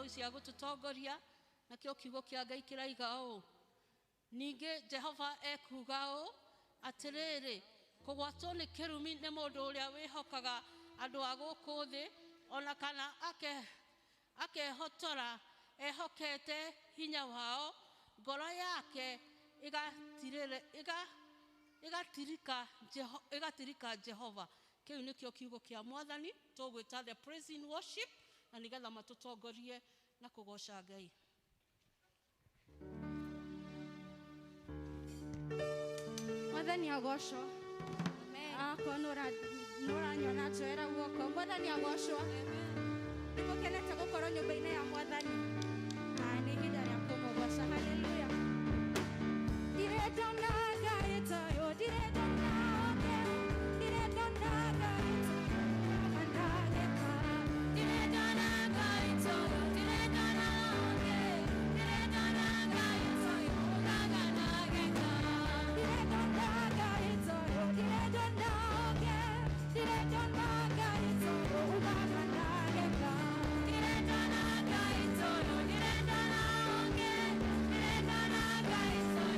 cia gututongoria nakio kiugo kia Ngai kiraiga o ninge Jehova ekuga o atiriri kugwatwo ni kirumi ni mundu uria wihokaga andu a guku thi ona kana akehotora ehokete hinya wao ngoro yake igatirika Jehova. Kiu nikio kiugo kia Mwathani tugwita the praise in worship na nigetha matutongorie na kugoca Ngai. Mwathani agocwo. Amen. Nora nyona joera guoko. Mwathani agocwo. Amen. Nigukenete gukorwo nyumba-ini ya Mwathani. Na ni ihinda ria kumugoca. Hallelujah. Diretona Ngai toyo, diretona oke, diretona Ngai toyo, mandageka. Diretona Ngai toyo, diretona oke, diretona Ngai toyo, mandageka. Diretona Ngai toyo, diretona oke, diretona Ngai toyo, mandageka. Diretona Ngai toyo, diretona oke, diretona Ngai toyo.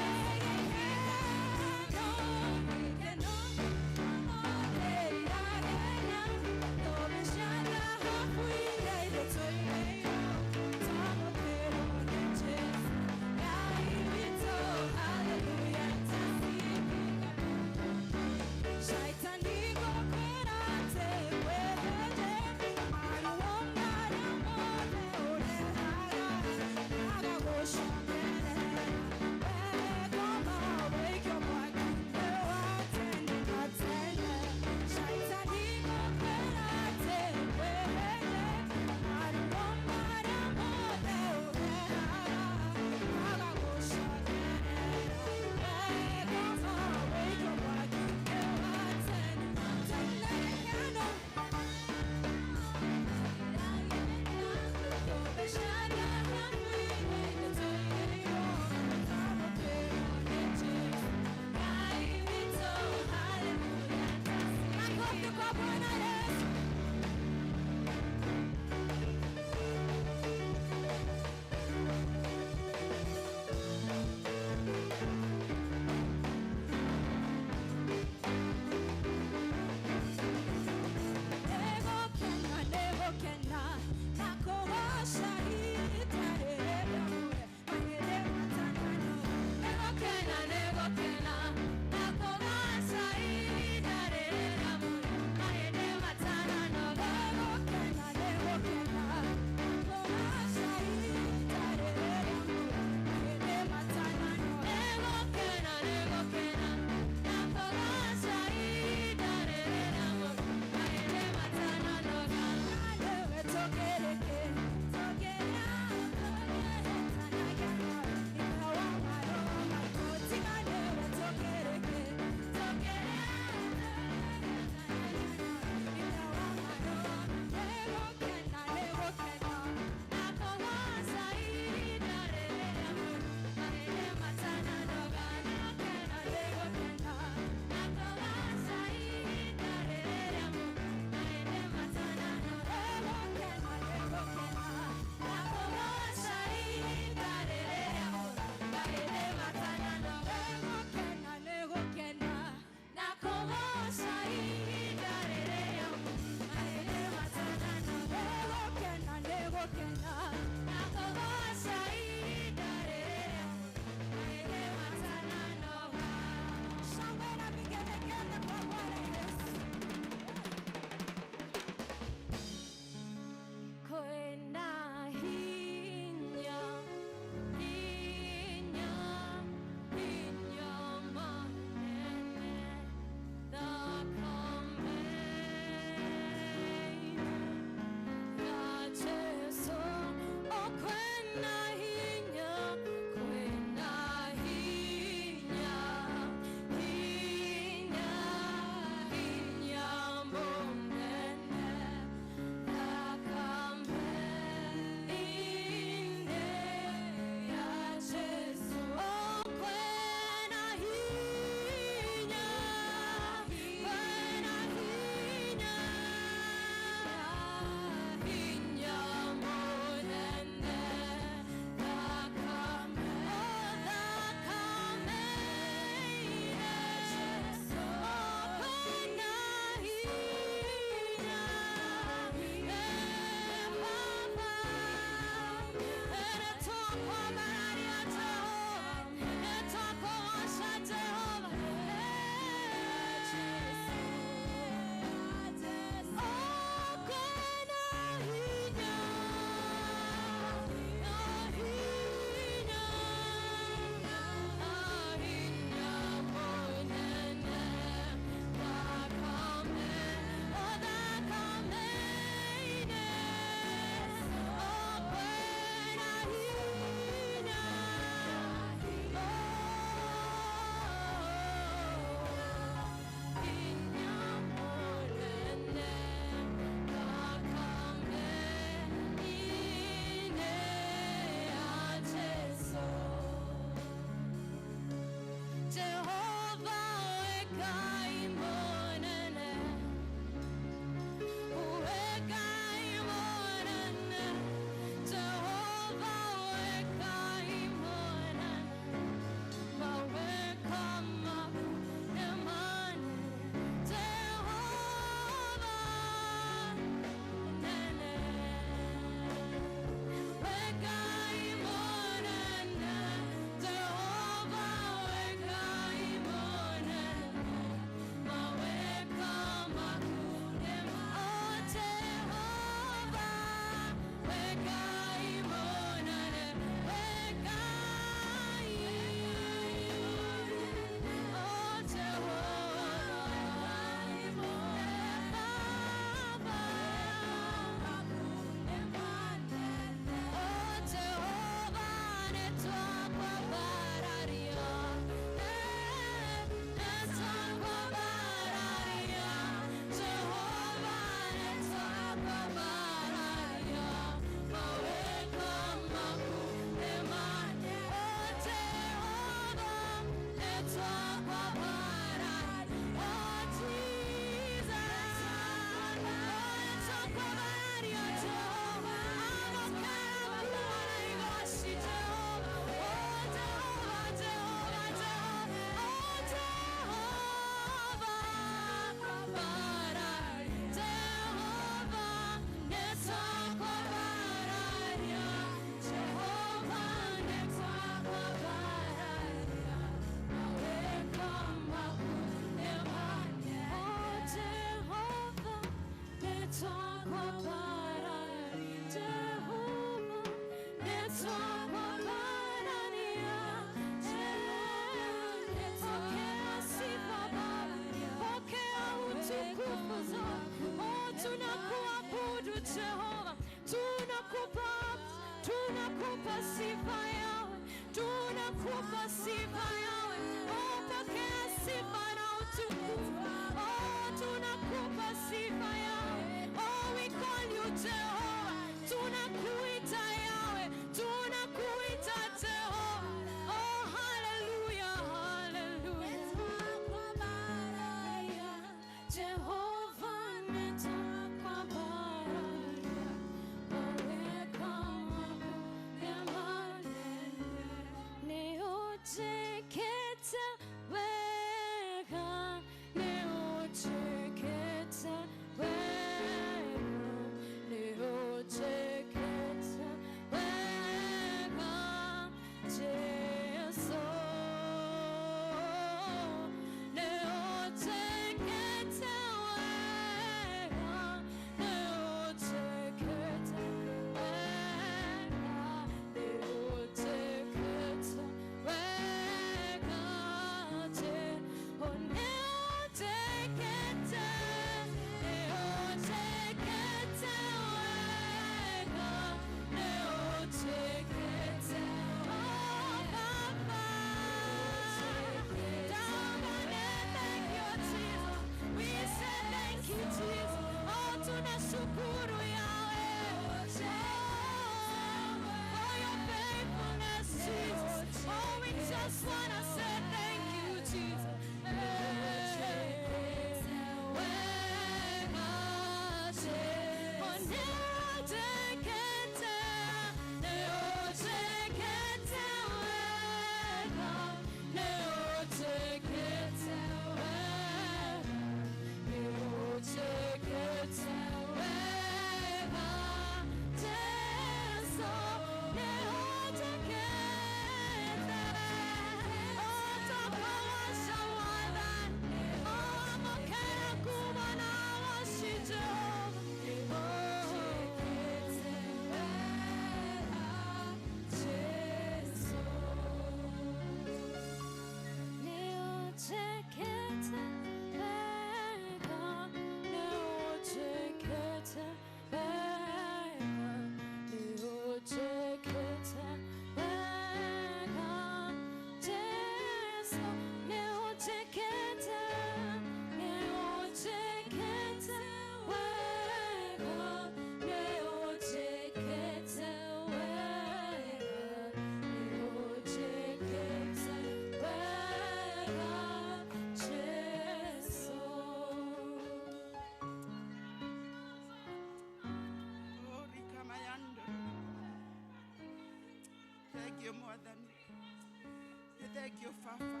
Thank you, Fafa.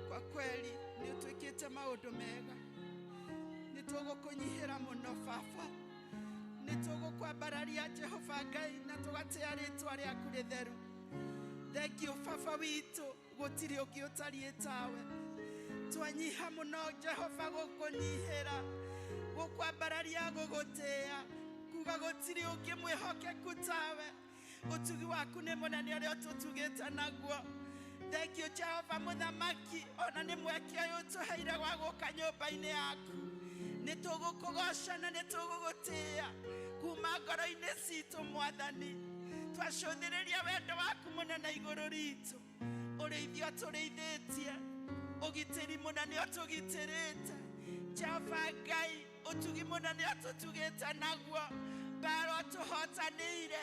Kwa kweli ni utwikite maundu mega. Nitugukunyihira muno Fafa. Nitugukwambararia Jehova Ngai na tugatia ritwa riaku ritheru. Thank you, Fafa witu, gutiri ungi utarie tawe. Twanyiha muno Jehova gukunyihira, gukwambararia gugutia, kuga gutiri ungi mwihokeku tawe. Utugi waku ni munene uria tutugite naguo. Thank you, Jehova Muthamaki, ona ni mwekia utuheire wa guka nyumba-ini yaku. Nitugukugoca na nitugugutia kuma ngoro-ini citu Mwathani. Twacuthiriria wendo waku munene iguru ritu. Urithio turithitie, ugitiri munene utugitirite. Jehova Ngai, utugi munene ututugite naguo. Baro tuhotanire,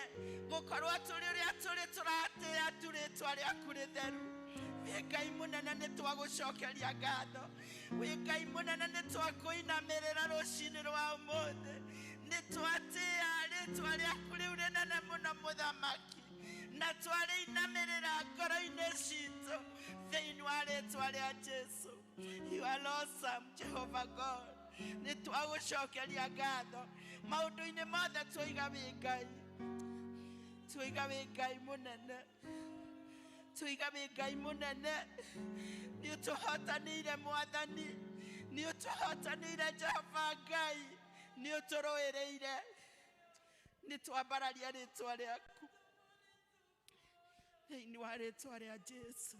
gukorwo turi uria turi turatia turitwa riaku ritheru. Ngai munene nitwagucokeria ngatho. Ngai munene nitwakuinamirira rucini rwa umuthi. Nitwatia ritwa riaku riu rinene muno Muthamaki, na twariinamirira ngoro-ini citu thiini wa ritwa ria Jesu. You are awesome, Jehovah God. Nitwagucokeria ngatho maundu-ini mothe twiga wi Ngai. Twiga wi Ngai munene. Twiga wi Ngai munene. Ni utuhotanire Mwathani. Ni utuhotanire Jehova Ngai. nĩ ũtũrũĩrĩire nĩ twambararia rĩtwa rĩaku thĩinĩ wa rĩtwa rĩa Jesu.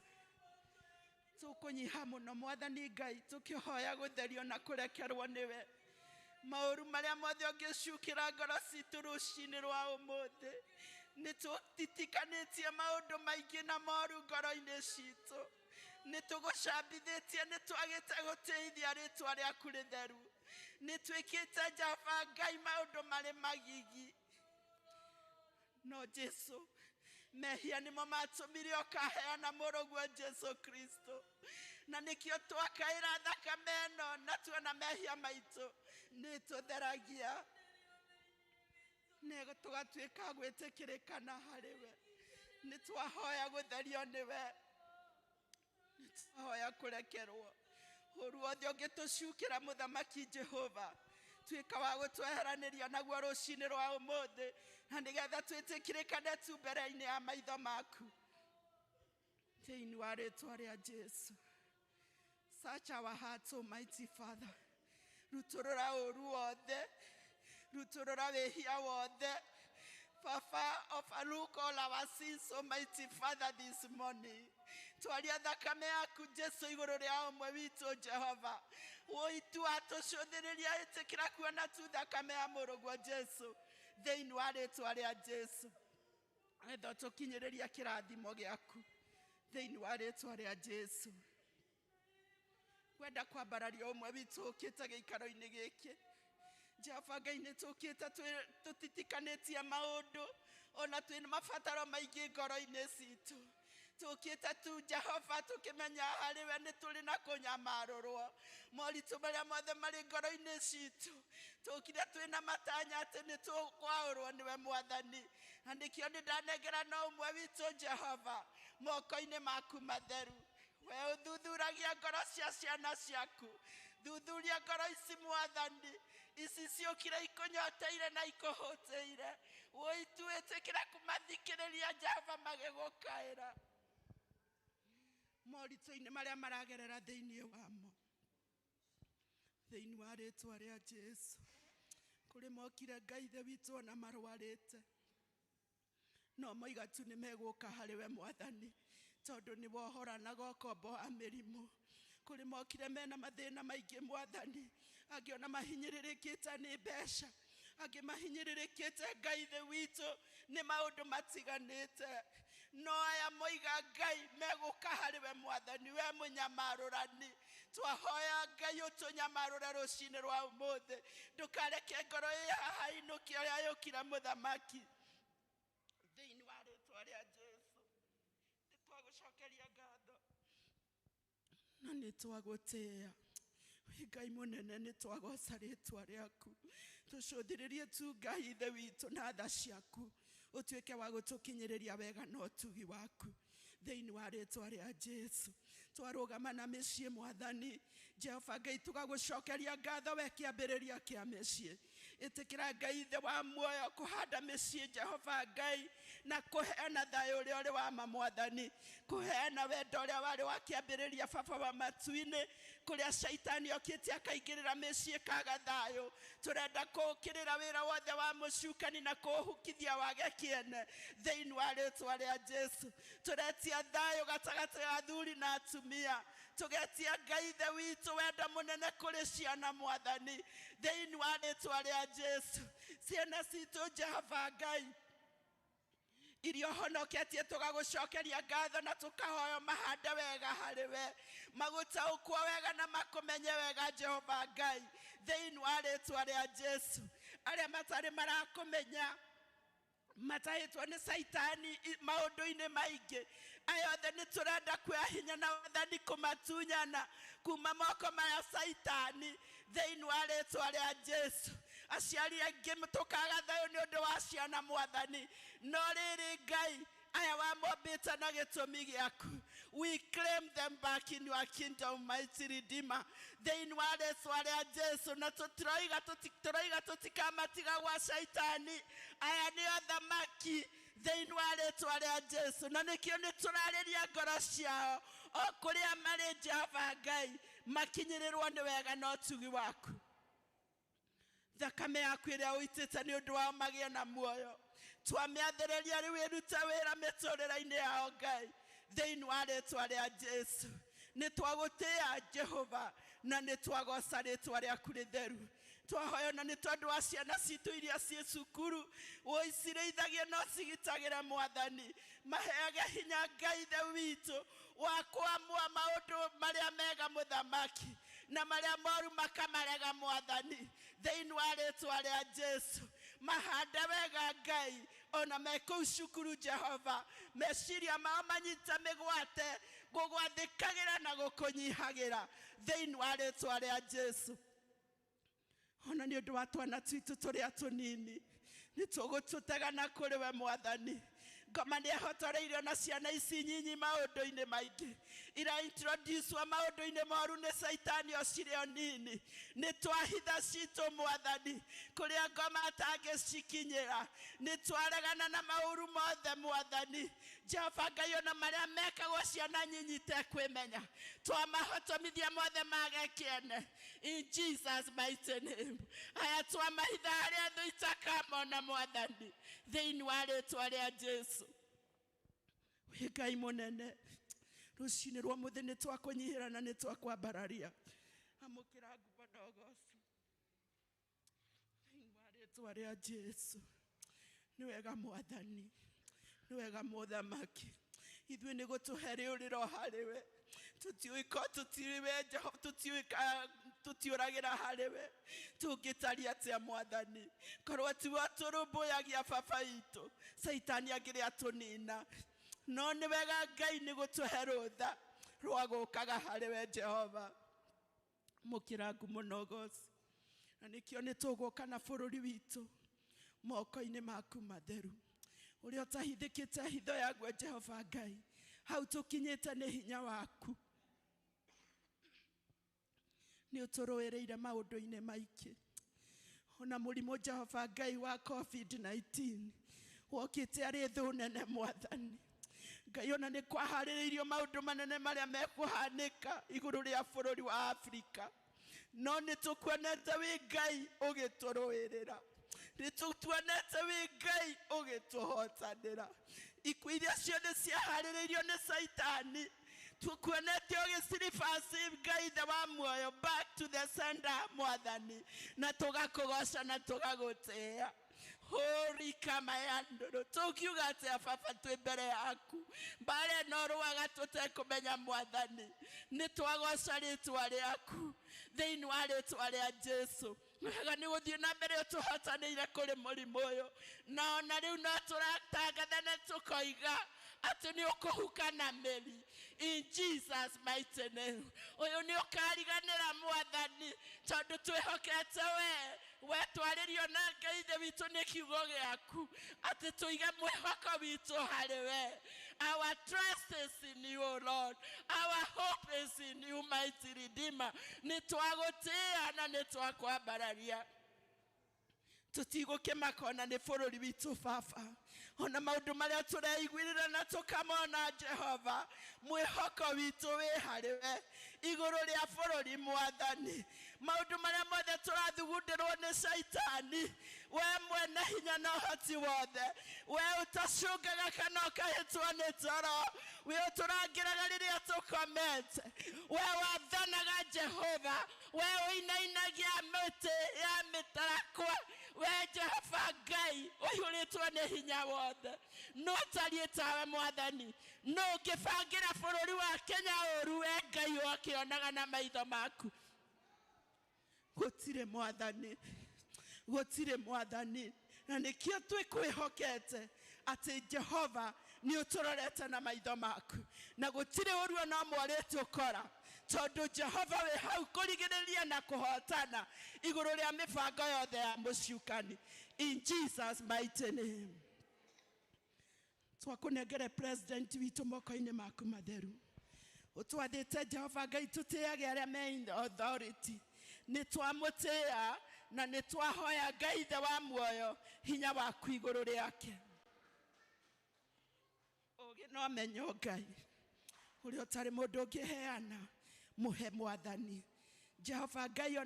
Tũkũnyiha mũno Mwathani Ngai tũkĩhoya gũtherio na kũrekerwo nĩwe maũru marĩa mothe ũngĩcukĩra ngoro citũ rũcinĩ rwa ũmũthĩ. Nĩ tũtitikanĩtie maũndũ maingĩ na moru ngoro-inĩ citũ, nĩ tũgũcambithĩtie, nĩ twagĩte gũteithia rĩtwa rĩaku rĩtheru, nĩ twĩkĩte Jehova Ngai maũndũ marĩ magigi. No Jesu, mehia nĩmo matũmire ũkaheana mũrũguo Jesu Kristo, na nĩkĩo twakaĩra thakame ĩno na tuona mehia maitũ nĩ tũtheragia, nego tũgatuĩka gwĩtĩkĩrĩkana harĩwe. Nĩ twahoya gũtherio nĩwe, nĩ twahoya kũrekerwo ũru wothe ũngĩtũcukĩra Mũthamaki Jehova. Tuĩka wa gũtweheranĩria naguo rũcinĩ rwa ũmũthĩ, na nĩgetha twĩtĩkĩrĩkane tu mbere-inĩ ya maitho maku thĩinĩ wa rĩtwa rĩa Jesu. Search our hearts, Almighty Father. Rutũrũra ũru wothe, rutũrũra wĩhia wothe. Papa, overlook all our sins, Almighty Father, this morning. Twaria thakame yaku Jesu igũrũ rĩa ũmwe witũ Jehova. Woitu atũcũthĩrĩria ĩtĩkĩra kuona tu thakame ya mũrũguo Jesu thĩinĩ wa rĩtwa rĩa Jesu. Nĩgetha tũkinyĩrĩria kĩrathimo gĩaku thĩinĩ wa rĩtwa rĩa Jesu. Kwenda kwambararia ũmwe witũ ũkĩte gĩikaro-inĩ gĩkĩ. Jehova Ngai nĩ tũkĩte tũtitikanĩtie maũndũ, ona twĩna mabataro maingĩ ngoro-inĩ citũ. Tũkĩte tu Jehova tũkĩmenya harĩwe nĩ tũrĩ na kũnyamarũrwo moritũ marĩa mothe marĩ ngoro-inĩ citũ. Tũkire twĩna matanya atĩ nĩ tũkwaũrwo nĩwe Mwathani, na nĩkĩo nĩ ndanengera na ũmwe witũ Jehova moko-inĩ maku matheru. We ũthuthuragia ngoro cia ciana ciaku, thuthuria ngoro ici Mwathani, ici ciũkire ikũnyoteire na ikũhũtĩire. Woitu ĩtĩkĩra kũmathikĩrĩria Jehova magĩgũkaĩra moritũ-inĩ marĩa maragerera thĩinĩ wamo, thĩinĩ wa rĩtwa rĩa Jesu. Kũrĩ mokire Ngai ithe witũ ona marwarĩte, no moiga tu nĩ megũka harĩwe Mwathani tondũ nĩ wohoranaga ũkombo wa mĩrimũ. Kũrĩ mokire mena mathĩna maingĩ Mwathani, angĩ ona mahinyĩrĩrĩkĩte nĩ mbeca, angĩ mahinyĩrĩrĩkĩte Ngai ithe witũ nĩ maũndũ matiganĩte. No aya moiga Ngai megũka harĩwe Mwathani, we mũnyamarũrani. Twahoya Ngai ũtũnyamarũre rũcinĩ rwa ũmũthĩ, ndũkareke ngoro ĩ haha inũke ũrĩa yũkire Mũthamaki thĩinĩ wa rĩtwa rĩa Jesu. Nĩ twagũcokeria ngatho na nĩ twagũtĩĩa. Ngai mũnene nĩ twagoca rĩtwa rĩaku, tũcũthĩrĩrie tu Ngai ithe witũ na tha ciaku, ũtuĩke wa gũtũkinyĩrĩria wega na ũtugi waku thĩinĩ wa rĩtwa rĩa Jesu. Twarũgama na mĩciĩ Mwathani Jehova Ngai tũgagũcokeria ngatho we kĩambĩrĩria kĩa mĩciĩ. Ĩtĩkĩra Ngai ithe wa muoyo kũhanda mĩciĩ Jehova Ngai, na kũheana thayũ ũrĩa ũrĩ wa ma Mwathani, kũheana wendo ũrĩa warĩ wa kĩambĩrĩria baba wa matu-inĩ, kũrĩa Shaitani okĩte akaingĩrĩra mĩciĩ kaga thayũ. Tũrenda kũũkĩrĩra wĩra wothe wa mũcukani na kũũhukithia wage kĩene thĩinĩ wa rĩtwa rĩa Jesu. Tũretia thayũ gatagatĩ ga athuri na atumia, tũgetia Ngai ithe witũ wenda mũnene kũrĩ ciana Mwathani thĩinĩ wa rĩtwa rĩa Jesu. Ciana citũ Jehova Ngai irio honoketie tũgagũcokeria ngatho na tũkahoya mahande wega harĩwe, magũtaũkwo wega na makũmenye wega Jehova Ngai thĩinĩ wa rĩtwa rĩa Jesu. Arĩa matarĩ marakũmenya matahĩtwo nĩ Shaitani maũndũ-inĩ maingĩ, aya othe nĩ tũrenda kuoya hinya na wathani kũmatunyana kuma moko maya Shaitani thĩinĩ wa rĩtwa rĩa Jesu. Aciari aingĩ tũkaga thayũ nĩ ũndũ wa ciana Mwathani, no rĩrĩ Ngai aya wamombĩte na gĩtũmi gĩaku, we claim them back in your kingdom, mighty Redeemer, thĩinĩ wa rĩtwa rĩa Jesu. Na tũtiroiga tũtikamatiga gwa Shaitani, aya nĩ athamaki thĩinĩ wa rĩtwa rĩa Jesu, na nĩkĩo nĩ tũrarĩria ngoro ciao o kũrĩa marĩ Jehova Ngai makinyĩrĩrwo nĩ wega na ũtugi waku thakame yaku ĩrĩa ũitĩte nĩ ũndũ wao magĩe na muoyo twamĩathĩrĩria rĩu ĩrute wĩra mĩtũrĩre-inĩ yao Ngai thĩinĩ wa rĩĩtwa rĩa Jesu nĩ twagũtĩĩa Jehova na nĩ twagoca rĩĩtwa rĩaku rĩtheru twahoya na nĩ tondũ wa ciana citũ iria ciĩ cukuru ũicirĩithagie no cigitagĩre Mwathani maheage hinya Ngai ithe witũ wa kwamua maũndũ marĩa mega mũthamaki na marĩa moru makamarega Mwathani thĩinĩ wa rĩĩtwa rĩa Jesu mahande wega Ngai ona me kũu cukuru Jehova meciria mao manyite mĩgwate gũgwathĩkagĩra na gũkũnyihagĩra thĩinĩ wa rĩĩtwa rĩa Jesu ona nĩ ũndũ wa twana twitũ tũrĩa tũnini nĩ tũgũtũtega na kũrĩ we Mwathani ngoma nĩ ahotoreirio na ciana ici nyinyi maũndũ-inĩ maingĩ ira introduce wa maũndũ-inĩ moru nĩ Saitani o cirĩ o nini nĩ twahitha citũ Mwathani kũrĩa ngoma atangĩcikinyĩra nĩ twaregana na maũru mothe Mwathani Jehova Ngai ona marĩa mekagwo ciana nyinyi itekwĩmenya twamahotomithia mothe mage kĩene in Jesus mighty name aya twamahitha harĩa thũ itakamona Mwathani thĩinĩ wa rĩĩtwa rĩa Jesu wĩ Ngai mũnene rũcinĩ rwa mũthĩ nĩ twakũnyihĩra na nĩ twakwambararia amũkĩra ngumo na ũgooci thĩinĩ wa rĩĩtwa rĩa Jesu nĩ wega Mwathani nĩ wega Mũthamaki ithuĩ nĩ gũtũhe rĩũrĩro harĩwe tũtiũĩka tũtiũĩ Jehova tũtiũragĩra harĩwe tũngĩtaria atĩa Mwathani korwo tiwe tũrũmbũyagia baba witũ Saitani angĩrĩ atũnina no nĩ wega Ngai nĩ gũtũhe rũtha rwa gũũkaga harĩwe Jehova mũkĩra ngumo na ũgooci na nĩkĩo nĩ tũgũũka na bũrũri witũ moko-inĩ maku matheru ũrĩa ũtahithĩkĩte hitho yaguo Jehova Ngai hau tũkinyĩte nĩ hinya waku nĩ ũtũrũĩrĩire maũndũ-inĩ maingĩ ona mũrimũ Jehova Ngai wa COVID-19 wokĩte arĩ thũ nene Mwathani Ngai ona nĩ kwaharĩrĩirio maũndũ manene marĩa mekũhanĩka igũrũ rĩa bũrũri wa Afrika no nĩ tũkuonete wĩ Ngai ũgĩtũrũĩrĩra nĩ tũtuonete wĩ Ngai ũgĩtũhotanĩra ikuũ iria ciothe ciaharĩrĩirio nĩ Saitani tukuonete ũgĩciribasi Ngai ithe wa muoyo back to the sender Mwathani na tũgakũgoca na tũgagũtĩĩa hori kama yandoro tukiuga atĩa baba twĩ mbere yaku mbare no rũaga tũtekũmenya Mwathani nĩ twagoca rĩĩtwa rĩaku thĩinĩ wa rĩĩtwa rĩa Jesu wega nĩ gũthiĩ na mbere ũtũhotanĩire kũrĩ mũrimũ ũyũ na ona rĩu no tũratangatha na tũkoiga atĩ nĩ ũkũhuka na mĩri in Jesus mighty name ũyũ nĩ ũkariganĩra Mwathani tondũ twĩhokete we twarĩrio na Ngai ithe witũ nĩ kiugo gĩaku atĩ tũige mwĩhoko witũ harĩ we our trust is in you O Lord our hope is in you mighty Redeemer nĩ twagũtĩĩa na nĩ twakwambararia tutigũkĩmaka ona nĩ bũrũri witũ baba ona maũndũ marĩa tũreiguĩrĩra na tũkamona Jehova mwĩhoko witũ wĩ harĩwe igũrũ rĩa bũrũri Mwathani maũndũ marĩa mothe tũrathugundĩrwo nĩ Saitani we mwene hinya na ũhoti wothe we ũtacũngaga kana ũkahĩtwo nĩ toro we ũtũrangĩraga rĩrĩa tũkomete we wathanaga Jehova we ũinainagia mĩtĩ ya mĩtarakwa we Jehova Ngai ũihũrĩtwo nĩ hinya wothe no tariĩ tawe Mwathani no ũngĩbangĩra bũrũri wa Kenya ũru we Ngai wakĩonaga na maitho maku gũtirĩ Mwathani na nĩkĩo twĩkwĩhokete atĩ Jehova nĩ ũtũrorete na maitho maku na gũtirĩ ũru ona ũmwe ũrĩtũkora tondũ Jehova wĩ hau kũrigĩrĩria na kũhotana igũrũ rĩa mĩbango yothe ya mũciukani in Jesus mighty name twakũnengere president witũ moko-inĩ maku matheru ũtwathĩte Jehova Ngai tũtĩage arĩa me in authority nĩ twamũtĩĩa na nĩ twahoya Ngai ithe wa muoyo hinya waku igũrũ rĩake ũgĩ no menyo Ngai ũrĩa ũtarĩ mũndũ ũngĩheana mũhe Mwathani Jehova Ngai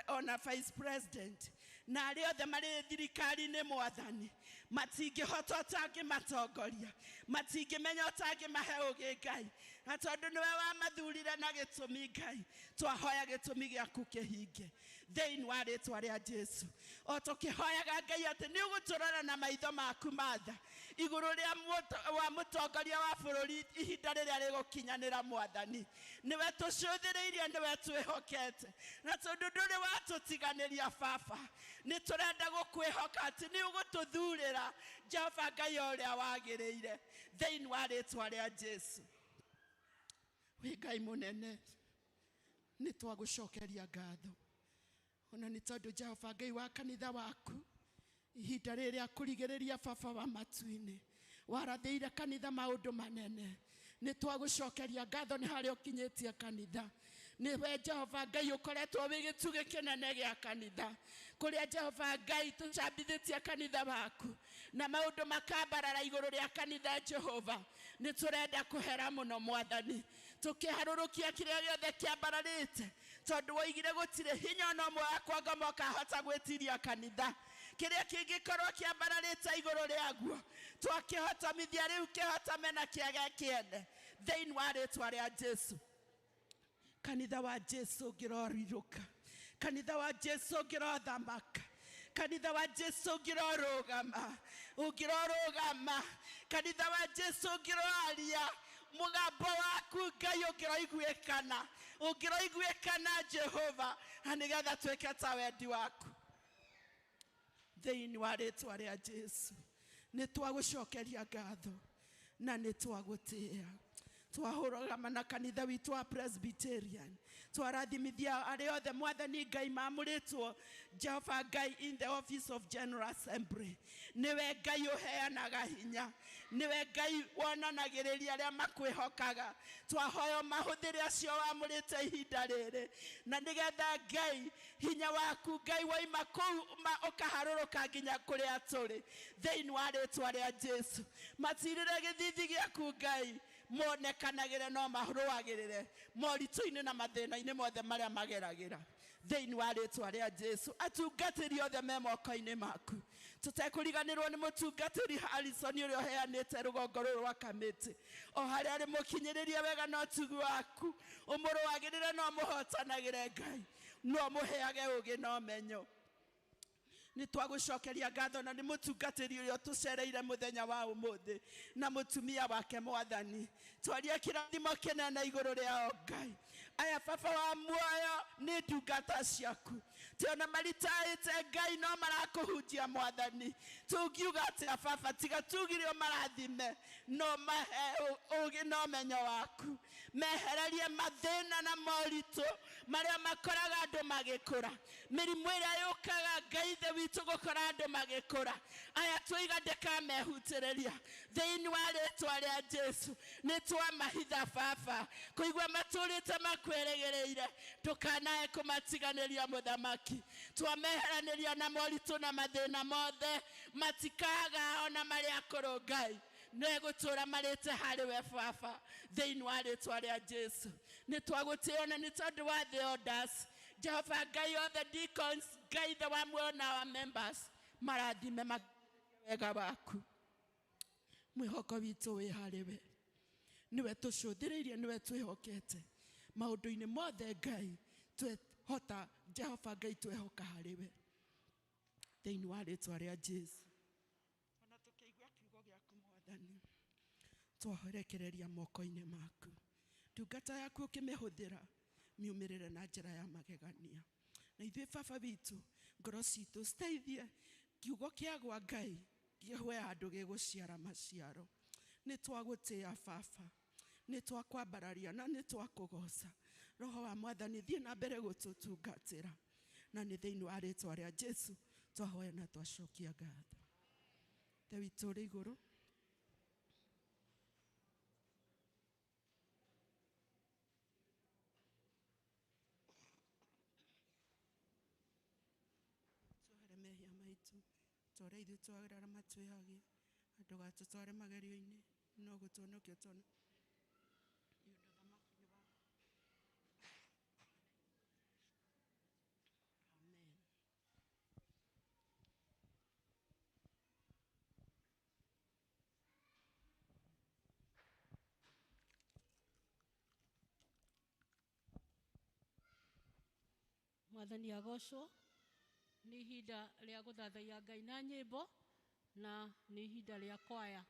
ona vice president na arĩa othe marĩ thirikari-inĩ Mwathani matingĩhota ũtangĩmatongoria, matingĩmenya ũtangĩmahe ũũgĩ Ngai, na tondũ nĩwe wamathurire na gĩtũmi Ngai, twahoya gĩtũmi gĩaku kĩhinge thĩinĩ wa rĩĩtwa rĩa Jesu. O tũkĩhoyaga Ngai atĩ nĩ ũgũtũrora na maitho maku ma tha igũrũ rĩa wa mũtongoria wa bũrũri ihinda rĩrĩa rĩgũkinyanĩra Mwathani. Nĩwe tũcũthĩrĩirie, nĩwe twĩhokete, na tondũ ndũrĩ watũtiganĩria Baba, nĩ tũrenda gũkwĩhoka atĩ nĩ ũgũtũthurĩra Jehova Ngai ũrĩa wagĩrĩire thĩinĩ wa rĩĩtwa rĩa Jesu. Wĩ Ngai mũnene, nĩ twagũcokeria ngatho ona nĩ tondũ Jehova Ngai wa kanitha waku ihinda rĩrĩa kũrigĩrĩria Baba wa matu-inĩ warathĩire kanitha maũndũ manene. Nĩ twagũcokeria ngatho nĩ harĩa ũkinyĩtie kanitha. Nĩwe Jehova Ngai ũkoretwo wĩ gĩtugĩ kĩnene gĩa kanitha, kũrĩa Jehova Ngai tũcambithĩtie kanitha waku na maũndũ makambarara igũrũ rĩa kanitha. Jehova, nĩ tũrenda kũhera mũno Mwathani, tũkĩharũrũkia kĩrĩa gĩothe kĩambararĩte, tondũ woigire gũtirĩ hinya ona ũmwe wa kwangoma ũkahota gwĩtiria kanitha. Kĩrĩa kĩngĩkorwo kĩambararĩte igũrũ rĩaguo twakĩhotomithia rĩu kĩhotame na kĩage kĩene thĩinĩ wa rĩĩtwa rĩa Jesu. Kanitha wa Jesu ũngĩrorirũka, kanitha wa Jesu ũngĩrothamaka, kanitha wa Jesu ũngĩrorũgama, kanitha wa Jesu ũngĩroaria mũgambo waku Ngai, ũngĩroiguĩkana Jehova, na nĩgetha twĩke ta wendi waku thĩinĩ wa rĩĩtwa rĩa Jesu. Nĩ twagũcokeria ngatho na nĩ twagũtĩĩa. Twahũrũgama na kanitha witũ wa Presbyterian, twarathimithia arĩa othe Mwathani Ngai mamũrĩtwo Jehova Ngai in the office of General Assembly. Nĩwe Ngai ũheanaga hinya, nĩwe Ngai wonanagĩrĩria arĩa makwĩhokaga. Twahoya mahũthĩre acio wamũrĩte ihinda rĩrĩ, na nĩgetha Ngai hinya waku Ngai waima kũu ũkaharũrũka nginya kũrĩa tũrĩ thĩinĩ wa rĩĩtwa rĩa Jesu. Matirĩre gĩthithi gĩaku Ngai monekanagĩre no mahũrũagĩrĩre moritũ-inĩ na mathĩna-inĩ mothe marĩa mageragĩra thĩinĩ wa rĩĩtwa rĩa Jesu. Atungatĩri othe me moko-inĩ maku, tũtekũriganĩrwo nĩ mũtungatĩri Harrison ũrĩa ũheanĩte rũgongo rũrũ rwa Kamiti, o harĩa arĩ mũkinyĩrĩrie wega na ũtugi waku, ũmũrũagĩrĩre na ũmũhotanagĩre Ngai, no mũheage ũũgĩ na ũmenyo. Nĩ twagũcokeria ngatho na nĩ mũtungatĩri ũrĩa tũcereire mũthenya wa ũmũthĩ na mũtumia wake Mwathani, twarie kĩrathimo kĩnene igũrũ rĩao Ngai. Aya Baba wa muoyo nĩ ndungata ciaku, ti ona maritaĩte Ngai no marakũhunjia Mwathani. Tũngiuga atĩa Baba tiga tugire marathime, no mahe ũũgĩ na ũmenyo waku, mehererie mathĩna na moritũ marĩa makoraga andũ magĩkũra, mĩrimũ ĩrĩa yũkaga Ngai thĩ witũ gũkora andũ magĩkũra. Aya tũiga ndĩkamehutĩrĩria thĩinĩ wa rĩĩtwa rĩa Jesu. Nĩ twamahitha Baba, kũigua matũrĩte makwĩrĩgĩrĩire, tũkanae kũmatiganĩria Mũthamaki. Twameheranĩria na moritũ na mathĩna mothe, matikaga ona marĩa akũrũ Ngai, nĩ gũtũra marĩte harĩ we Baba thĩinĩ wa rĩĩtwa rĩa Jesu. Nĩ twagũtĩĩa na nĩ tondũ wa the elders Jehova Ngai, all the deacons Ngai, the one on our members, marathime wega waku. Mwĩhoko witũ wĩ harĩ we, nĩwe tũcũthĩrĩirie, nĩwe twĩhokete maũndũ-inĩ mothe Ngai. Twĩhota Jehova Ngai, twĩhoka harĩ we thĩinĩ wa rĩĩtwa rĩa Jesu. Ona tũkĩigua kiugo gĩaku Mwathani, twahorekereria moko-inĩ maku. Ndungata yaku ũkĩmĩhũthĩra miumĩrĩre na njĩra ya magegania. Na ithuĩ Baba witũ, ngoro citũ citeithie kiugo kĩa gwa Ngai gĩhwe handũ gĩgũciara maciaro. Nĩ twagũtĩĩa Baba, nĩ twakwambararia na nĩ twakũgoca. Roho wa Mwathani thiĩ na mbere gũtũtungatĩra, na nĩ thĩinĩ wa rĩĩtwa rĩa Jesu twahoya na twacokia ngatho. Ithe witũ ũrĩ igũrũ, mehia maitũ tũrĩa ithuĩ twagerera matwĩhage, ndũgatũtware magerio-inĩ, no gũtũhonokia twana Amen. Mwathani agocwo. Nĩ ihinda rĩa gũthathaiya Ngai na nyĩmbo na nĩ ihinda rĩa kwaya.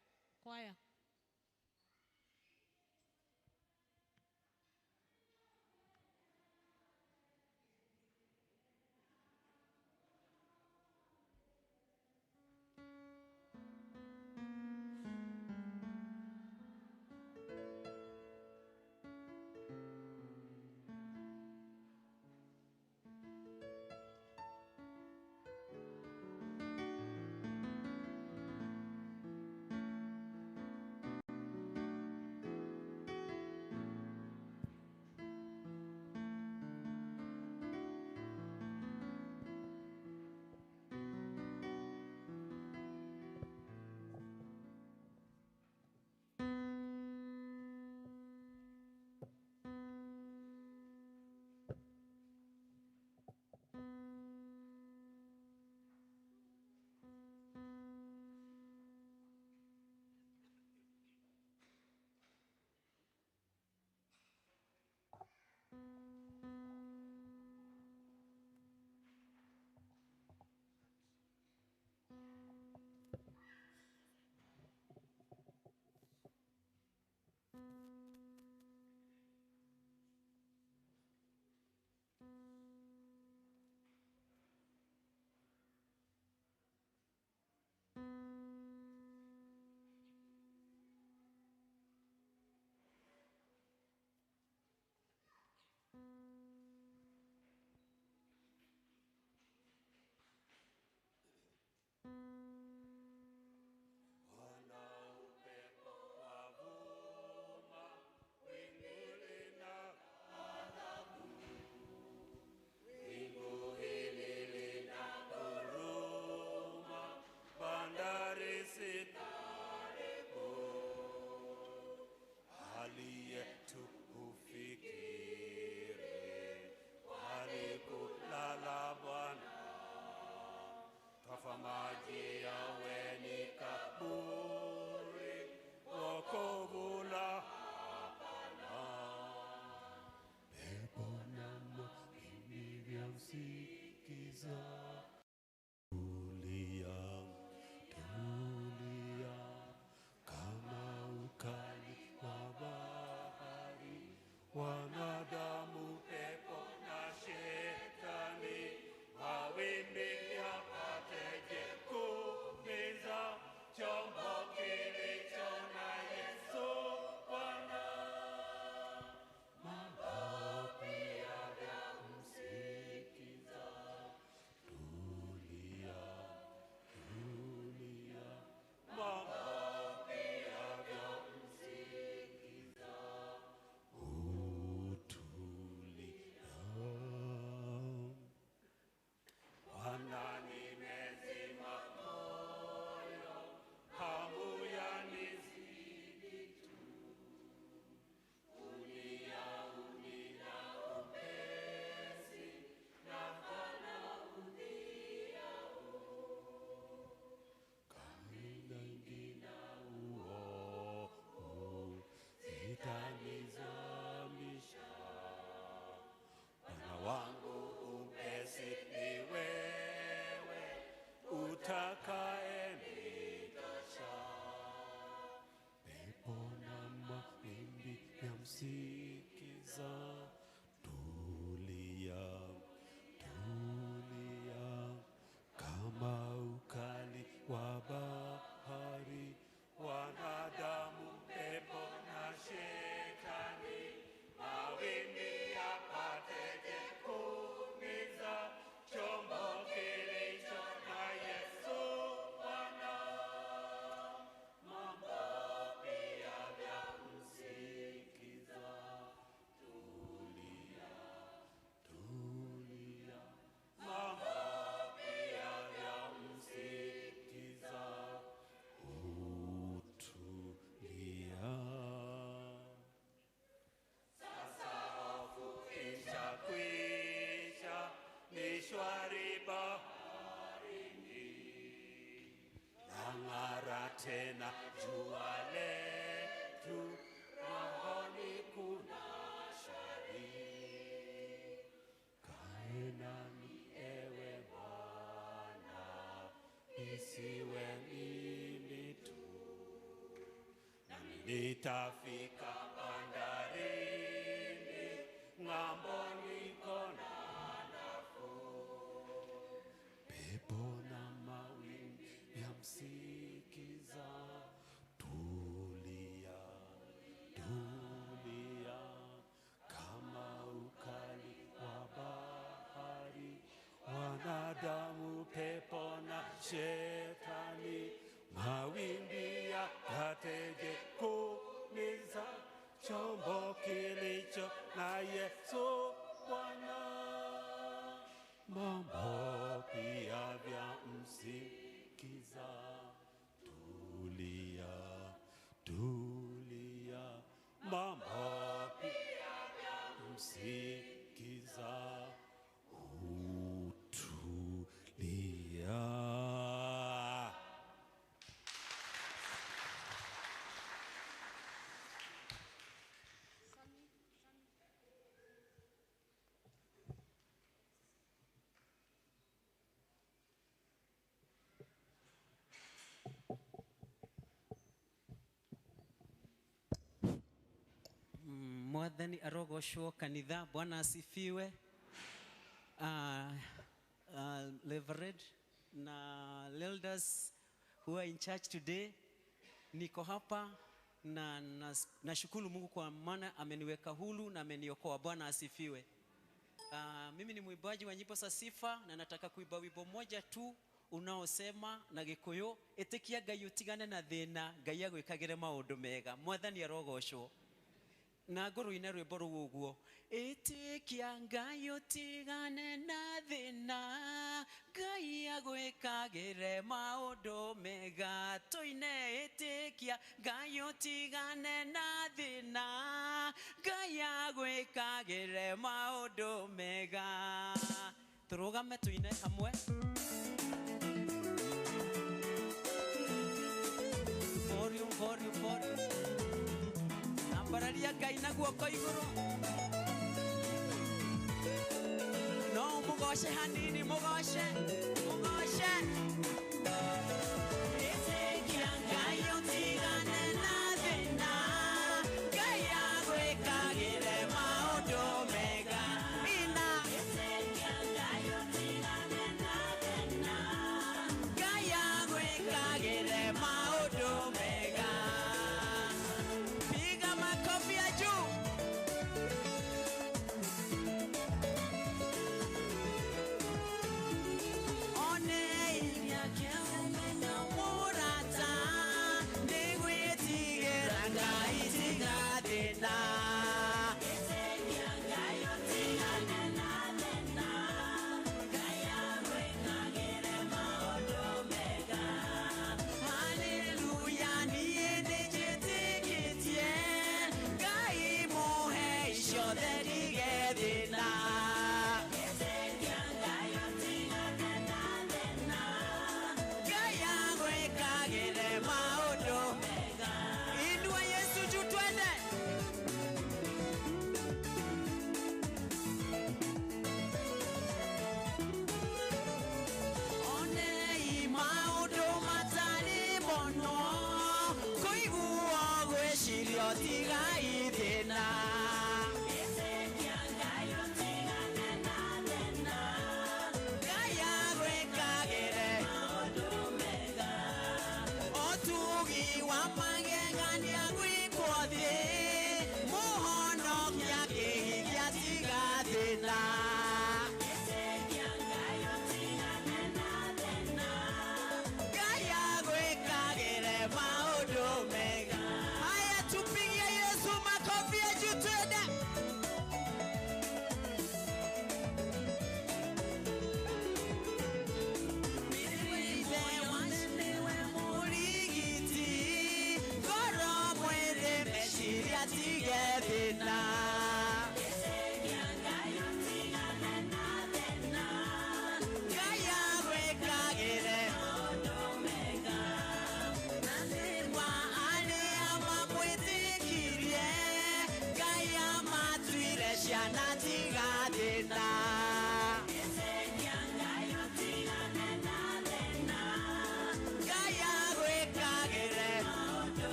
Tena jua letu rohoni kuna shari, kae na nitafika bandarini, ng'ambo niko na nafuu. Pepo na mawimbi yamsikiza, tulia, tulia, kama ukali wa bahari, wanadamu, pepo na shetani, mawimbi yateje kumiza chombo kilicho na Yesu Bwana. Mambo pia vyamsikiza, tulia, tulia, mambo pia vyamsikiza, utulia. Mwathani arogoshwo kanitha. Bwana asifiwe. Leverage na elders who are in church today, niko hapa na nashukuru Mungu kwa maana ameniweka huru na ameniokoa. Bwana asifiwe. Mimi ni mwimbaji wa nyimbo za sifa na nataka kuimba wimbo moja tu unaosema na Gikuyu, etikia Ngai utigane na thina, Ngai agwikagire maundu mega. Mwathani arogoshwo. Na ngoro ina rwimbo ruo uguo, itikia Ngai utigane na thina, Ngai agwikagire maundu mega. Toine, itikia Ngai utigane na thina, Ngai agwikagire maundu mega. Turugame tuine hamwe. Volume. Bararia Ngai na guoko iguru. No mugoshe hanini, mugoshe. Itikia Ngai utigane na thina, Ngai agwikagire maundu mega. Itikia Ngai utigane na thina, Ngai agwikagire maundu mega.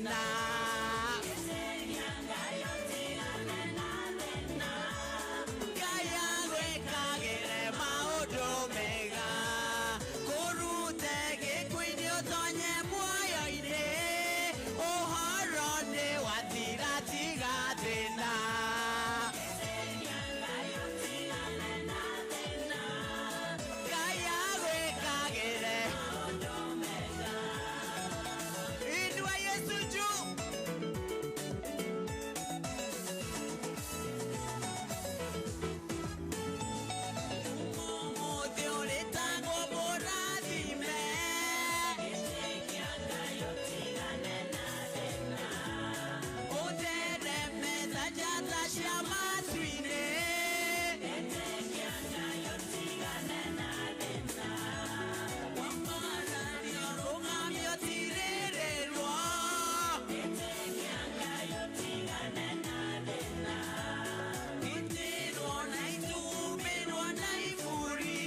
thina Kaya gwikagire maundu mega kurute gikuini utonye muoyo-ini uhoro-ini wathira tiga thina Kaya gwikagire inua Yesu juu umuthi uritagwo mũrathime ũthereme ta njata cia matu-inĩ wamarario rũgamio tirĩrĩrwo itirwo na itumbĩrwo na iburi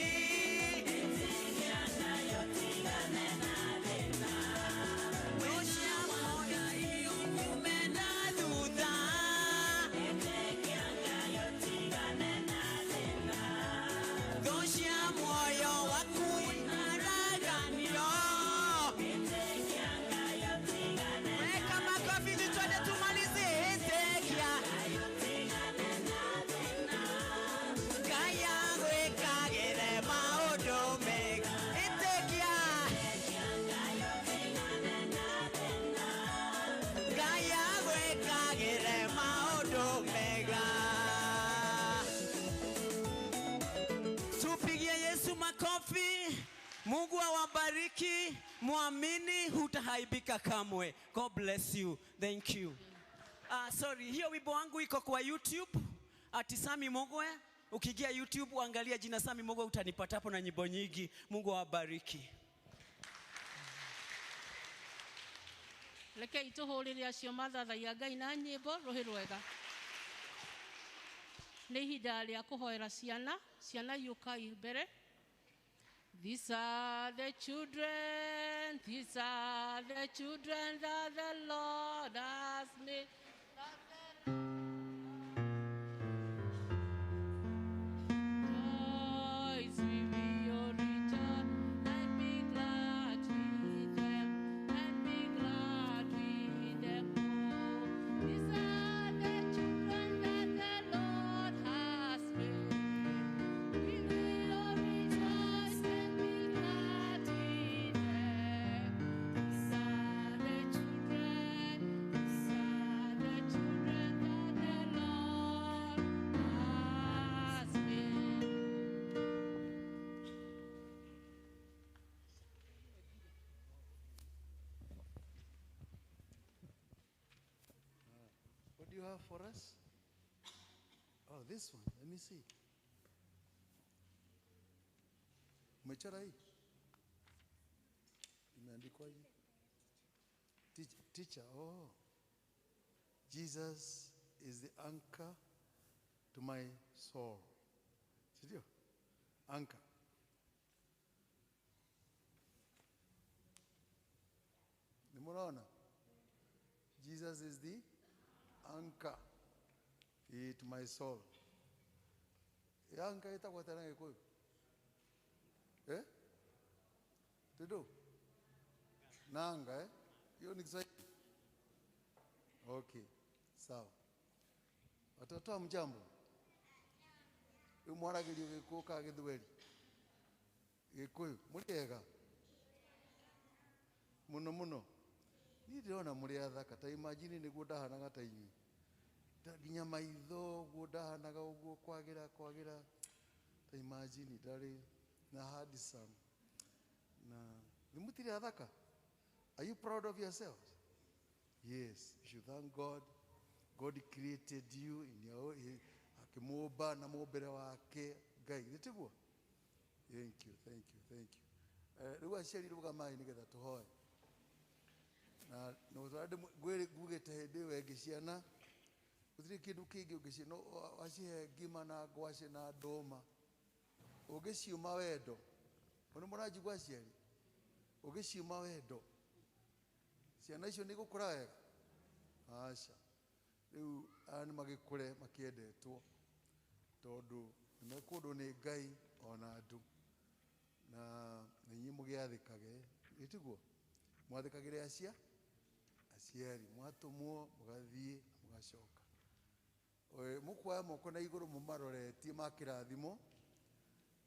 ũciamoya iũkume na thutha thũ cia muoyo waku inaraganio weka makofi ili twende tumalizie Hezekia Kaya gwikagire maundu mega Hezekia Kaya gwikagire maundu mega Tupigie Yesu makofi. Mungu awabariki, muamini hutahaibika kamwe. God bless you. Thank you. Sorry, hiyo wimbo wangu iko kwa YouTube. Ati Sami Mogwe. Ukigia YouTube uangalia jina Sami Mogwe utanipata hapo na nyimbo nyingi. Mungu awabariki. Reke ituhurire acio mathathaia Ngai na nyimbo ruhi rwega. Nĩ ihinda rĩa kũhoera ciana yukai mbere. These are the children that the Lord has made. Rejoice, we will rejoice and be glad with them, and be glad with them. Oh, these are the children that the Lord has made. We will rejoice and be glad with them. These are the children that the Lord has made. What do you have for us? Oh, this one. Let me see. Umechora hii? Imeandikwaje? Teacher. Oh. Jesus is the anchor to my soul. Sindio? Anchor. Nimeona? Jesus is the anchor to my soul. Anchor itakuwa tena Kikuyu. Tudo? Nanga hiyo ni Kiswahili. Okay. Sawa. Watoto mjambo. Umwaragĩrio Gĩkũyũ ka Gĩthweri. Gĩkũyũ mũrĩega. Mũno. Niĩ ndĩrona mũrĩ athaka ta imagine nĩguo ndahanaga ta inyuĩ. Nginya maitho guo ndahanaga ũguo kwagĩra ta imagine ndarĩ na handsome. Na nimutire athaka. Are you proud of yourselves? Yes, you should thank God. God created you in your akimumba na mumbere wake Ngai. Nĩtiguo? Thank you. Rĩu aciari rũgamai nĩgetha tũhoe. Na no twarade gwĩgĩte hĩndĩ ĩyo ĩngĩ ciana gũtirĩ kĩndũ kĩngĩ ũngĩciona wacihe ngima na ngwacĩ na ndũma ũngĩciuma wendo. Ona mũranjigua aciari ũngĩciuma wendo ciana icio nĩ gũkũra wega. aca rĩu aya nĩ magĩkũre makĩendetwo tondũ nĩ mekũndwo nĩ Ngai ona andũ na inyuĩ mũgĩathĩkage ĩtiguo mwathĩkagĩre aciari mwatũmwo mũgathiĩ mũgacoka mũkuoya moko na igũrũ mũmaroretie ma kĩrathimo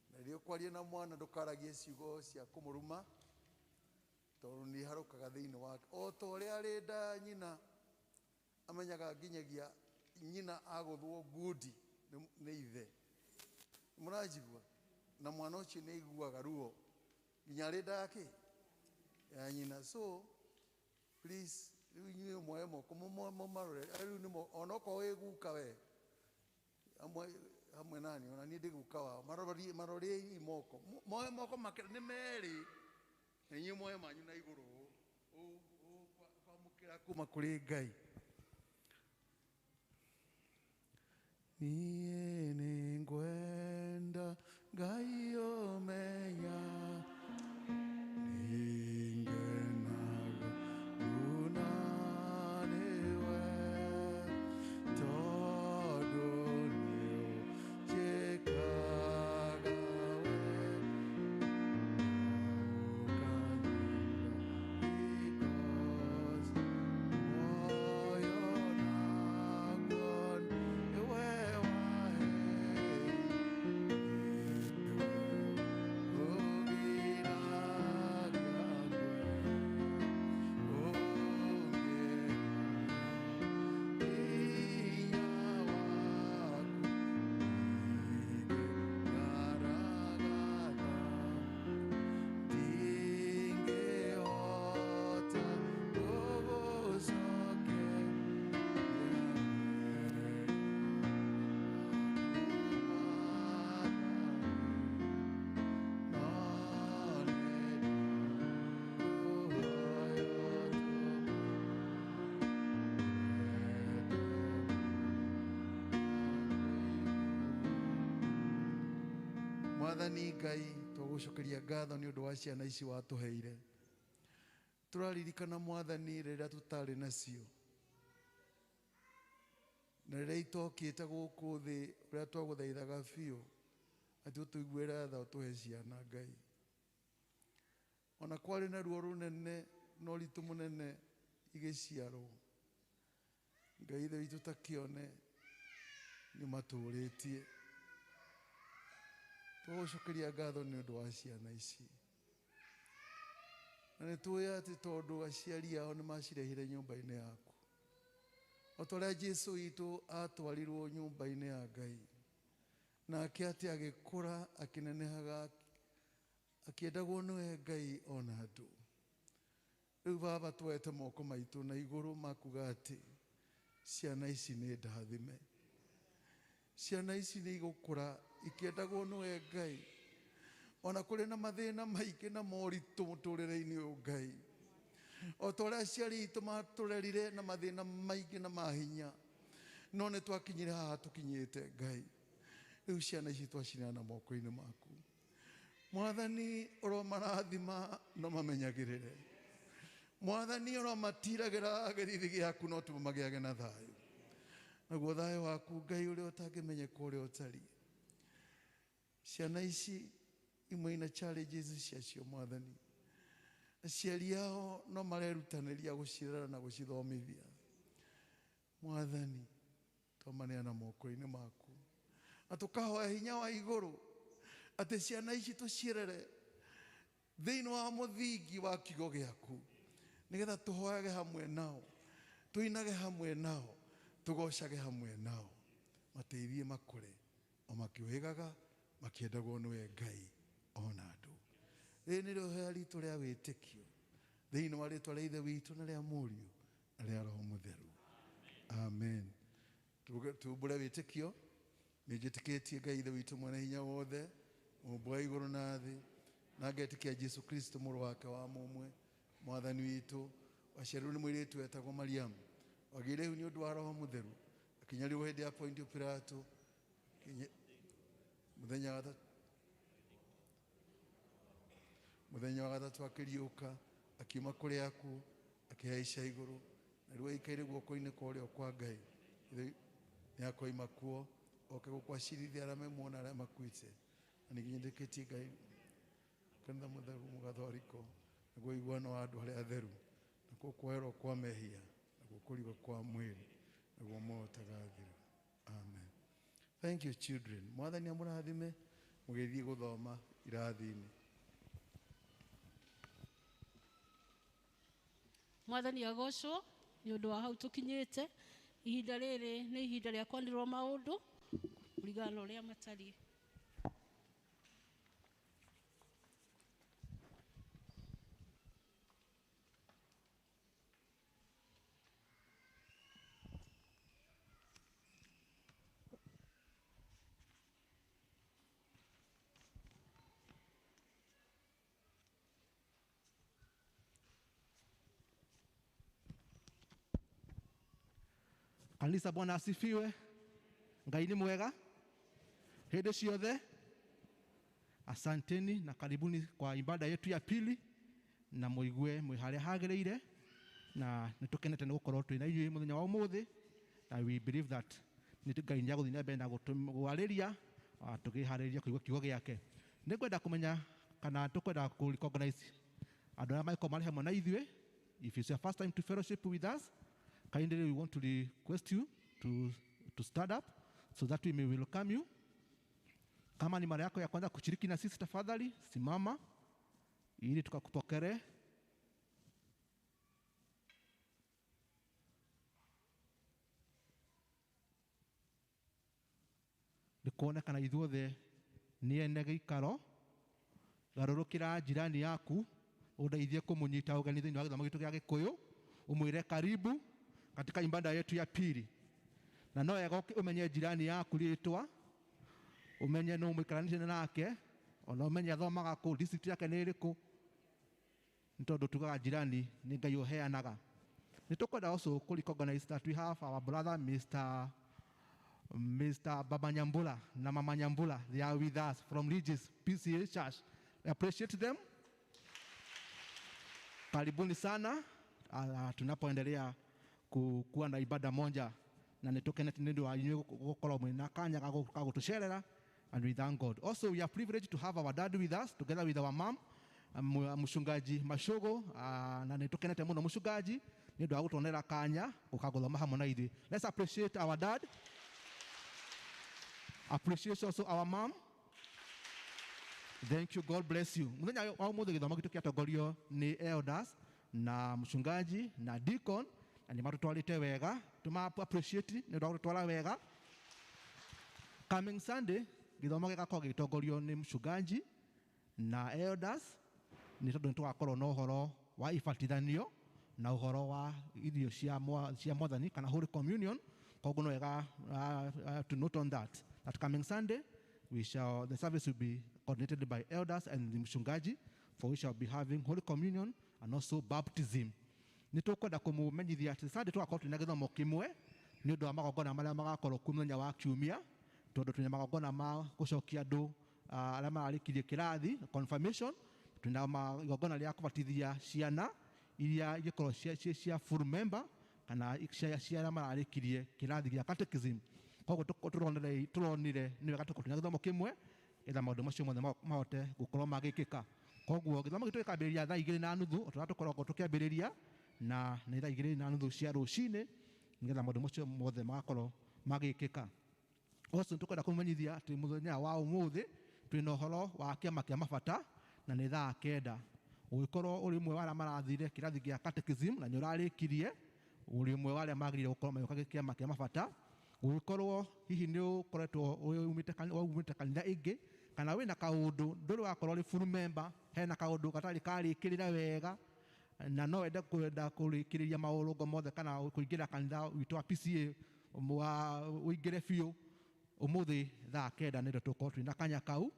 na rĩrĩa ũkwaria na mwana ndũkaragie ciugo cia kũmũruma tondũ nĩ harũkaga thĩinĩ wake o ta ũrĩa arĩ nda nyina amenyaga nginyagia nyina agũthwo ngundi nĩ ithe mũranjigua na mwana ũcio nĩ aiguaga ruo nginya arĩ nda ya nyina so please rĩu inyuĩ mwoe moko mũmarore rĩu nĩ onokorwo wĩ guka we hamwe nani ona niĩ ndĩ guka wao maroriei moko moe moko nĩ merĩ na inyuĩ mwoe manyu na igũrũ kwamũkĩra kuma kũrĩ Ngai niĩ nĩ ngwenda Ngai ũmenya nĩngenaga una nĩwe tondũ nĩũnjĩkaga Mwathani Ngai tũgũcokeria ngatho nĩ ũndũ wa ciana ici watũheire tũraririkana Mwathani rĩrĩa tũtarĩ nacio na rĩrĩa itokĩte gũkũ thĩ ũrĩa twagũthaithaga biũ atĩ ũtũiguĩre tha ũtũhe ciana Ngai ona kwarĩ na ruo rũnene na ũritũ mũnene igĩciarwo Ngai ithe witũ takĩone nĩ matũrĩtie tũgũcokeria ngatho nĩ ũndũ wa ciana ici na nĩ tũĩ atĩ tondũ aciari ao nĩ macirehire nyũmba-inĩ yaku o ta ũrĩa Jesũ witũ atwarirwo nyũmba-inĩ ya Ngai nake atĩ agĩkũra akĩnenehaga akĩendagwo nĩwe Ngai ona andũ rĩu Baba twoete moko maitũ na igũrũ makuga atĩ ciana ici nĩ ndathime ciana ici nĩ igũkũra ikiendagwo nĩwe Ngai ona kũrĩ na mathĩna maingĩ na moritũ mũtũrĩre-inĩ ũyũ Ngai o ta ũrĩa aciari itũ matũrerire na mathĩna maingĩ na mahinya no nĩ twakinyire haha tũkinyĩte Ngai rĩu ciana ici twacineana moko-inĩ maku Mwathani ũromarathima no mamenyagĩrĩre Mwathani ũromatiragĩra gĩthithi gĩaku no tũma magĩage na thayũ naguo thayũ waku Ngai ũrĩa ũtangĩmenyeka ũrĩa ũtariĩ ciana ici imwe ina challenges ciacio Mwathani aciari ao no marerutanĩria gũcirera na gũcithomithia Mwathani twamaneana moko-inĩ maku na tũkahoya hinya wa igũrũ atĩ ciana ici tũcirere thĩinĩ wa mũthingi wa kiugo gĩaku nĩgetha tũhoyage hamwe nao tũinage hamwe nao tũgocage hamwe nao mateithie makũre o makĩũhĩgaga makĩendagwo nĩwe Ngai ona andũ rĩrĩ nĩrĩo ihoya ritũ rĩa wĩtĩkio thĩinĩ wa rĩtwa rĩa Ithe witũ na rĩa Mũriũ na rĩa Roho Mũtheru amen tumbũre wĩtĩkio nĩ njĩtĩkĩtie Ngai Ithe witũ mwene hinya wothe mũmbi wa igũrũ na thĩ na ngetĩkia Jesũ Kristo mũrũ wake wa mũmwe Mwathani witũ waciarirwo nĩ mũirĩtu wetagwo Mariamu wagĩire nĩ ũndũ wa Roho Mũtheru akinyariwo hĩndĩ ya Pontio Pilato mũthenya wa gatatũ akĩriũka akiuma kũrĩ akuũ akĩhaica igũrũ na rĩu aikaire guoko-inĩ kwa ũrĩo kwa Ngai nĩ akoima kuo oke gũkwacirithia arĩa memuona arĩa makuĩte na ningĩ nyendĩkĩtie Ngai kanitha mũtheru mũgathoriko naguo iguano wa andũ arĩa atheru nakuo kuoerwo kwa mehia naguo kũrigwo kwa mwĩrĩ naguo mũtagathira. Amen. Thank you children. Mwathani amũrathime mũgĩthiĩ gũthoma irathi-inĩ. Mwathani agocwo nĩ ũndũ wa hau tũkinyĩte. Ihinda rĩrĩ nĩ ihinda rĩa kwanĩrĩrwo maũndũ kũringana na ũrĩa matariĩ. Kanisa, Bwana asifiwe. Ngai ni mwega hĩndĩ ciothe. Asanteni na karibuni kwa ibada yetu ya pili, na muigue mwĩ harĩa hagĩrĩire, na nĩtũkenete nĩ gũkorwo twĩ na inyuĩ mũthenya wa ũmũthĩ, na we believe that Ngai nĩ agũthiĩ na mbere na gũtwarĩria tũkĩharĩrĩria kũigua kiugo gĩake. Nĩngwenda kũmenya kana tũkwenda kũ-recognize andũ arĩa makorwo marĩ hamwe na ithuĩ. If it's your first time to fellowship with us, kindly we want to request you to stand up so that we may welcome you. Kama ni mara yako ya kwanza kushiriki na sisi, tafadhali simama ili tukakupokere. Nikuonekana ithuothe ni ene gĩikaro. Garũrũkĩra jirani yaku ũndeithie kũmũnyita ũgeni thĩinĩ wa gĩthomo gitũ gĩa Gĩkũyũ, ũmwĩre karibu katika ibada yetu ya pili. Na no wega umenye jirani yaku rĩtwa, umenye no mũikaranĩtie nake, ona umenye athomaga kũ, district yake nĩ ĩrĩkũ, nĩ tondũ tugaga jirani nĩ Ngai ũheanaga. Nĩtũkwenda also kũ-recognize that we have our brother Mr. Baba Nyambura na Mama Nyambura. They are with us from Regis PCEA Church. I appreciate them. Karibuni sana tunapoendelea kuwa na ibada moja, na nĩtũkenete nĩ ũndũ wa inyuĩ gũkorwo mwĩ na kanya ga gũtũcerera, and we thank God. Also, we are privileged to have our dad with us together with our mom, Mchungaji Mashogo, na nĩtũkenete mũno Mchungaji nĩ ũndũ wa gũtuonera kanya gũkagũthoma hamwe na ithuĩ. Let's appreciate our dad. Appreciate also our mom. Thank you. God bless you. Mũthenya wa ũmũthĩ gĩthomo gitũ kĩatongorio nĩ elders na Mchungaji na deacon, na nĩmatũtwarĩte wega, tũma-appreciate nĩ ũndũ wa gũtwara wega. Coming Sunday gĩthomo gĩgakorwo gĩgĩtongorio nĩ Mchungaji na elders, nĩ tondũ nĩtũgakorwo na ũhoro wa ibatithanio na ũhoro wa irio cia Mwathani kana Holy Communion. Koguo no wega to note on that coming Sunday the service will be coordinated by elders and the Mchungaji, for we shall be having Holy Communion and also baptism. Nĩtũkwenda kũmũmenyithia atĩ Sunday tũgakorwo twĩna gĩthomo kĩmwe nĩ ũndũ wa magongona marĩa magakorwo kuo mũthenya wa kiumia, tondũ twĩna magongona ma gũcokia andũ arĩa mararĩkirie kĩrathi confirmation, twĩna magongona rĩa kũbatithia ciana iria igĩkorwo cia full member kana cia arĩa mararĩkirie kĩrathi gĩa catechism. Koguo tũronire nĩ wega tũkorwo twĩna gĩthomo kĩmwe getha maũndũ macio mothe mahote gũkorwo magĩkĩka. Koguo gĩthomo gitũ gĩkambĩrĩria thaa 2:30 tũrĩa tũkoragwo tũkĩambĩrĩria, na nĩ thaa 2:30 cia rũcinĩ nĩgetha maũndũ macio mothe magakorwo magĩkĩka. Also nĩtũkwenda kũmenyithia atĩ mũthenya wa ũmũthĩ twĩna ũhoro wa kĩama kĩa mabata, na nĩ thaa 9. Ũgĩkorwo ũrĩ ũmwe wa arĩa marathire kĩrathi gĩa catechism na nĩ ũrarĩkirie, ũrĩ ũmwe wa arĩa magĩrĩire gũkorwo magĩũka kĩama kĩa mabata. Ũgĩkorwo hihi nĩ ũkoretwo umĩte kanitha ĩngĩ, kana wĩna kaũndũ ndũrĩ wakorwo ũrĩ full member, hena kaũndũ gatarĩ karĩkĩrĩra wega, na no wende kwenda kũrĩkĩrĩria maũrũngo mothe kana kũingĩra kanitha witũ wa PCEA ũingĩre biũ, ũmũthĩ thaa 9 nĩrĩo tũkorwo twĩna kanya kau,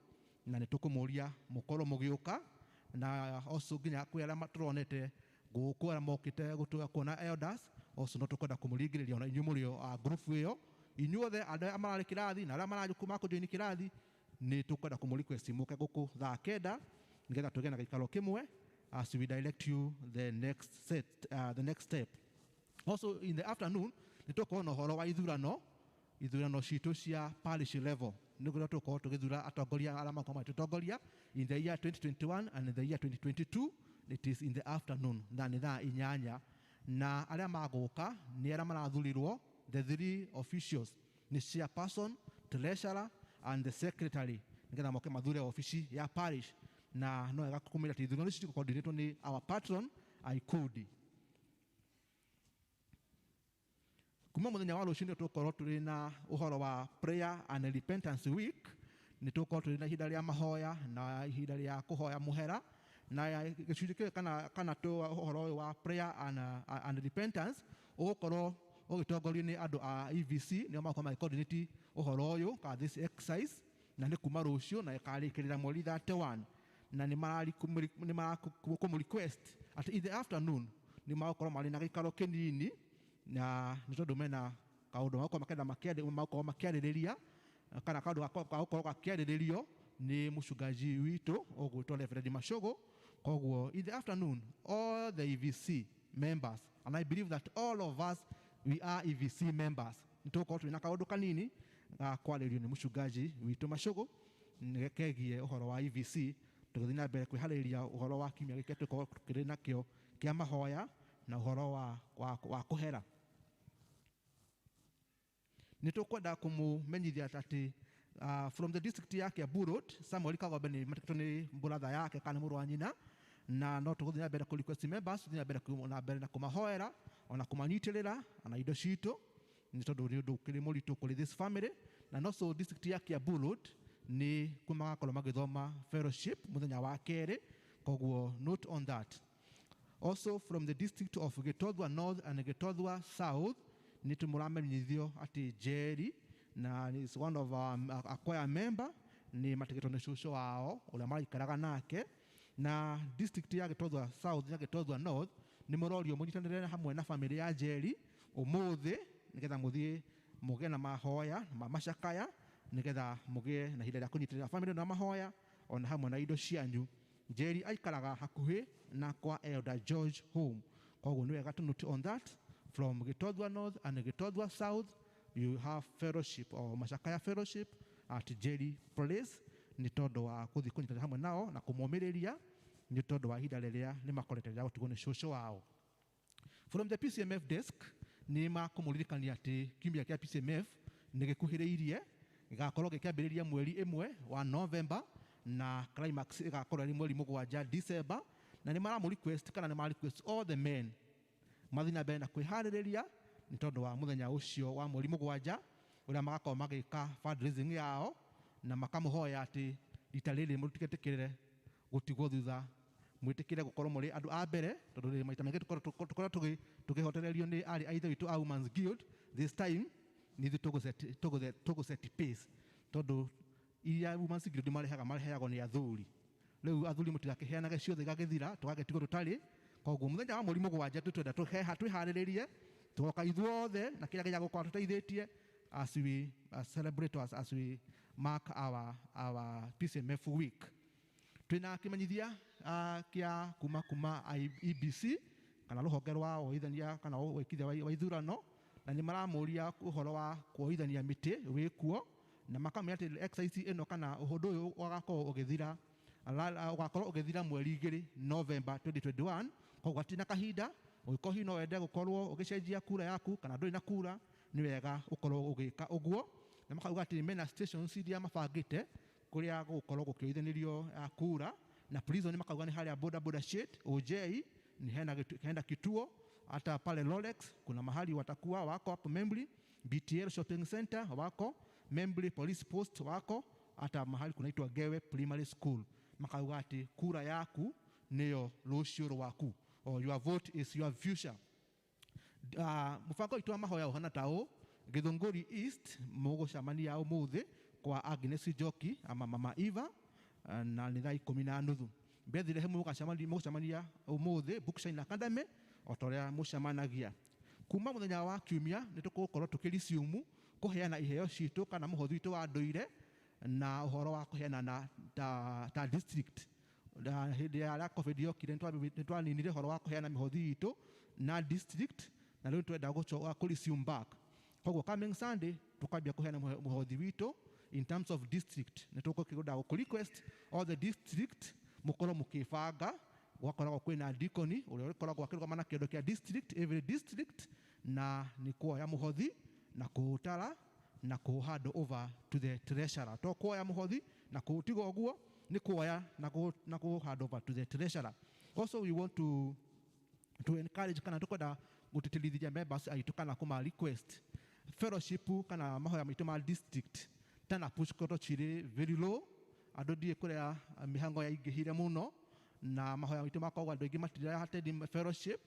na nĩtũkũmũria mũkorwo mũgĩũka. Na also nginya kwĩ arĩa tũronete gũkũ arĩa mokĩte kuona elders, also no tũkwenda kũmũringĩrĩria ona inyuĩ mũrĩ group ĩyo, inyuothe andũ arĩa mararĩ kĩrathi na arĩa marakũjoini kĩrathi, nĩ tũkwenda kũmũrequest mũke gũkũ thaa 9 nĩgetha tũgĩe na gĩikaro kĩmwe as we direct you the next step. Also in the afternoon nitukorwo na horo wa ithurano citũ cia parish level nĩguo tũkorwo tũgĩthura atongoria arĩa makorwo magĩtũtongoria in the year 2021 and in the year 2022. It is in the afternoon, nĩ thaa 8, na arĩa magũka nĩ arĩa marathurirwo, the 3 officials nĩ chairperson, treasurer and the secretary, nĩgetha moke mathure ofici ya parish, na no wega kũmenya atĩ ithurano ici coordinated nĩ our patron Kikuyu. Kuma mũthenya wa rũciũ tũkorwo tũrĩ na ũhoro wa prayer and repentance week, nĩ tũkorwo tũrĩ na ihinda rĩa mahoya na ihinda rĩa kũhoya mũhera, na gĩcunjĩ kĩu kana ũhoro ũyũ wa prayer and repentance ũgũkorwo ũgĩtongorio nĩ andũ a EVC, nĩo makorwo magĩ-coordinate ũhoro ũyũ kana this exercise, na nĩ kuma rũciũ na ĩkarĩkĩrĩra mweri 31, na nĩ marakũ-request at in the afternoon nĩ magũkorwo marĩ na gĩikaro kĩnini, na nĩ tondũ mena kaũndũ magũkorwo makĩarĩrĩria kana kaũndũ gagũkorwo gakĩarĩrĩrio nĩ mũchungaji witũ ũgwĩtwo Reverend Mashogo. Koguo in the afternoon all the EVC members, and I believe that all of us we are EVC members, nĩ tũgũkorwo tũrĩ na kaũndũ kanini kwarĩrio nĩ mũchungaji witũ Mashogo kegiĩ ũhoro wa EVC, tũgĩthiĩ na mbere kwĩharĩrĩria ũhoro wa kiumia gĩkĩ tũkorwo tũkĩrĩ nakĩo kĩa mahoya na ũhoro wa kũhera. Nĩ tũkwenda kũmũmenyithia atĩ from the district ya Kiambu Road, Samuel Kagombe nĩ matikĩtwo nĩ brother yake kana mũrũ wa nyina, na no tũgũthiĩ na mbere request members, tũthiĩ na mbere na kũmahoera ona kũmanyitĩrĩra na indo citũ, nĩ tondũ nĩ ũndũ ũkĩrĩ mũritũ kũrĩ this family. Na no so district ya Kiambu Road nĩ kuo magakorwo magĩthoma fellowship mũthenya wa kerĩ, koguo note on that. Also from the district of Gĩtũthwa North and Gĩtũthwa South nĩ tũmũramenyithio atĩ Jerry na is one of a choir member nĩ matigĩtwo nĩ cũcũ wao ũrĩa maraikaraga nake, na district ya Gĩtũthwa South na Gĩtũthwa North nĩ mũrorio mũnyitanĩre hamwe na family ya Jerry ũmũthĩ, nĩgetha mũthiĩ mũgĩe na mahoya ma macakaya, nĩgetha mũgĩe na ihinda rĩa kũnyitĩrĩra family na mahoya ona hamwe na indo cianyu. Jerry aikaraga hakuhĩ na kwa Elder George home, koguo nĩ wega to note on that. From Gĩtũthwa North and Gĩtũthwa South you have fellowship or macakaya fellowship at Jerry Place, nĩ tondũ wa gũthiĩ kũnyitanĩra hamwe nao na kũmũmĩrĩria nĩ tondũ wa ihinda rĩrĩa nĩ makoretwo rĩa gũtigwo nĩ cũcũ wao. From the PCMF desk nĩ makũmũririkania atĩ kiumia kĩa PCMF nĩ gĩkuhĩrĩirie, gĩgakorwo gĩkĩambĩrĩria mweri 1 wa November na climax ĩgakorwo ĩrĩ mweri 7 December, na nĩ maramũ-request kana nĩ ma-request all the men mathiĩ na mbere na kwĩharĩrĩria nĩ tondũ wa mũthenya ũcio wa mweri 7 ũrĩa magakorwo magĩka fundraising yao, na makamũhoya atĩ rita rĩrĩ mũtigetĩkĩre gũtigwo thutha, mwĩtĩkĩre gũkorwo mũrĩ andũ a mbere, tondũ maita maingĩ tũkorwo tũkĩhotererio nĩ arĩ a ithe witũ a Women's Guild. This time nĩ ithuĩ tũgũ-set pace, tondũ iria Women's Guild mareheagwo nĩ athuri. Rĩu athuri mũtigakĩheanage ciothe igagĩthira tũgagĩtigwo tũtarĩ, koguo mũthenya wa mweri 7 tũtwenda twĩharĩrĩrie tũgoka ithuothe na kĩrĩa gĩa gũkorwo tũteithĩtie as we celebrate as we mark our PCMF week. Twĩna kĩmenyithia kĩa kuma EBC kana rũhonge rwa woithania kana wĩkithia wa ithurano, na nĩ maramũria ũhoro wa kuoithania mĩtĩ wĩkuo, na makamenya atĩ exercise ĩno kana ũhũthũ ũyũ ũgakorwo ũgĩthira mweri 2 November 2021, koguo hatirĩ na kahinda. Ũngĩkorwo hihi no wende gũkorwo ũgĩcenjia kura yaku kana ndũrĩ na kura, nĩ wega ũkorwo ũgĩka ũguo, na makauga atĩ mena stations iria mabangĩte kũrĩa gũkorwo gũkĩoithanĩrio kura, na prison makauga nĩ harĩa boda shade OJ, ni henda kituo hata pale Rolex kuna mahali watakuwa wako hapo, Membri BTL shopping center wako, Membri police post wako, hata mahali kunaitwa Gewe Primary School. Makauga ati kura yaku nĩyo rũciũ rwaku, or your vote is your future. Mũbango witũ wa mahoya ũhana ta ũũ: Gĩthũngũri East mũgũcemania ũmũthĩ kwa Agnes Njoki ama Mama Eva na nĩ thaa 10:30. Bethlehem mũgũcemania ũmũthĩ Bookshine Academy o ta ũrĩa mũcemanagia. Kuma mũthenya wa kiumia nĩ tũgũkorwo tũkĩriciumu kũheana iheo citũ kana mũhothi witũ wa ndũire na ũhoro wa kũheana na ta district. Hĩndĩ ya COVID yokire nĩ twaninire ũhoro wa kũheana mĩhothi itũ na district, na rĩu twenda gũcoka resume back. Koguo coming Sunday tukambia kuheana muhothi wito in terms of district. Nĩ tũgũkĩgoda request all the district mukorwo mukibanga gwakoragwo kwĩna deacon ũrĩa ũkoragwo akĩrũgama na kĩondo kĩa district, every district, na nĩ kuoya muhothi na kuutara na ku hand over to the treasurer. To kuoya muhothi na kuutiga ũguo, nĩ kuoya na ku hand over to the treasurer. Also we want to encourage kana tukwenda gũtĩtĩrithia members aitũ kana kuma request fellowship kana mahoya maitũ ma district tana push koto chire very low. Andũ ndiĩ kũrĩa mihango ya ingĩhire mũno na mahoya maitũ makoragwo andũ aingĩ matirĩ attend fellowship,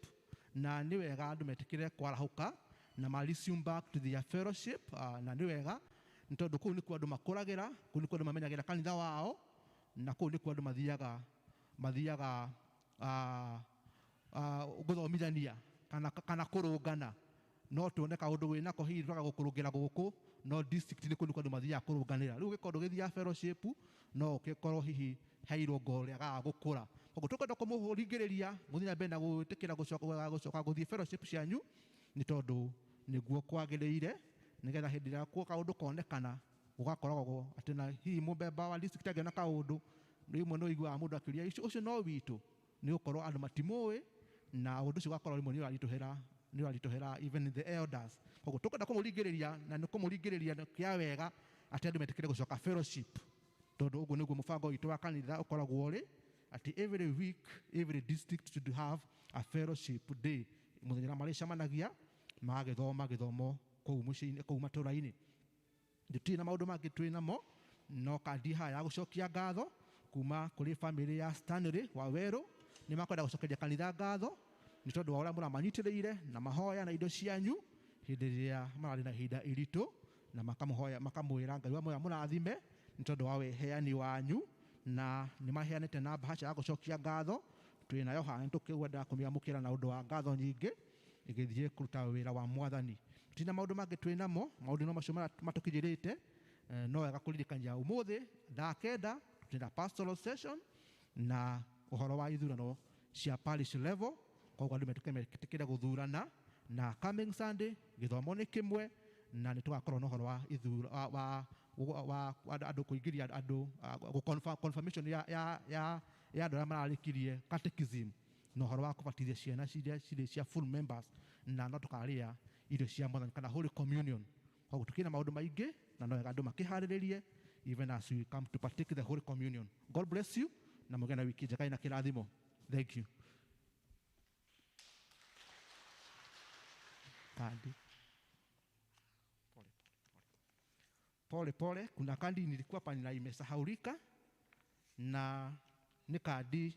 na nĩ wega andũ metĩkĩre kwarahũka na ma resume back to their fellowship. Na nĩ wega nĩ tondũ kũu nĩ kuo andũ makũragĩra, kũu nĩ kuo andũ mamenyagĩra kanitha wao, na kũu nĩ kuo andũ mathiaga gũthomithania kana kũrũngana. No tuone kaũndũ wĩnako hihi twaga gũkũrũngĩra gũkũ, no district nĩ kũu nĩ kuo andũ mathiaga kũrũnganĩra. Rĩu ũgĩkorwo ũgĩthiaga fellowship no ũgĩkorwo hihi he irongo rĩagaga gũkũra. Koguo tũkwenda kũmũringĩrĩria mũthenya na mbere na gwĩtĩkĩra gũcoka gũthiĩ fellowship cianyu, nĩ tondũ nĩguo kwagĩrĩire, nĩgetha hĩndĩ ĩrĩa kaũndũ konekana gũgakoragwo atĩ na hihi mũmbemba wa district angĩona kaũndũ, rĩmwe nĩ ũiguaga mũndũ akĩũria ũcio no witũ, nĩ gũkorwo andũ matimũĩ na ũndũ ũcio ũgakorwo rĩmwe nĩ ũraritũhĩra even the elders. Koguo tũkwenda kũmũringĩrĩria, na nĩ kũmũringĩrĩria kĩa wega atĩ andũ metĩkĩre gũcoka fellowship, tondũ ũguo nĩguo mũbango witũ wa kanitha ũkoragwo ũrĩ atĩ every week every district should have a fellowship day, mũthenya marĩcemanagia magagĩthoma gĩthomo kũu mũciĩ-inĩ, kũu matũũra-inĩ. Tũtirĩ na maũndũ mangĩ twĩ namo, no kandi haya ya gũcokia ngatho kuma kũrĩ famĩlĩ ya Stanley wa Werũ. Nĩ makwenda gũcokeria kanitha ngatho nĩ tondũ wa ũrĩa mũramanyitĩrĩire na mahoya na indo cianyu hĩndĩ ĩrĩa mararĩ na ihinda iritũ, na makamwĩra Ngai wa muoyo mũrathime nĩ tondũ wa weheani wanyu, na nĩ maheanĩte na bahasha ya gũcokia ngatho. Twĩ nayo haha nĩ tũkwenda kũmĩamũkĩra na ũndũ wa ngatho nyingĩ igĩthiĩ kũruta wĩra wa Mwathani. Tũtirĩ na maũndũ mangĩ twĩ namo, maũndũ no macio matũkinyĩrĩte. No wega kũririkania ũmũthĩ thaa kenda twĩna pastoral session na ũhoro wa ithurano cia parish level. Koguo andũ metĩkĩre gũthurana, na coming Sunday gĩthomo nĩ kĩmwe, na nĩ tũgakorwo na ũhoro wa andũ kũingĩria andũ confirmation ya andũ arĩa mararĩkirie catechism, na ũhoro wa kũbatithia ciana cirĩ cia full members, na no tũkarĩa irio cia Mwathani kana holy communion. Koguo tũkĩna maũndũ maingĩ, na no wega andũ makĩharĩrĩrie even as we come to partake the holy communion. God bless you, na mũgĩe na wiki njega ina kĩrathimo. Thank you. Kandi pole, kuna kandi nilikuwa hapa na imesahaulika, na ni kadi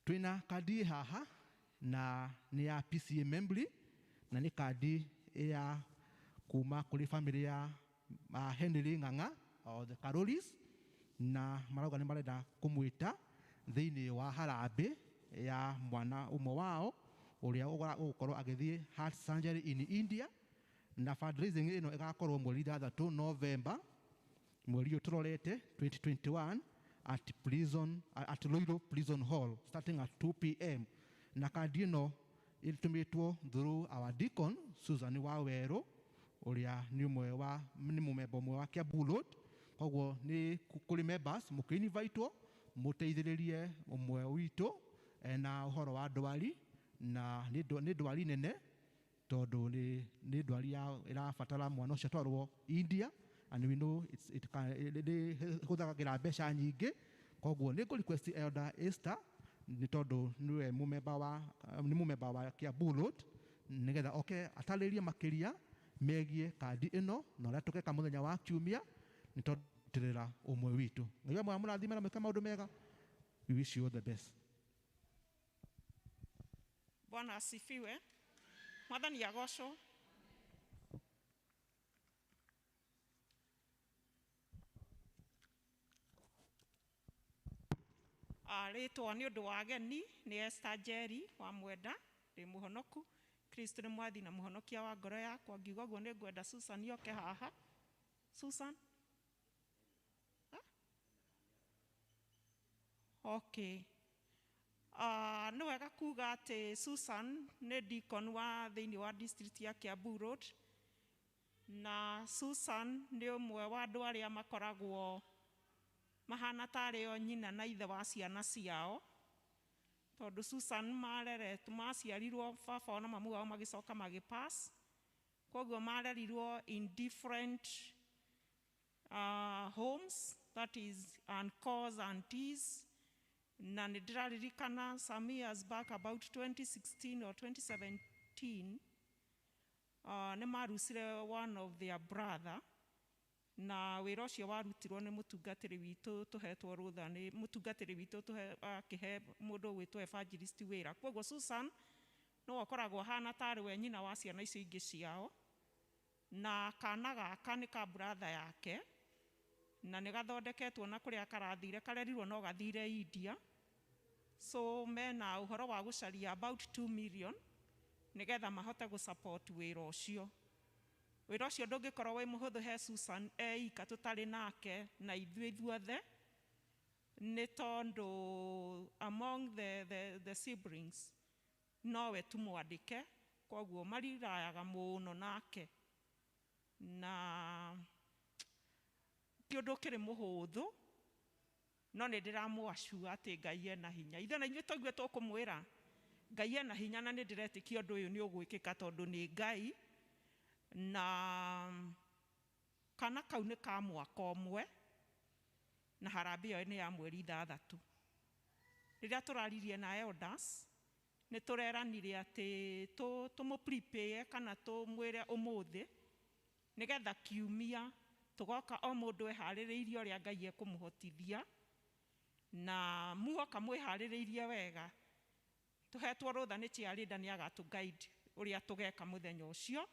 twina kadi haha, na ni ya PCEA membri, na ni kadi ya kuma kũrĩ famĩlĩ ya Henry Ng'ang'a o the Carolis, na marauga nĩ marenda kũmwĩta thĩinĩ wa harambĩ ya mwana ũmwe wao ũrĩa ũgũkorwo agĩthiĩ heart surgery in India, na fundraising ĩno ĩgakorwo mweri 3 November mweri ũyũ tũrorete 2021 at Loiro Prison Hall starting at 2 p.m. Na kandi ĩno ĩtũmĩtwo through our deacon Susan wa Werũ, ũrĩa nĩ mũmemba ũmwe wa Kiambu Road. Koguo nĩ kũrĩ members mũkĩ-invitwo mũteithĩrĩrie ũmwe witũ na ũhoro wa ndwari, na nĩ ndwari nene tondũ nĩ ndwari ĩrabatara mwana ũcio atwarwo India, and we know hũthagĩra mbeca nyingĩ. Koguo nĩ request Elder Esther nĩ tondũ nĩwe mũmemba wa Kiambu Road, nĩgetha oke atarĩrie makĩria megiĩ kandi ĩno na ũrĩa tũgeka mũthenya wa Kiumia, nĩ tondũ tũtirĩra ũmwe witũ. Ngai wa muoyo mũrathime na mwĩke maũndũ mega. We wish you all the best. Bwana asifiwe. Mwathani agocwo. Rĩtwa nĩ ũndũ wa ageni nĩ Esther Njeri wa Mwenda ndĩ mũhonoku. Kristo nĩ mwathi na mũhonokia wa ngoro yakwa. Ngiuga ũguo nĩ ngwenda Susan yoke haha. Susan? Okay. Nĩ wega kuga atĩ Susan nĩ deacon wa thĩinĩ wa district ya Kiambu Road. Na Susan nĩ ũmwe wa andũ arĩa makoragwo mahana tarĩ o nyina na ithe wa ciana ciao. Tondũ Susan maciarirwo baba na mamu wao magĩcoka magĩpass. Koguo marerirwo in different homes, that is uncles, aunties. Na nĩ ndĩraririkana some years back about 2016 or 2017 nĩ marucire one of their brother. Na wĩra ũcio warutirwo nĩ mũtungatĩri witũ tũhetwo rũtha nĩ mũtungatĩri witũ akĩhe mũndũ gwĩtwo evangelist wĩra. Koguo Susan no akoragwo hana tarĩ we nyina wa ciana icio ingĩ ciao. Na kana gaka nĩ ka brother yake. Na nĩ gathondeketwo na kũrĩa karathire karerirwo no gathire India. So mena ũhoro wa gũcaria about 2 million nĩgetha mahote gũsupport wĩra ũcio. Wĩra ũcio ndũngĩkorwo wĩ mũhũthũ he Susan ika tũtarĩ nake na ithuothe. Nĩ tondũ among the siblings nowe tumwandĩke. Koguo marirayaga mũno nake. Na ti ũndũ ũkĩrĩ mũhũthũ. No nĩ ndĩramwacua atĩ Ngai ena hinya. Ithe na inyuĩ tũigue tũkũmwĩra Ngai ena hinya na nĩ ndĩretĩkia ũndũ ũyũ nĩ ũgwĩkĩka tondũ nĩ Ngai. Na kana kau nĩ ka mwaka ũmwe na harambĩ ĩyo nĩ ya mweri 6. Rĩrĩa tũraririe na elders nĩ tũreranire atĩ tũmũ prepare kana tũmwĩre ũmũthĩ nĩgetha kiumia tũgoka o mũndũ eharĩrĩirie ũrĩa Ngai ekũmũhotithia. Na muoka mwĩharĩrĩirie wega tũhetwo rũtha nĩ chairleader nĩ agatũ guide ũrĩa tũgeka mũthenya ũcio.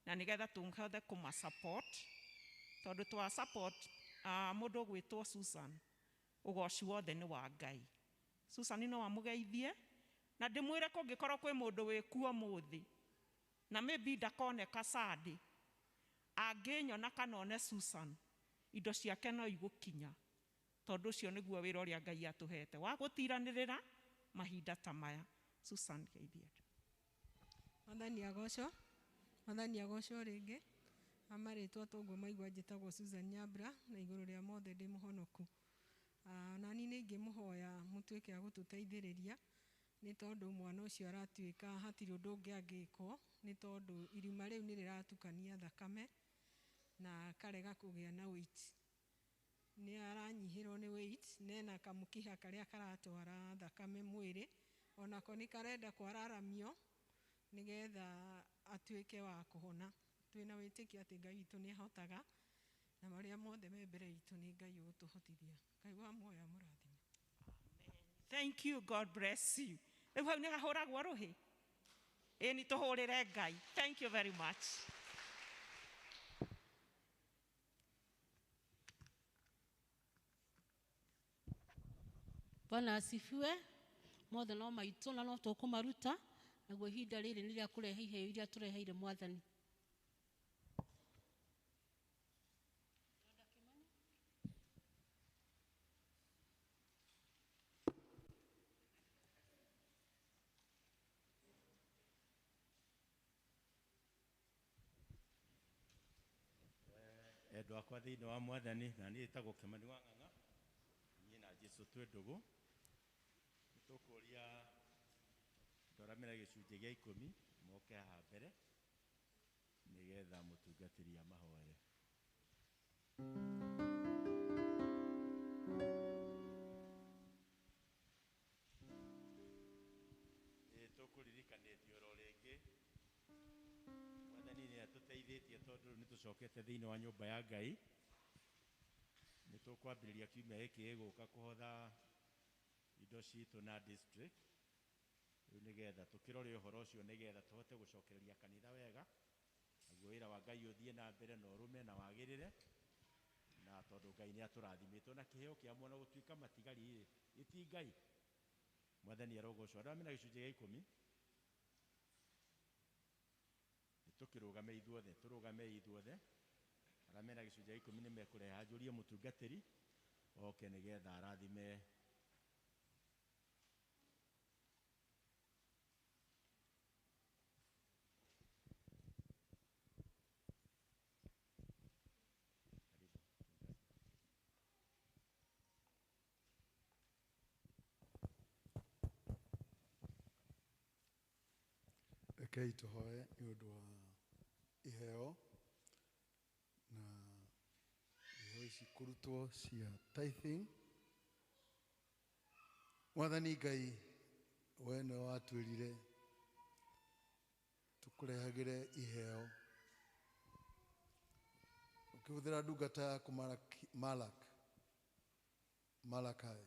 Na nĩgetha tũhote kũma support tondũ twa support mũndũ gwĩtwo Susan ũgoci wothe nĩ wa Ngai. Susan no amũgeithie na ndĩmwĩre kũngĩkorwo kwĩ mũndũ wĩkuo mũthĩ na maybe ndakoneka Sunday angĩnyona kana one Susan indo ciake no igũkinya. Tondũ ũcio nĩguo wĩra ũrĩa Ngai atũhete wa gũtiranĩrĩra mahinda ta maya. Susan geithie. Mwathani agocwo. Mwathani agocwo rĩngĩ. Amarĩtwa toguo maigua njĩtagwo Susan Nyambura na igũrũ rĩa mothe ndĩ mũhonoku. Na niĩ nĩ ingĩmũhoya mũtuĩke a gũtũteithĩrĩria nĩ tondũ mwana ũcio aratuĩka hatirĩ ũndũ ũngĩ angĩkwo nĩ tondũ irima rĩu nĩ rĩratukania thakame na karega kũgĩa na weight. Nĩ aranyihĩrwo nĩ weight nena kamũkiha karĩa karatwara thakame mwĩrĩ onako nĩ karenda kwararamio nĩgetha atuĩke wa kũhona. Twĩna wĩtĩkia atĩ Ngai witũ nĩ ahotaga na marĩa mothe me mbere itũ nĩ Ngai ũgũtũhotithia. Ngai wa muoyo amũrathime. Thank you, God bless you. Rĩu hau nĩ hahũragwo rũhĩ. Nĩ tũhũrĩre Ngai. Thank you very much. Bwana asifiwe. Mothe no maitũ na no tũkũmaruta. Naguo ihinda rĩrĩ nĩ rĩa kũrehe iheo iria tũreheire Mwathani. Endwa akwa thĩinĩ wa Mwathani na niĩ tagwo Kamiti wa Ng'ang'a. Niĩ na Jesũ twĩ ndũgũ. Tũkũria twaramĩra gĩcunjĩ gĩa 10 moke haha mbere nĩgetha mũtungatĩri amahoere. Tũkũririkanĩtio oro rĩngĩ Mwathani nĩ atũteithĩtie tondũ nĩ tũcokete thĩinĩ wa nyũmba ya Ngai. Nĩ tũkwambĩrĩria kiumia gĩkĩ gĩgũka kũhotha indo citũ na district. Rĩu nĩgetha tũkĩrore ũhoro ũcio nĩgetha tũhote gũcokereria kanitha wega. Naguo wĩra wa Ngai ũthiĩ na mbere na ũrũme na wagĩrĩre. na tondu Ngai ni aturathimĩtwo na kĩheo kĩa mwana gũtuĩka matigari iti Ngai. Mwathani arogocwo. Andũ amena gĩcunjĩ gĩa 10 tukirugame ithuothe turugame ithuothe arĩa mena gĩcunjĩ gĩa 10 nĩ mekũreha njũrie mũtungatĩri oke nĩgetha arathime Rekei tũhoe nĩ ũndũ wa iheo na iheo ici kũrutwo cia tithing. Mwathani Ngai, we nĩ watwĩrire tũkũrehagĩre iheo ũkĩhũthĩra ndungata yaku Malakai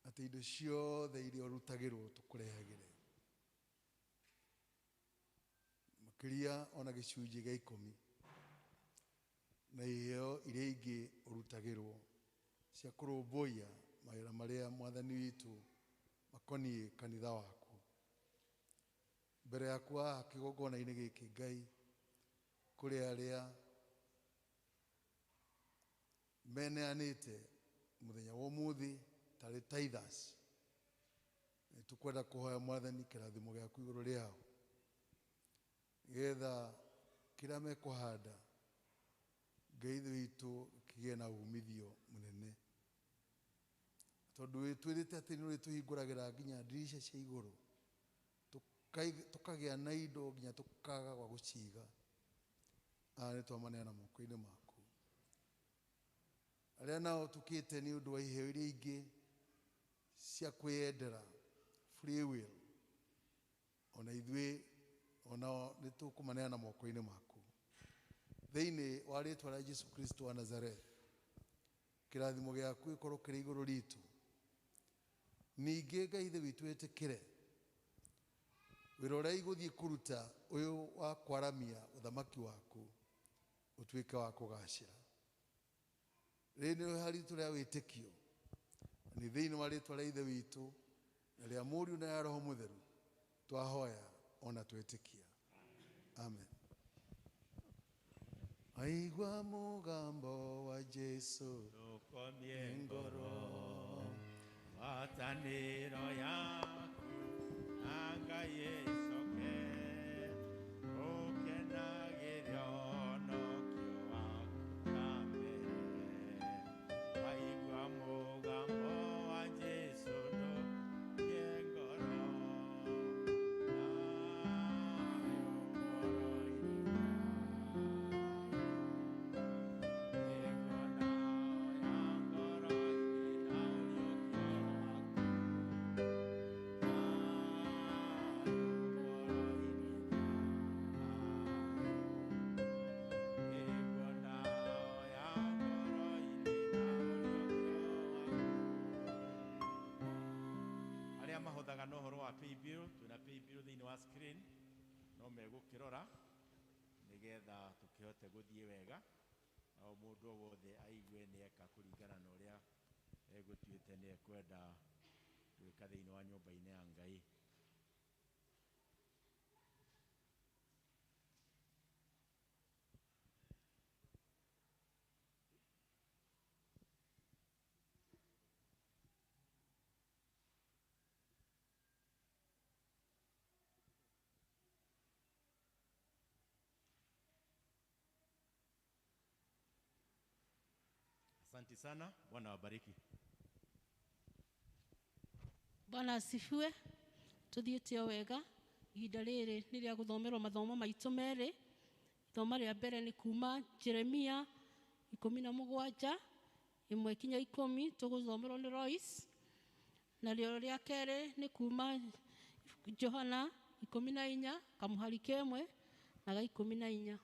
atĩ indo ciothe iria ũrutagĩrwo tũkũrehagĩre makĩria ona gĩcunjĩ gĩa 10 na iheo iria ingĩ ũrutagĩrwo cia kũrũmbũiya mawĩra marĩa Mwathani witũ makoniĩ kanitha waku. Mbere yaku haha kĩgongona-inĩ gĩkĩ Ngai, kũrĩ arĩa meneanĩte mũthenya wa ũmũthĩ tarĩ tithers, nĩtũkwenda kũhoya Mwathani kĩrathimo gĩaku igũrũ rĩao nĩgetha kĩrĩa mekũhanda Ngai witũ kĩgĩe na umithio mũnene, tondũ wĩtwĩrĩte atĩ nĩ ũrĩtũhingũragĩra nginya ndirica cia igũrũ tũkagĩa na indo nginya tũkaga gwa gũciga. Nĩ twamaneana moko-inĩ maku. Arĩa nao tũkĩte nĩ ũndũ wa iheo iria ingĩ cia kwĩyendera free will, ona ithuĩ onao nĩ tũkũmaneana moko-inĩ maku thĩinĩ wa rĩĩtwa rĩa Jesu Kristo wa Nazareth. Kĩrathimo gĩaku gĩkorwo kĩrĩ igũrũ ritũ. Ningĩ Ngai ithe witũ wĩtĩkĩre wĩra ũrĩa igũthiĩ kũruta ũyũ wa kwaramia ũthamaki waku ũtuĩke wa kũgacĩra. Rĩrĩ nĩ rĩoha ritũ rĩa wĩtĩkio, nĩ thĩinĩ wa rĩĩtwa rĩa ithe witũ na rĩa Mũriũ na rĩa Roho Mũtheru twahoya ona twĩtĩkia. Amen. Aigua mũgambo wa Jesu tukomie ngoro watanĩro yaku na Ngai ĩcoke ũkenagĩre ũhonokio waku na mbere. Aigua mũgambo wa Jesu tukomie ngoro mahũthaga na ũhoro wa paybill. Twĩna paybill thĩinĩ wa screen, no megũkĩrora nĩgetha tũkĩhote gũthiĩ wega na mũndũ o wothe aigue nĩ eka kũringana na ũrĩa egũtuĩte nĩ ekwenda gwĩka thĩinĩ wa nyũmba-inĩ ya Ngai. Asante sana. Bwana wabariki. Bwana asifiwe. Tuthiĩte o wega. Ihinda rĩrĩ nĩ rĩa gũthomerwo mathomo maitũ merĩ. Ithomo rĩa mbere nĩ kuma Jeremia 17 1 kinya 10 tũgũthomerwo nĩ Royce. Na rĩo rĩa kerĩ nĩ kuma Johana 14 kamũhari kemwe na ga 14.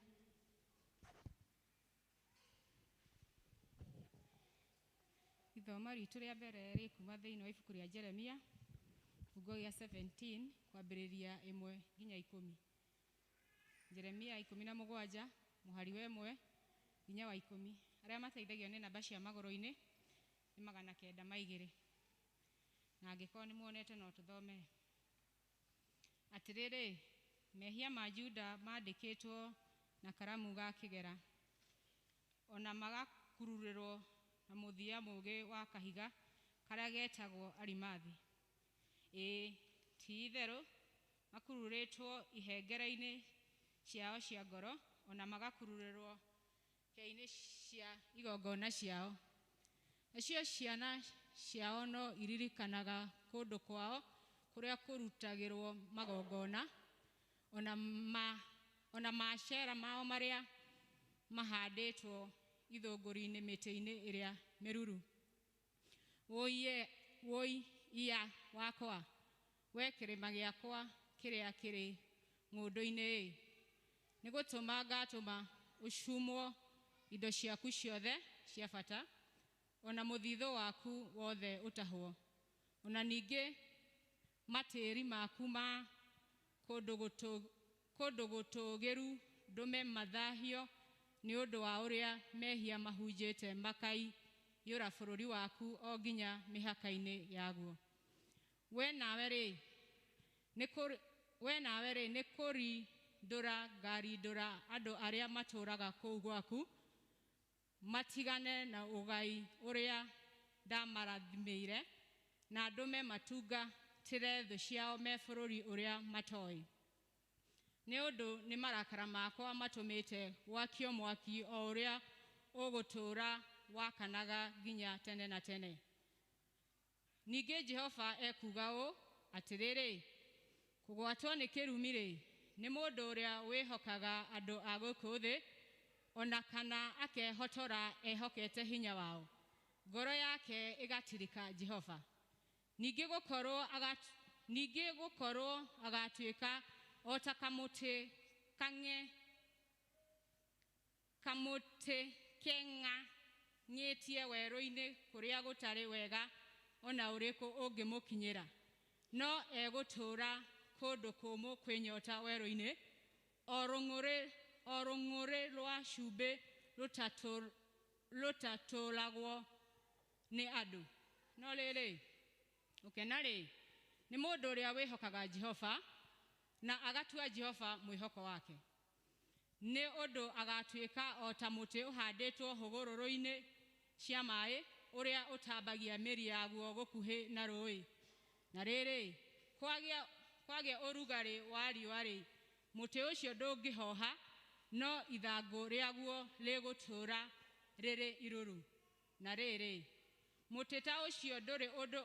Ithomo ritũ rĩa mbere rĩ kuma thĩinĩ wa ibuku rĩa Jeremia kifungo gĩa 17 kwambĩrĩria 1 nginya 10. Jeremia 17 mũhari wa 1 nginya wa 10 aria mateithagio nĩ namba cia magũrũ-inĩ nĩ 920 na angĩkorwo nĩ muonete no tũthome atĩrĩrĩ mehia ma Juda mandĩkĩtwo na karamu ga kĩgera ona magakururĩrwo na mũthia mũgĩ wa kahiga karĩa getagwo arimathi ti itherũ makururĩtwo ihengere-inĩ ciao cia ngoro ona magakururĩrwo kĩa-inĩ cia igongona ciao nacio ciana ciao no iririkanaga kũndũ kwao kũrĩa kũrutagĩrwo magongona ona macera mao marĩa mahandĩtwo ithũngũri-inĩ mĩtĩ-inĩ ĩrĩa mĩruru woi iya wakwa we kĩrĩma gĩakwa kĩrĩa kĩrĩ ng'ũndũ-inĩ nĩ gũtũma ngatũma ũcumwo indo ciaku ciothe cia bata ona mũthithũ waku wothe ũtahwo ona ningĩ matĩri maku ma kũndũ gũtũgĩru ndũme mathahio nĩ ũndũ wa ũrĩa mehia mahunjĩte makai yũra bũrũri waku o nginya mĩhaka-inĩ yaguo we nawe rĩ nĩ kũrindũra ngarindũra andũ arĩa matũraga kũu gwaku matigane na ũgai ũrĩa ndamarathimĩire na ndũme matungatĩre thũ ciao me bũrũri ũrĩa matoĩ nĩ ũndũ nĩ marakara makwa matũmĩte gwakio mwaki o ũrĩa ũgũtũra wakanaga nginya tene na tene ningĩ Jehova ekuga ũũ atĩrĩrĩ kũgwatwo nĩ kĩrumi rĩ nĩ mũndũ ũrĩa wĩhokaga andũ a gũkũ thĩ ona kana akehotora ehokete hinya wao ngoro yake ĩgatirika Jehova ningĩ gũkorwo agatuĩka o ta kamũtĩ keng'ang'ĩtie werũ-inĩ kũrĩa gũtarĩ wega ona ũrĩkũ ũngĩmũkinyĩra no egũtũra kũndũ kũmũ kwĩnyota werũ-inĩ o rũng'ũrĩ rwa cumbĩ rũtatũragwo nĩ andũ no rĩrĩ ũkena rĩ nĩ mũndũ ũrĩa wĩhokaga Jehova na agatua Jehova mwĩhoko wake nĩ ũndũ agatuĩka o ta mũtĩ ũhandĩtwo hũgũrũrũ-inĩ cia maĩ ũrĩa ũtambagia mĩri yaguo gũkuhĩ na rũĩ na rĩrĩ kwagĩa ũrugarĩ wa riũa rĩ mũtĩ ũcio ndũngĩhoha no ithangũ rĩaguo rĩgũtũra rĩrĩ irũrũ na rĩrĩ mũtĩ ta ũcio ndũrĩ ũndũ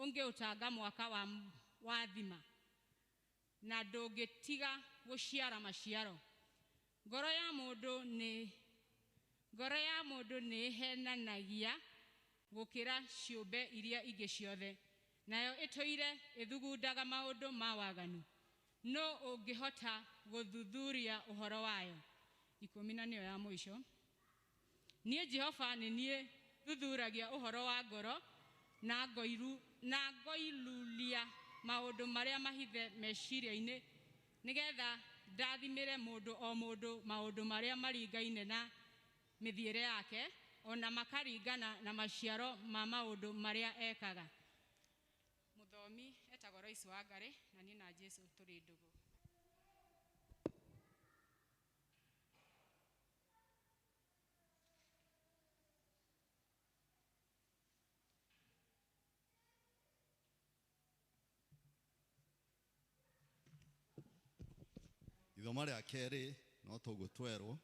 ũngĩũtanga mwaka wathima na ndũngĩtiga gũciara maciaro ngoro ya mũndũ nĩ henanagia gũkĩra ciũmbe iria ingĩ ciothe nayo ĩtũire ĩthugundaga maũndũ ma waganu no ũngĩhota gũthuthuria ũhoro wayo 10 nĩyo ya mũico niĩ Jehova nĩ niĩ thuthuragia ũhoro wa ngoro na ngoirulia maũndũ marĩa mahithe meciria-inĩ nĩgetha ndathimĩre mũndũ o mũndũ maũndũ marĩa maringaine na mĩthiĩre yake ona makaringana na maciaro ma maũndũ marĩa ekaga mũthomi etagwo Royce Wangari na niĩ na Jesũ tũrĩ ndũgũ Ithoma rĩa kerĩ no tũgũtwerwo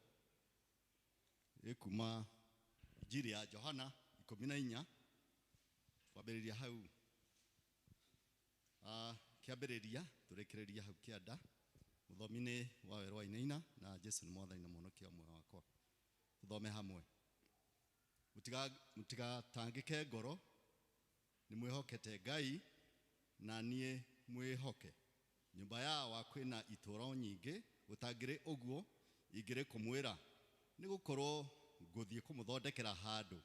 kuma Injili ya Johana 14 kwambĩrĩria hau kĩambĩrĩria tũrekereria hau kĩanda mũthomi nĩ Wawerũ Wainaina na Jesũ nĩ Mwathani na Mũhonokia ũmwe wakwa tũthome hamwe mũtigatangĩke ngoro nĩ mwĩhokete Ngai na niĩ mwĩhoke nyũmba ya kwĩna itũũra nyingĩ gũtangĩrĩ ũguo ingĩrĩ kũmwĩra nĩ gũkorwo ngũthiĩ kũmũthondekera handũ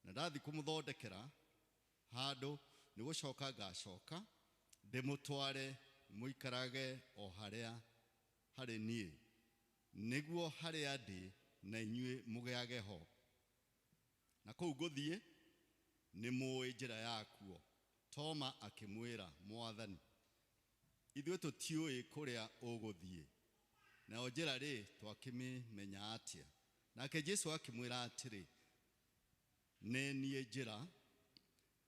na ndathiĩ kũmũthondekera handũ nĩ gũcoka ngacoka ndĩmũtware mũikarage o harĩa harĩ niĩ nĩguo harĩa ndĩ na inyuĩ mũgeage ho. Na kũu ngũthiĩ nĩ mũĩ njĩra yakuo. Toma akĩmwĩra, Mwathani, ithuĩ tũtiũĩ kũrĩa ũgũthiĩ, nayo njĩra rĩ twakĩmĩmenya atĩa? Nake Jesũ akĩmwĩra atĩrĩ, nĩ niĩ njĩra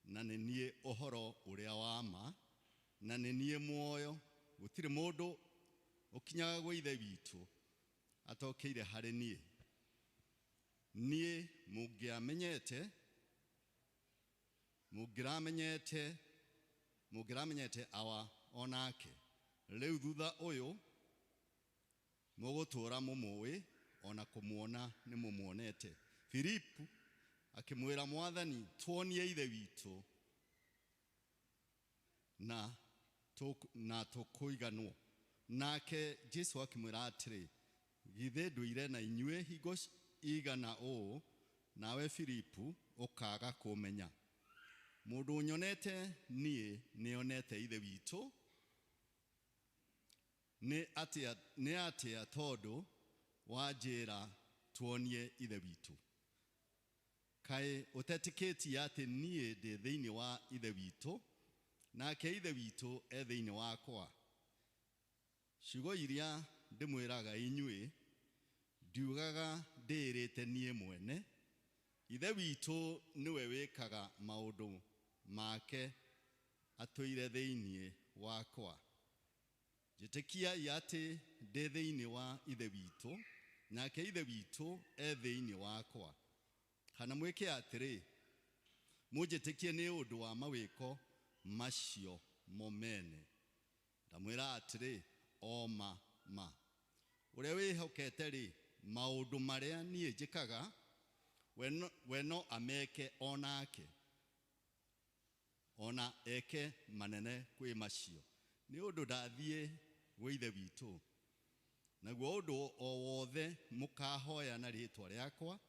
na nĩ niĩ ũhoro ũrĩa wa ma na nĩ niĩ muoyo. Gũtirĩ mũndũ ũkinyaga gwĩ Ithe witũ atokeire harĩ niĩ. Niĩ mũngĩramenyete awa onake. Rĩu thutha ũyũ mũgũtũũra mũmũĩ, ona kũmuona nĩ mũmuonete. Filipu akĩmwĩra, Mwathani, tuonie Ithe witũ na tũkũiganwo. Nake Jesũ akĩmwĩra atĩrĩ, githĩ ndũire na inyuĩ hingo igana ũũ, nawe Filipu ũkaaga kũmenya? Mũndũ ũnyonete niĩ nĩonete Ithe witũ. Nĩ atĩa tondũ wanjĩra tuonie Ithe witũ? Kaĩ ũtetĩkĩtie atĩ niĩ ndĩ thĩinĩ wa Ithe witũ, nake Ithe witũ e thĩinĩ wakwa? Ciugo iria ndĩmwĩraga inyuĩ ndiugaga ndĩĩrĩte niĩ mwene. Ithe witũ nĩwe wĩkaga maũndũ make atũire thĩinĩ wakwa. Njĩtĩkiai atĩ ndĩ thĩinĩ wa Ithe witũ, nake Ithe witũ e thĩinĩ wakwa. Kana mwĩke atĩrĩ, mũnjĩtĩkie nĩ ũndũ wa mawĩko macio mo mene. Ndamwĩra atĩrĩ, o ma. Ũrĩa wĩhokete rĩ, maũndũ marĩa niĩ njĩkaga, we no ameke onake, ona eke manene kwĩ macio. Nĩ ũndũ ndathiĩ gwĩ Ithe witũ. Naguo ũndũ o wothe mũkahoya na rĩĩtwa rĩakwa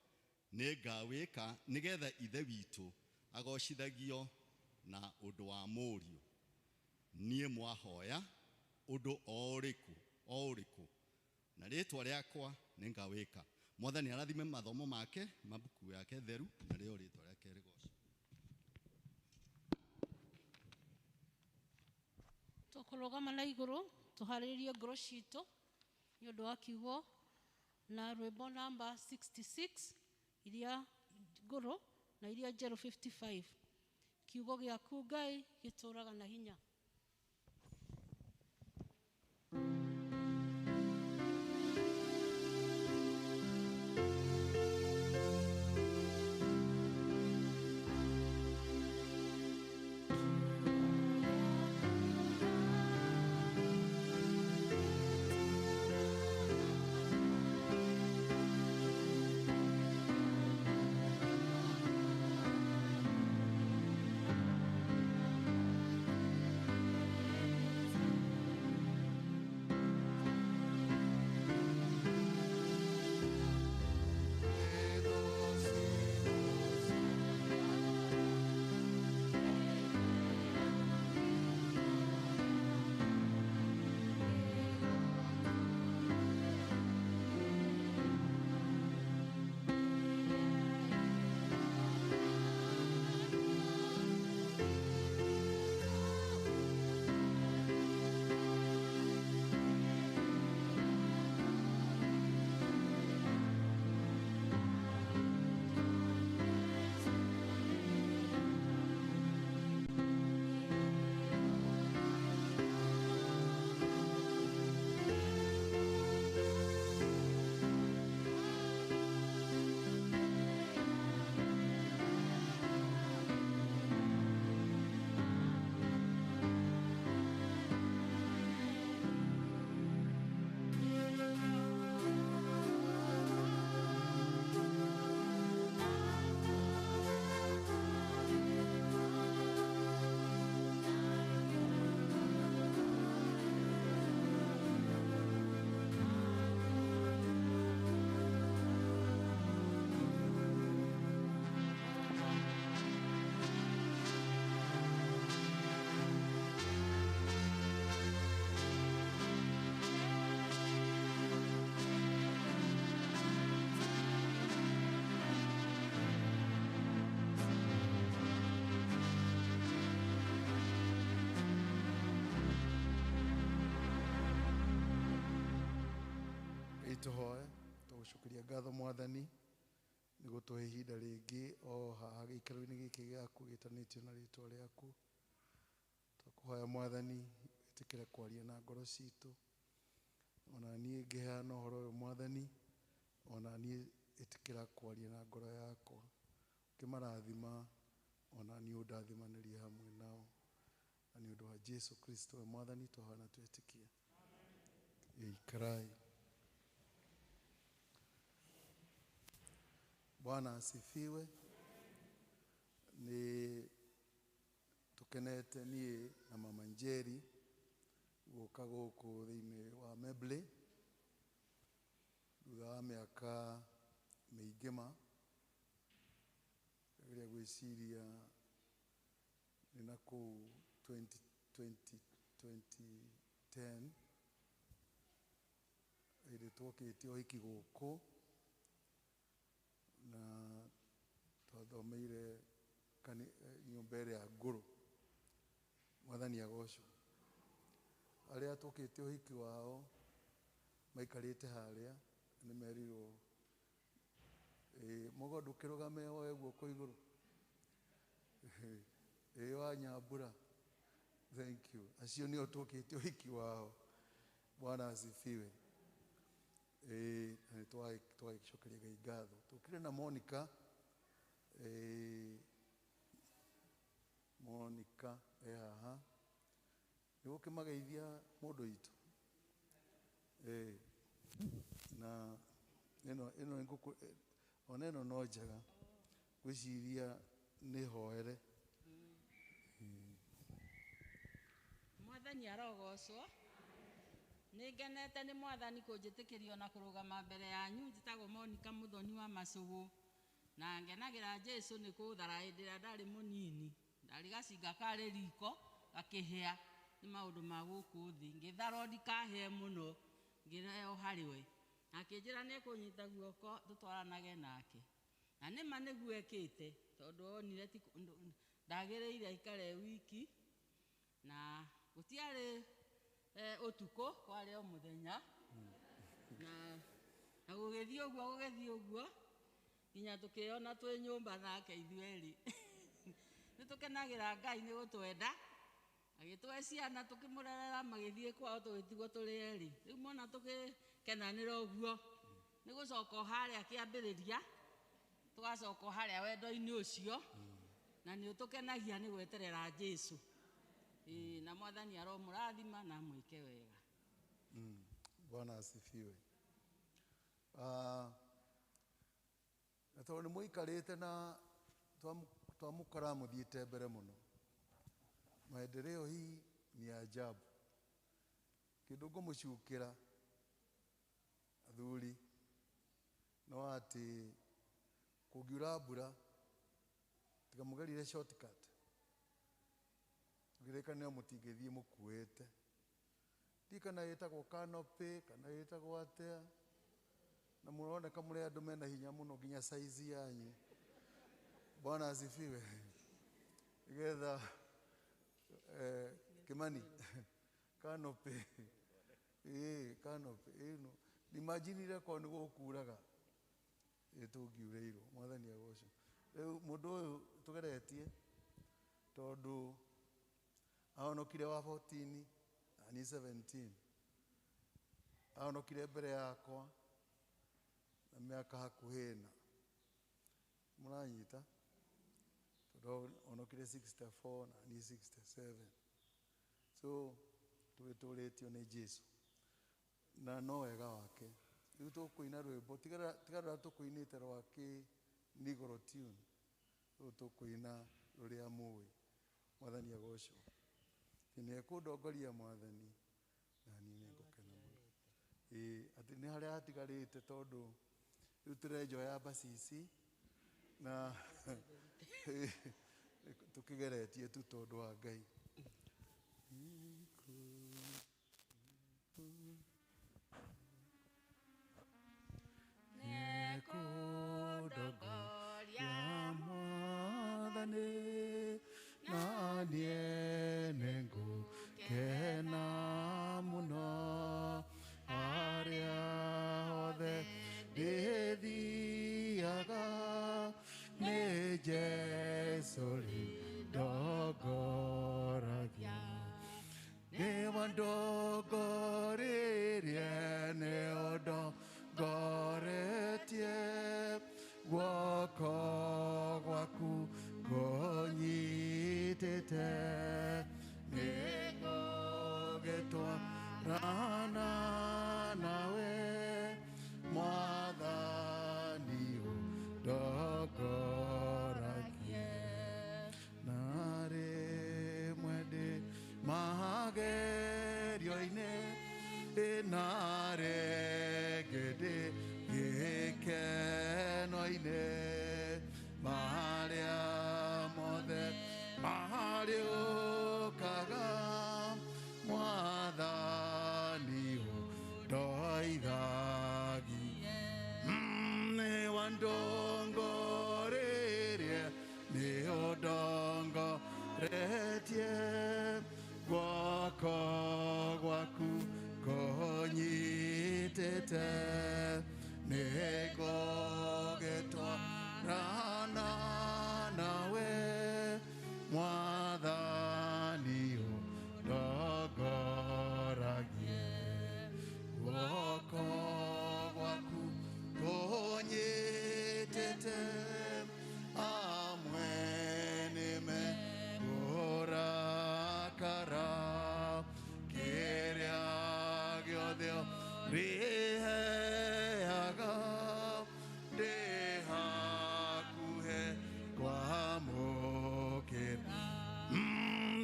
nĩngawĩka, nĩgetha Ithe witũ agocithagio na ũndũ wa Mũriũ. Niĩ mwahoya ũndũ o ũrĩkũ na rĩĩtwa rĩakwa nĩngawĩka. Mwathani arathime mathomo make mabuku yake theru, na rĩo rĩĩtwa rĩake rĩgocwo. Tũkũrũgama na igũrũ tũharĩrie ngoro citũ nĩ ũndũ wa kiugo na rwĩmbo namba 66 iria ngũrũ na iria njerũ 55. Kiugo gĩaku Ngai gĩtũũraga na hinya. Thank tuhoe tugucokeria ngatho mwathani nĩ gũtũhe ihinda rĩngĩ o haha gĩikaro-inĩ gĩkĩ gĩaku gĩtanĩtio na rĩtwa rĩaku. Tũkũhoya mwathani wĩtĩkĩre kwaria na ngoro citũ, ona niĩ ngĩheana ũhoro ũyũ mwathani, ona niĩ ĩtĩkĩra kwaria na ngoro yakwa ũkĩmarathima, ona niĩ ũndathimanĩrie hamwe nao, na nĩ ũndũ wa Jesu Kristo we mwathani tũhoya na twĩtĩkia. Ikarai. Bwana asifiwe. Nĩ tũkenete niĩ na mama Njeri gũka gũkũ thĩinĩ wa Meble thutha wa mĩaka mĩingĩ ma rĩrĩa gwĩciria nĩ na kũu 2010 hĩndĩ twokĩte ũhiki gũkũ na twathomeire nyũmba ĩrĩa ya ngũrũ. Mwathani agocwo. Arĩa twokĩte ũhiki wao maikarĩte harĩa nĩ merirwo mũgo ndũkĩrũgame woe guoko igũrũ. Wa Nyambura. Thank you. Acio nĩo twokĩte ũhiki wao. Bwana asifiwe. Twagĩcokeria Ngai ngatho. Tũkĩrĩ na Monica. Monica haha nĩ gũkĩmageithia mũndũ witũ. Na ĩno ngũkũ ona ĩno no njega gwĩciria nĩ hoere. Mwathani arogocwo. Nĩ ngenete nĩ Mwathani kũnjĩtĩkĩria na kũrũgama mbere yanyu. Njĩtagwo Monica Mũthoni wa Macũgũ, na ngenagĩra Jesu nĩ kũũthara hĩndĩ ĩrĩa ndarĩ mũnini. Ndarĩ gacinga karĩ riko gakĩhĩa nĩ maũndũ ma gũkũ thĩ, ngĩtharwo ndikahĩe mũno, ngĩreo harĩ we, akĩnjĩra nĩ kũnyita guoko tũtwaranage nake, na nĩma nĩguo ekĩte, tondũ onire ndagĩrĩire aikare wiki, na gũtiarĩ ũtukũ, kwarĩ o mũthenya, na gũgĩthiĩ ũguo nginya tũkĩona twĩ nyũmba nake ithuerĩ. Nĩ tũkenagĩra Ngai nĩ gũtwenda, agĩtũhe ciana tũkĩmũrerera magĩthiĩ kwao tũgĩtigwo tũrĩ erĩ. Rĩu mona tũgĩkenanĩra ũguo nĩ gũcoka harĩa kĩambĩrĩria, tũgacoka harĩa wendo-inĩ ũcio, na nĩ ũtũkenagia nĩ gweterera Jesu. Na Mwathani aromũrathima na mwĩke wega. Bwana asifiwe. Na tondũ nĩ mũikarĩte na twamũkora mũthiĩte mbere mũno. Maendeleo hii ni ya ajabu. Kĩndũ ngũmũcukĩra athuri no atĩ kũngiura mbura tiga mũgerire shortcut. Ngĩrĩkanĩra mũtingĩthiĩ mũkuĩte. Ndikana ĩtagwo canopy kana ĩtagwo atĩa. Na mũroneka mũrĩ andũ mena hinya mũno nginya size yanyu. Bwana asifiwe. Nĩgetha Kimani canopy. Canopy ĩno. Imagine ko nĩ gũkuraga. Tũngiurĩirwo. Mwathani agocwo. Rĩu mũndũ ũyũ tũgeretie tondũ ahonokire wa 14 na ni 17. Ahonokire mbere yakwa na mĩaka hakuhĩ na. Mũranyita? Tondũ ahonokire 64 na ni 67. So tũgĩtũrĩtio nĩ Jesu na no wega wake. Rĩu tũkũina rwĩmbo tigarĩra tũkũinĩte rwa kĩ-nigro tune. Rĩu tũkũina rũrĩa mũĩ. Mwathani agocwo. Nĩ ekũndongoria Mwathani na niĩ nĩ ngũkena mũno. Atĩ nĩ harĩa hatigarĩte tondũ rĩu tũrenjoya Mbacisi na tũkĩgeretie tu tondũ wa Ngai. Ekũndongoria Mwathani na niĩ nĩ ngũkena mũno harĩa Yesu lindogoragia nĩwandongoririe nĩũndongoretie guoko gwaku kũnyitĩte nĩngũgĩtwarana nawe Mwathani ũndongoragie na rĩmwe ndĩ magerio-inĩ na rĩngĩ ndĩ gĩkeno-inĩ marĩa mothe marĩũkaga Mwathani ũndoithagia nĩwandongoririe nĩũndongoretie guoko gwaku kũnyitĩte nĩngũgĩtwarana nawe Mwathani ũndongoragie guoko gwaku kũnyitĩte amwe nĩmegũrakara kĩrĩa gĩothe rĩheaga ndĩ hakuhĩ kwamũkĩra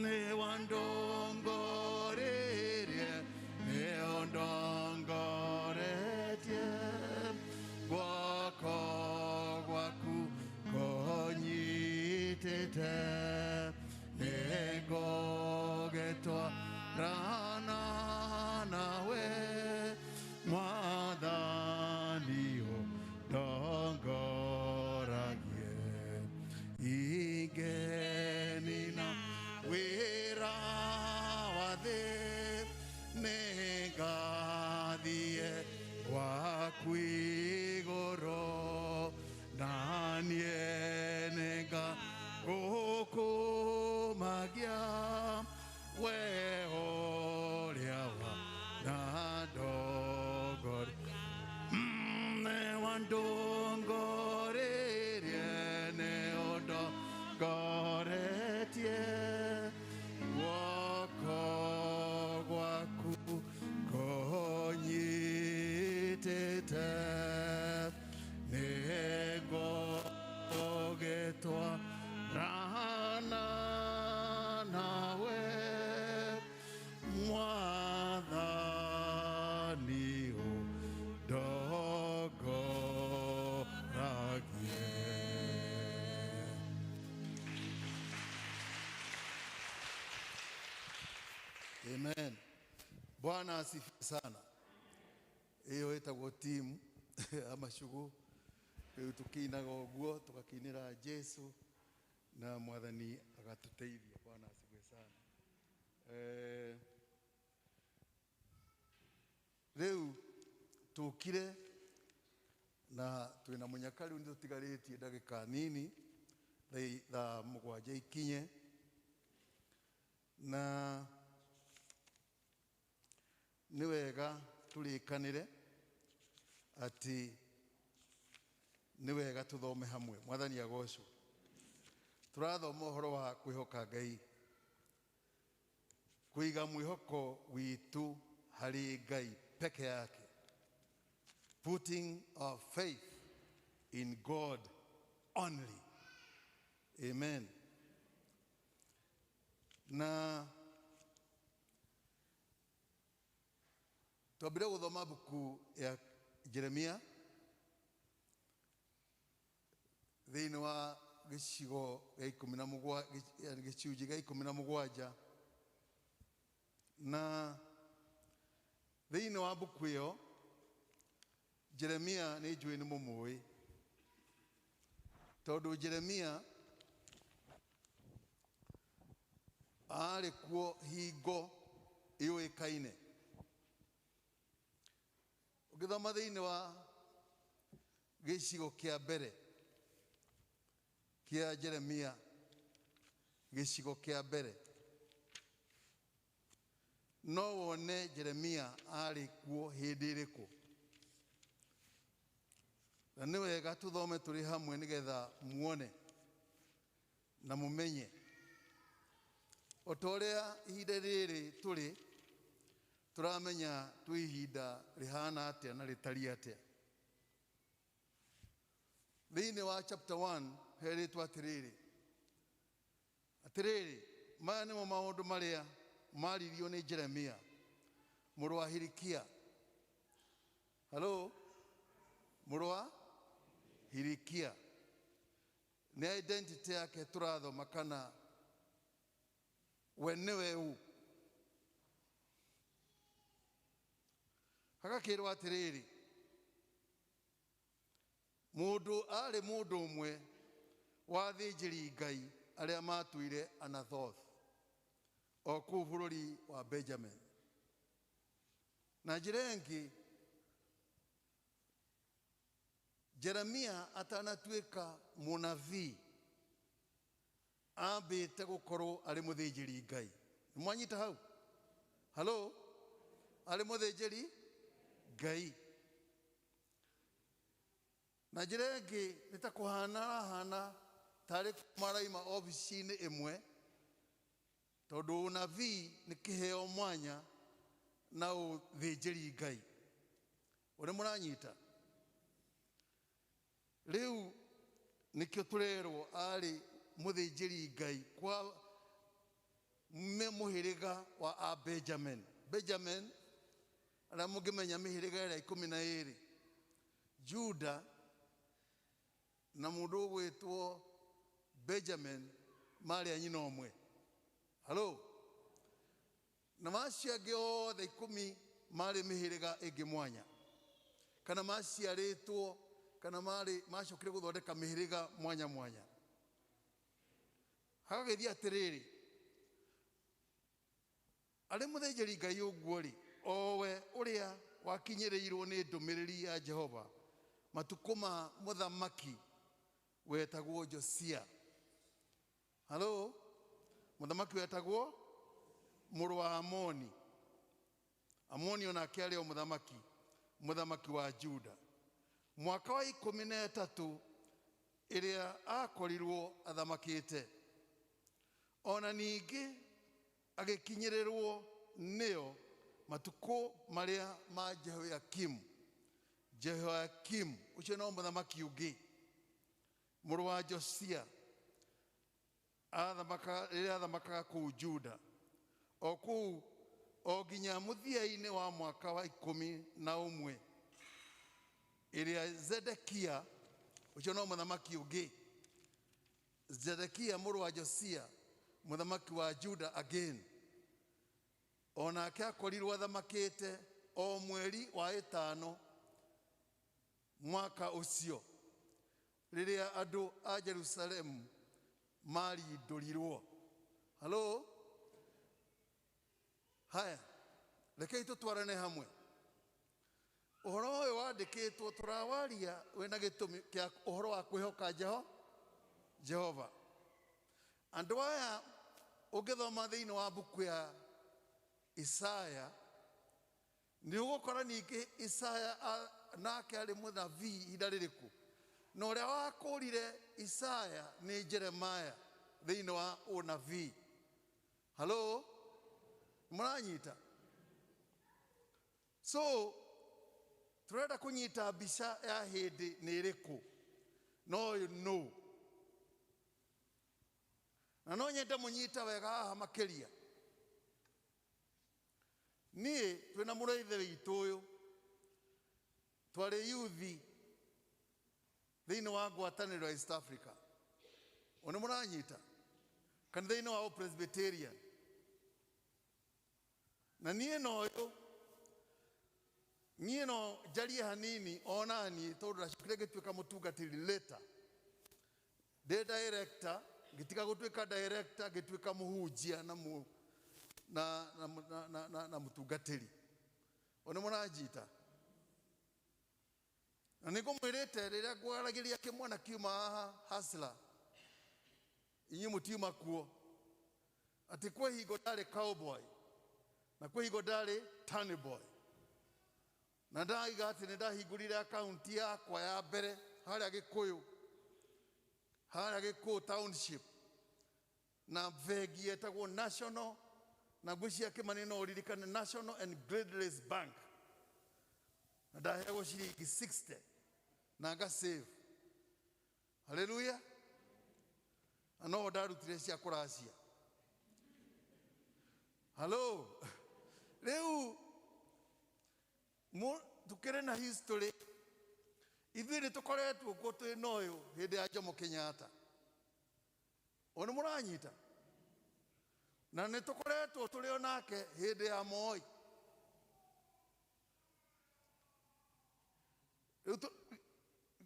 nĩwandongoririe nĩũndongoretie guoko gwaku kũnyitĩte nĩngũgĩtwarana nawe Mwathani ũndongoragie ingenina wĩra wa thĩ nĩngathiĩ gwaku igũrũ na niĩ nĩngagũkũmagia we ũrĩa wanandongoria nĩwandongoririe nĩũndongoretie guoko gwaku kũnyitĩte nĩngũgĩtwarana nawe Mwathani ũndongoragie. Amen. Bwana asifiwe sana. Hiyo ĩtagwo timu ama shugu tukinaga ũguo tugakinĩra Jesu na Mwathani agatuteithia. Bwana asifiwe sana. Rĩu tukire na twina munyaka rĩu nĩtũtigarĩtie ndagĩka nini thaa mũgwanja ikinye na nĩ wega tũrĩkanĩre ati nĩ wega tũthome hamwe. Mwathani agocwo. Tũrathoma ũhoro wa kwĩhoka Ngai, kũiga mwĩhoko witũ harĩ Ngai peke yake, putting our faith in God only. Amen. Na twambire gũthoma buku ya Jeremia thĩinĩ wa gĩcigo gĩa 17 gĩcunjĩ gĩa 17 na thĩinĩ wa buku ĩyo Jeremia nĩ njũĩ nĩ mũmũĩ tondũ Jeremia arĩ kuo hingo yũĩkaine. Ũngĩthoma thĩinĩ wa gĩcigo kĩa mbere kĩa Jeremia gĩcigo kĩa mbere. No wone Jeremia arĩ kuo hĩndĩ ĩrĩkũ? Na nĩ wega tũthome tũrĩ hamwe nĩgetha muone na mũmenye. O ta ũrĩa ihinda rĩrĩ tũrĩ, tũramenya twĩ ihinda rĩhana atĩa na rĩtariĩ atĩa. Thĩinĩ wa chapter 1 herĩtwo atĩrĩrĩ, maya nĩmo maũndũ marĩa maririo nĩ Jeremia mũrũ wa Hilikia. Halo, mũrũ wa Hilikia. Nĩ identity yake tũrathoma kana we nĩwe ũ? Hagakĩrwo atĩrĩrĩ, mũndũ arĩ mũndũ ũmwe wa athĩnjĩri Ngai arĩa matuire Anathoth o kũu bũrũri wa Benjamin. Na njĩra ĩngĩ, Jeremia atanatuĩka mũnabii ambĩte gũkorwo arĩ mũthĩnjĩri Ngai. Nĩmwanyita hau? Halo? Arĩ mũthĩnjĩri Ngai. Na njĩra ĩngĩ nĩ ta kũhana tarĩ maraima obici-inĩ ĩmwe, tondũ ũnabii nĩ kĩheo mwanya na ũthĩnjĩri Ngai. Ũrĩ mũranyita? Rĩu nĩkĩo tũrerwo arĩ mũthĩnjĩri Ngai kwa mũhĩrĩga wa Benjamin. Benjamin, arĩa mũngĩmenya mĩhĩrĩga ĩrĩa 12, Juda na mũndũ ũgwĩtwo Benjamin marĩ a nyina ũmwe. Halo? Na macio angĩ othe 10 marĩ mĩhĩrĩga ĩngĩ mwanya, kana maciarĩtwo kana macokire gũthondeka mĩhĩrĩga mwanya mwanya. Hagagĩthiĩ atĩrĩrĩ, arĩ mũthĩnjĩri Ngai ũguo-rĩ, o we ũrĩa wakinyĩrĩirwo nĩ ndũmĩrĩri ya Jehova matukũ ma mũthamaki wetagwo Josia. Halo? Mũthamaki wetagwo mũrũ wa Amoni. Amoni onake arĩ o mũthamaki wa Juda. Mwaka wa 13 ĩrĩa akorirwo athamakĩte. Ona ningĩ agĩkinyĩrĩrwo nĩyo matukũ marĩa ma Jehoiakim. Jehoiakim ũcio no mũthamaki ũngĩ, mũrũ wa Josia, rĩrĩa athamakaga kũu Juda. O kũu o nginya mũthia-inĩ wa mwaka wa 11 ĩrĩa Zedekia, ũcio no mũthamaki ũngĩ, Zedekia mũrũ wa Josia, mũthamaki wa Juda again, onake akorirwo athamakĩte o mweri wa 5 mwaka ũcio, rĩrĩa andũ a Jerusalemu marindũrirwo. Halo? Haya, rekei tũtwarane hamwe. Ũhoro ũyũ wandĩkĩtwo tũrawaria wĩna gĩtũmi kĩa ũhoro wa kwĩhoka Jehova. Andũ aya ũngĩthoma thĩinĩ wa buku ya Isaya, nĩ ũgũkora ningĩ Isaya nake arĩ mũnabii ihinda rĩrĩkũ. Na ũrĩa wakũrire Isaya nĩ Jeremia thĩinĩ wa ũnabii. Halo? Mũranyita? So, turenda kunyita mbica ya hĩndĩ nĩ ĩrĩkũ, no. Na no nyende mũnyita wega haha makĩria. Niĩ twĩna mũraithe witũ ũyũ, twarĩ yuthi thĩinĩ wa ngwatanĩro East Africa. Nĩ mũranyita? Kana thĩinĩ wa Presbyterian. Na niĩ no njarie hanini onani tondũ ndacokire ngĩtuĩka mũtungatĩri later. Ndĩ director, ngĩtiga gũtuĩka director, ngĩtuĩka mũhunjia na mũtungatĩri. Nĩ mũranjita? Na nĩ ngũmwĩrĩte rĩrĩa ngwaragĩria kĩmwana kiuma haha Hasla, inyuĩ mũtiuma kuo, ati kwa higo ndari cowboy na kwa higo ndari tani boy na ndaiga ati ndahingurire account yakwa ya mbere haria Gikuyu township na bengi etagwo national na ngwicia Kimani no ririkane National and Gradeless Bank na ndahego ciringi 60 na nga save. Hallelujah. Ano ndarutire cia kuracia. Hello. Leo tukere na history ithire tukoretwo ko twinoyo hindi ya Jomo Kenyatta. Ono muranyita na ne tukoretwo turi onake hindi ya Moi.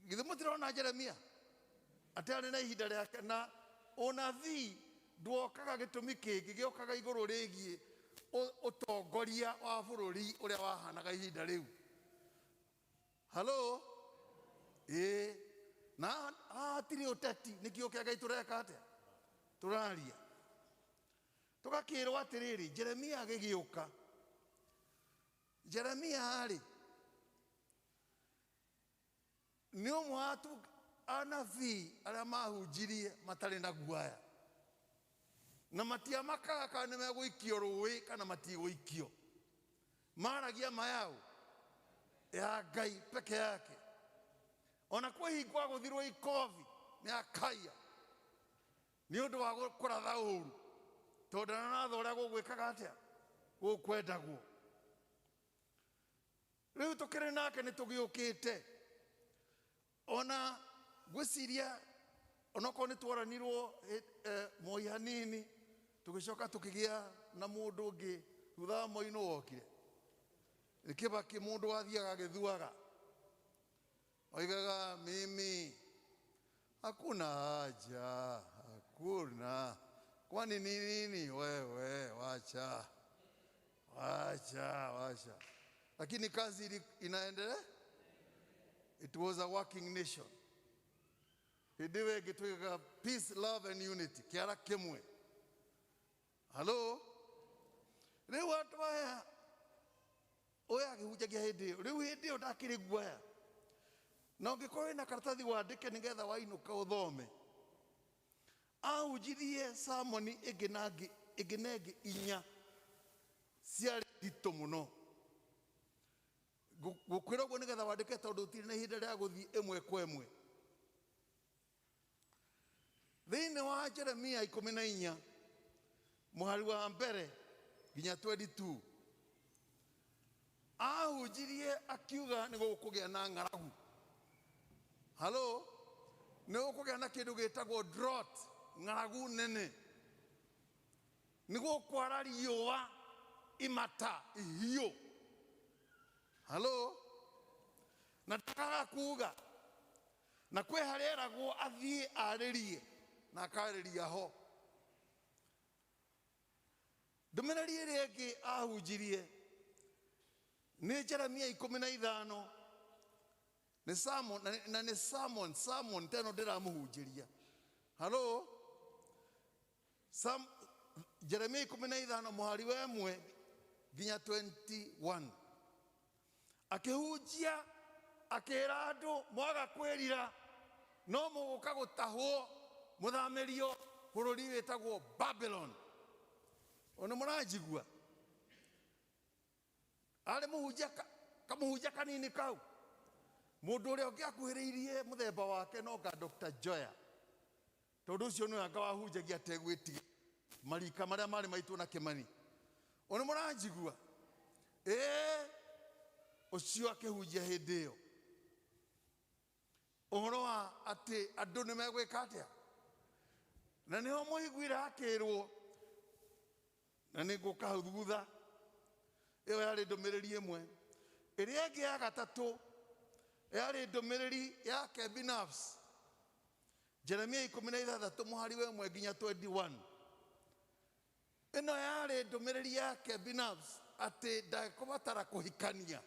Githimo tirona Jeremia atari na ihinda riake na onathi nduokaga gitumi kingi giokaga iguru rigie utongoria wa bururi uria wahanaga ihinda riu. Hello. Na atiri uteti nikio kiaga itureka atia turaria tugakirwa atiriri Jeremia agigiuka. Jeremia ari ni umwatu anathi aria mahunjirie matari na guaya na matia makaka ni meguikio ruwi kana matiguikio maragia mayau ya Ngai peke yake. Ona kwa higwa guthirwo ikovi ni akaya ni undu wa kuratha uru tondana na thoria gugwikaga atia gukwendagwo. Riu tukire nake ni tugiukite ona gwiciria onako ni twaranirwo Moi hanini tugicoka tukigia na mundu ungi thutha Moi no wokire Kibaki mundu athiaga githuaga oigaga mimi hakuna haja hakuna kwani nini wewe wacha lakini kazi inaendelea. It was a working nation. Hidiwe gitwega peace, love and unity kiara kimwe. Hello. Riu watu aya oya gihujagia hindi riu hindi odakiri guaya na ungikorwo na karatathi wandike nigetha wainuka uthome ahunjirie sermoni iginengi inya ciari ndito muno gukwira guo nigetha wandike tondu utiri na ihinda ria guthii imwe kwa imwe. Thiini wa Jeremia 14 muhari wa mbere nginya 22 ahunjirie akiuga ni gukugia na ng'aragu. Hello. Ni gukugia na kindu gitagwo drought ng'aragu nene ni gukwara riua imata ihio. Hello. Na takaga kuga na kwe hareragwo athie aririe na akariria ho. Ndumiriri ringi ahunjirie ni Jeremia 15 ni sermon na ni sermon teno ndiramuhunjiria. Hello. Jeremia 15 muhari wa 1 nginya 21 akihunjia akira andu mwaga kwirira no muguka gutahwo muthamirio bururi witagwo Babylon. Ono muranjigua ari muhunjia kanini kau mundu uria ungi akuhiriirie muthemba wake no ga Dr. Joya tondu ucio ni anga wahunjagia tegwitiga marika maria mari maitu na Kimani. Ono muranjigua ucio akihunjia hindi iyo uhoro wa ati andu ni megwika atia na niho muiguira akirwo na ni guka thutha iyo yari ndumiriri imwe. Iria ingi ya gatatu yari ndumiriri ya Kebinafs Jeremia 16 muhari wa 1 nginya 21. Ino yari ndumiriri ya Kebinafs ati ndakubatara kuhikania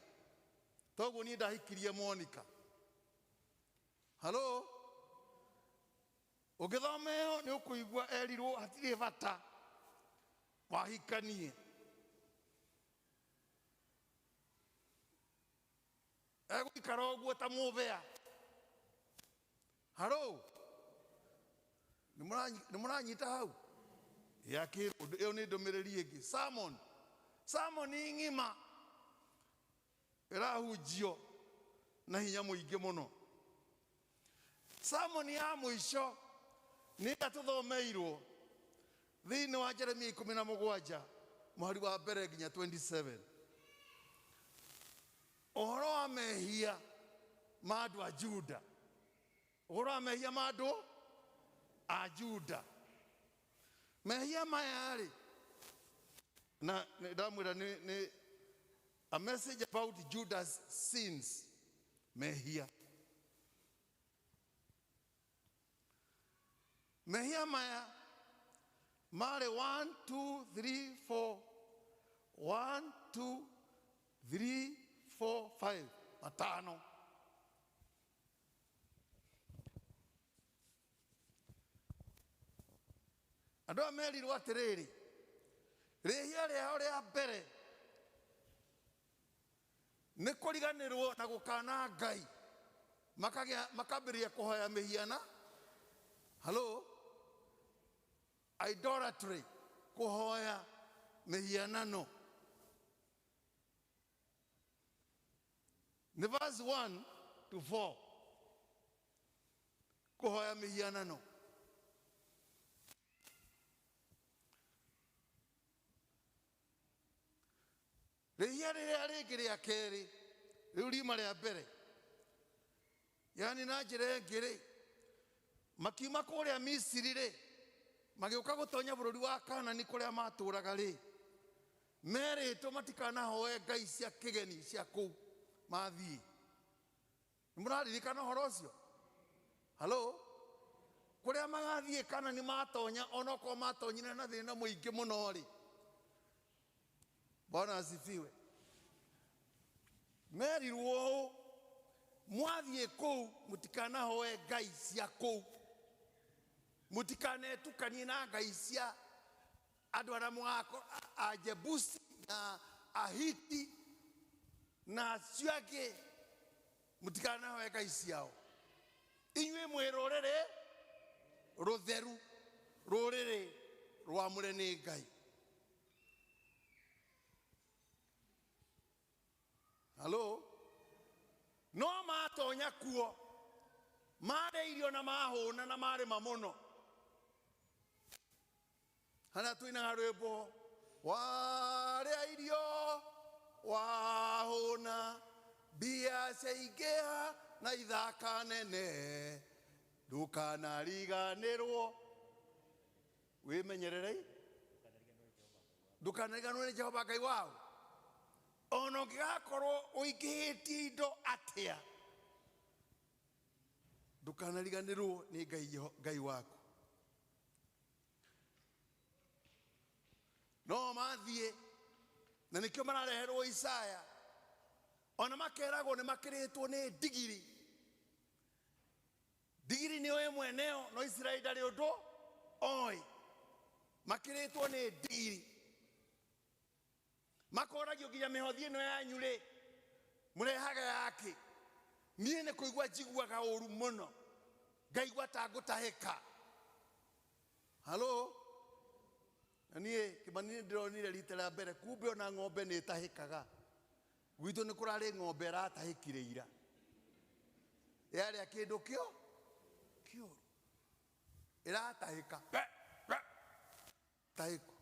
toguo ni ndahikirie Monica. Hello. Ugithomeo ni ukuigua erirwo hatire bata wahikanie egũikara ũguo ta mũbĩa. Haro, nĩ mũranyita hau? Ĩyo nĩ ndũmĩrĩri ĩngĩ. Sermon ng'ima ĩrahunjio na hinya mũingĩ mũno. Sermon ya mũico nĩ tũthomeirwo thĩinĩ wa Jeremia 17 mũhari wa mbere nginya 27. Ũhoro wa mehia ma andũ a Juda. Ũhoro wa mehia ma andũ a Juda. Mehia maya rĩ, na ndamwĩra nĩ a message about Judah's sins. Mehia. Mehia maya mare 1, 2, 3, 4. 1, 2, 3, 4, 5. Matano. Andũ a merirwo atĩrĩrĩ, rĩhia rĩao rĩa mbere nĩ kũriganĩrwo na gũkana Ngai, makambĩrĩria kũhoya mĩhiana. Hello? Idolatry, kuhoya mihianano. Ni verse 1 to 4. Kuhoya mihianano. Rĩhia rĩrĩa rĩngĩ rĩa kerĩ, rĩu riuma rĩa mbere, yani na njĩra ĩngĩ rĩ, makiuma kũrĩa Misiri rĩ, magĩũka gũtonya bũrũri wa Kaanani kũrĩa matũũraga rĩ, merĩtwo matikanahoe ngai cia kĩgeni cia kũu mathiĩ. Nĩmũraririkana ũhoro ũcio? Halo? Kũrĩa magathiĩ Kaanani matonya, onokorwo matonyire na thĩna mũingĩ mũno rĩ. Bwana asifiwe. Merirwo mwathiĩ kũu mũtikanahoe ngai cia kũu. Mũtikanetukanie na ngai cia andũ arĩa mũgakora a Jebusi na Ahiti na acio angĩ, mũtikanahoe ngai ciao. Inyuĩ mwĩ rũrĩrĩ rũtheru, rũrĩrĩ rwamũre nĩ Ngai. Halo? No matonya kuo, marĩ irio na mahũna na marĩma mũno. Hana tuinaga rwĩmbo, warĩa irio wahũna, mbia ciaingĩha na ithaka nene, ndũkanariganĩrwo. Wĩmenyererei, ndũkanariganĩrwo nĩ Jehova Ngai wao. Ona ũngĩgakorwo ũingĩhĩtie indo atĩa, ndũkanariganĩrwo nĩ Ngai waku. No mathiĩ, na nĩkĩo marareherwo Isaya, ona makeragwo nĩ makĩrĩtwo nĩ ndigiri. Ndigiri nĩyo ĩmwe neo, no Israeli ndarĩ ũndũ oĩ. Makĩrĩtwo nĩ ndigiri. Makoragio nginya mĩhothi ĩno yanyu rĩ, mũrehaga yake. Niĩ nĩ kũigua njiguaga ũru mũno, ngaigua ta ngũtahĩka. Halo? Na niĩ Kĩmani ndĩronire rita rĩa mbere, kumbe ona ng'ombe nĩ ĩtahĩkaga. Gwitũ nĩ kũrarĩ ng'ombe ĩratahĩkire ira. Yarĩa kĩndũ kĩũru. Ĩratahĩka. Tahĩko.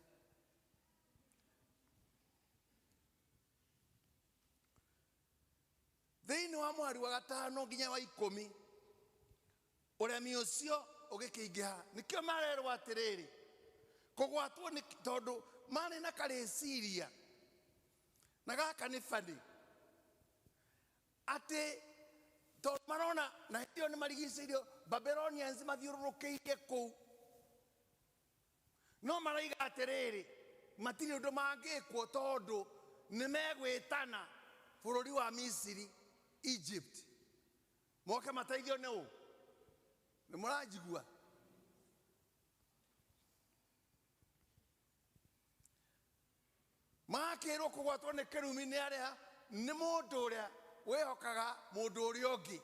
Thĩinĩ wa mweri wa gatano nginya wa 10, ũremi ũcio ũgĩkĩingĩha. Nĩkĩo marerwo atĩrĩrĩ, kũgwatwo nĩ tondũ marĩ na karĩciria, na gaka nĩ bani, atĩ tondũ marona na hĩndĩ ĩyo nĩ marigicĩirio Babylonians mathiũrũrũkĩirie kũu. No maraiga atĩrĩrĩ, matirĩ ũndũ mangĩkwo tondũ nĩ megwĩtana bũrũri wa Misiri, Egypt. Moke mateithio nĩ ũ? Nĩ mũranjigua? Makĩrwo kũgwatwo nĩ kĩrumi nĩ arĩa nĩ mũndũ ũrĩa wĩhokaga mũndũ ũrĩa ũngĩ,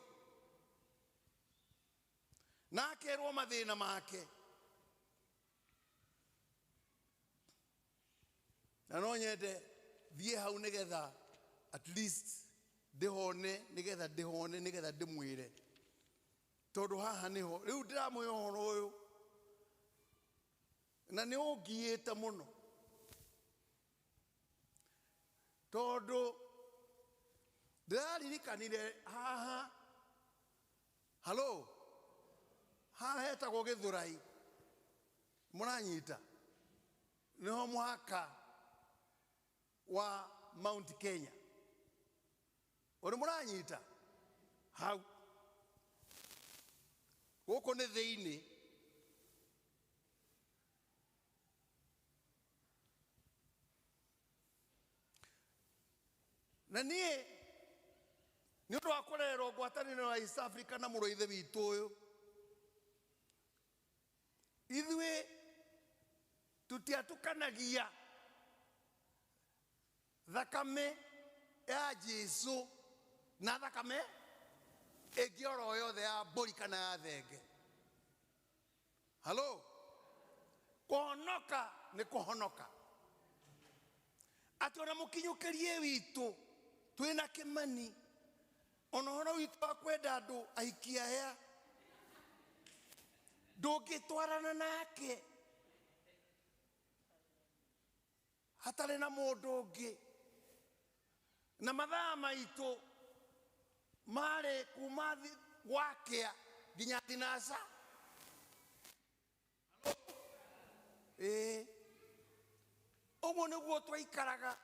na akerwo mathĩna make. Na no nyende thiĩ hau nĩgetha at least ndĩhone, nĩgetha ndĩhone, nĩgetha ndĩmwĩre, tondũ haha nĩho rĩu ndĩramwĩra ũhoro ũyũ na nĩ ũngiĩte mũno, tondũ ndĩraririkanire haha, halo, haha hetagwo Gĩthũrai, mũranyita, nĩho mũhaka wa Mount Kenya, ũrĩ mũranyita hau, gũkũ nĩ thĩinĩ. Na niĩ nĩ ũndũ wa kũrerwo ngwatanĩro ya East Africa na mũrũ ithe witũ ũyũ, ithuĩ tũtiatukanagia thakame ya Jesũ na thakame ĩngĩ oro yothe ya mbũri kana ya thenge. Halo, kũhonoka nĩ kũhonoka. Atĩ ona mũkinyũkĩrie witũ twĩna Kĩmani, ona ũhoro witũ wa kwenda andũ aikia aya ndũngĩtwarana nake hatarĩ na mũndũ ũngĩ. Na mathaa maitũ marĩ kuma gwakĩa nginya thinaca. Ũguo nĩguo twaikaraga,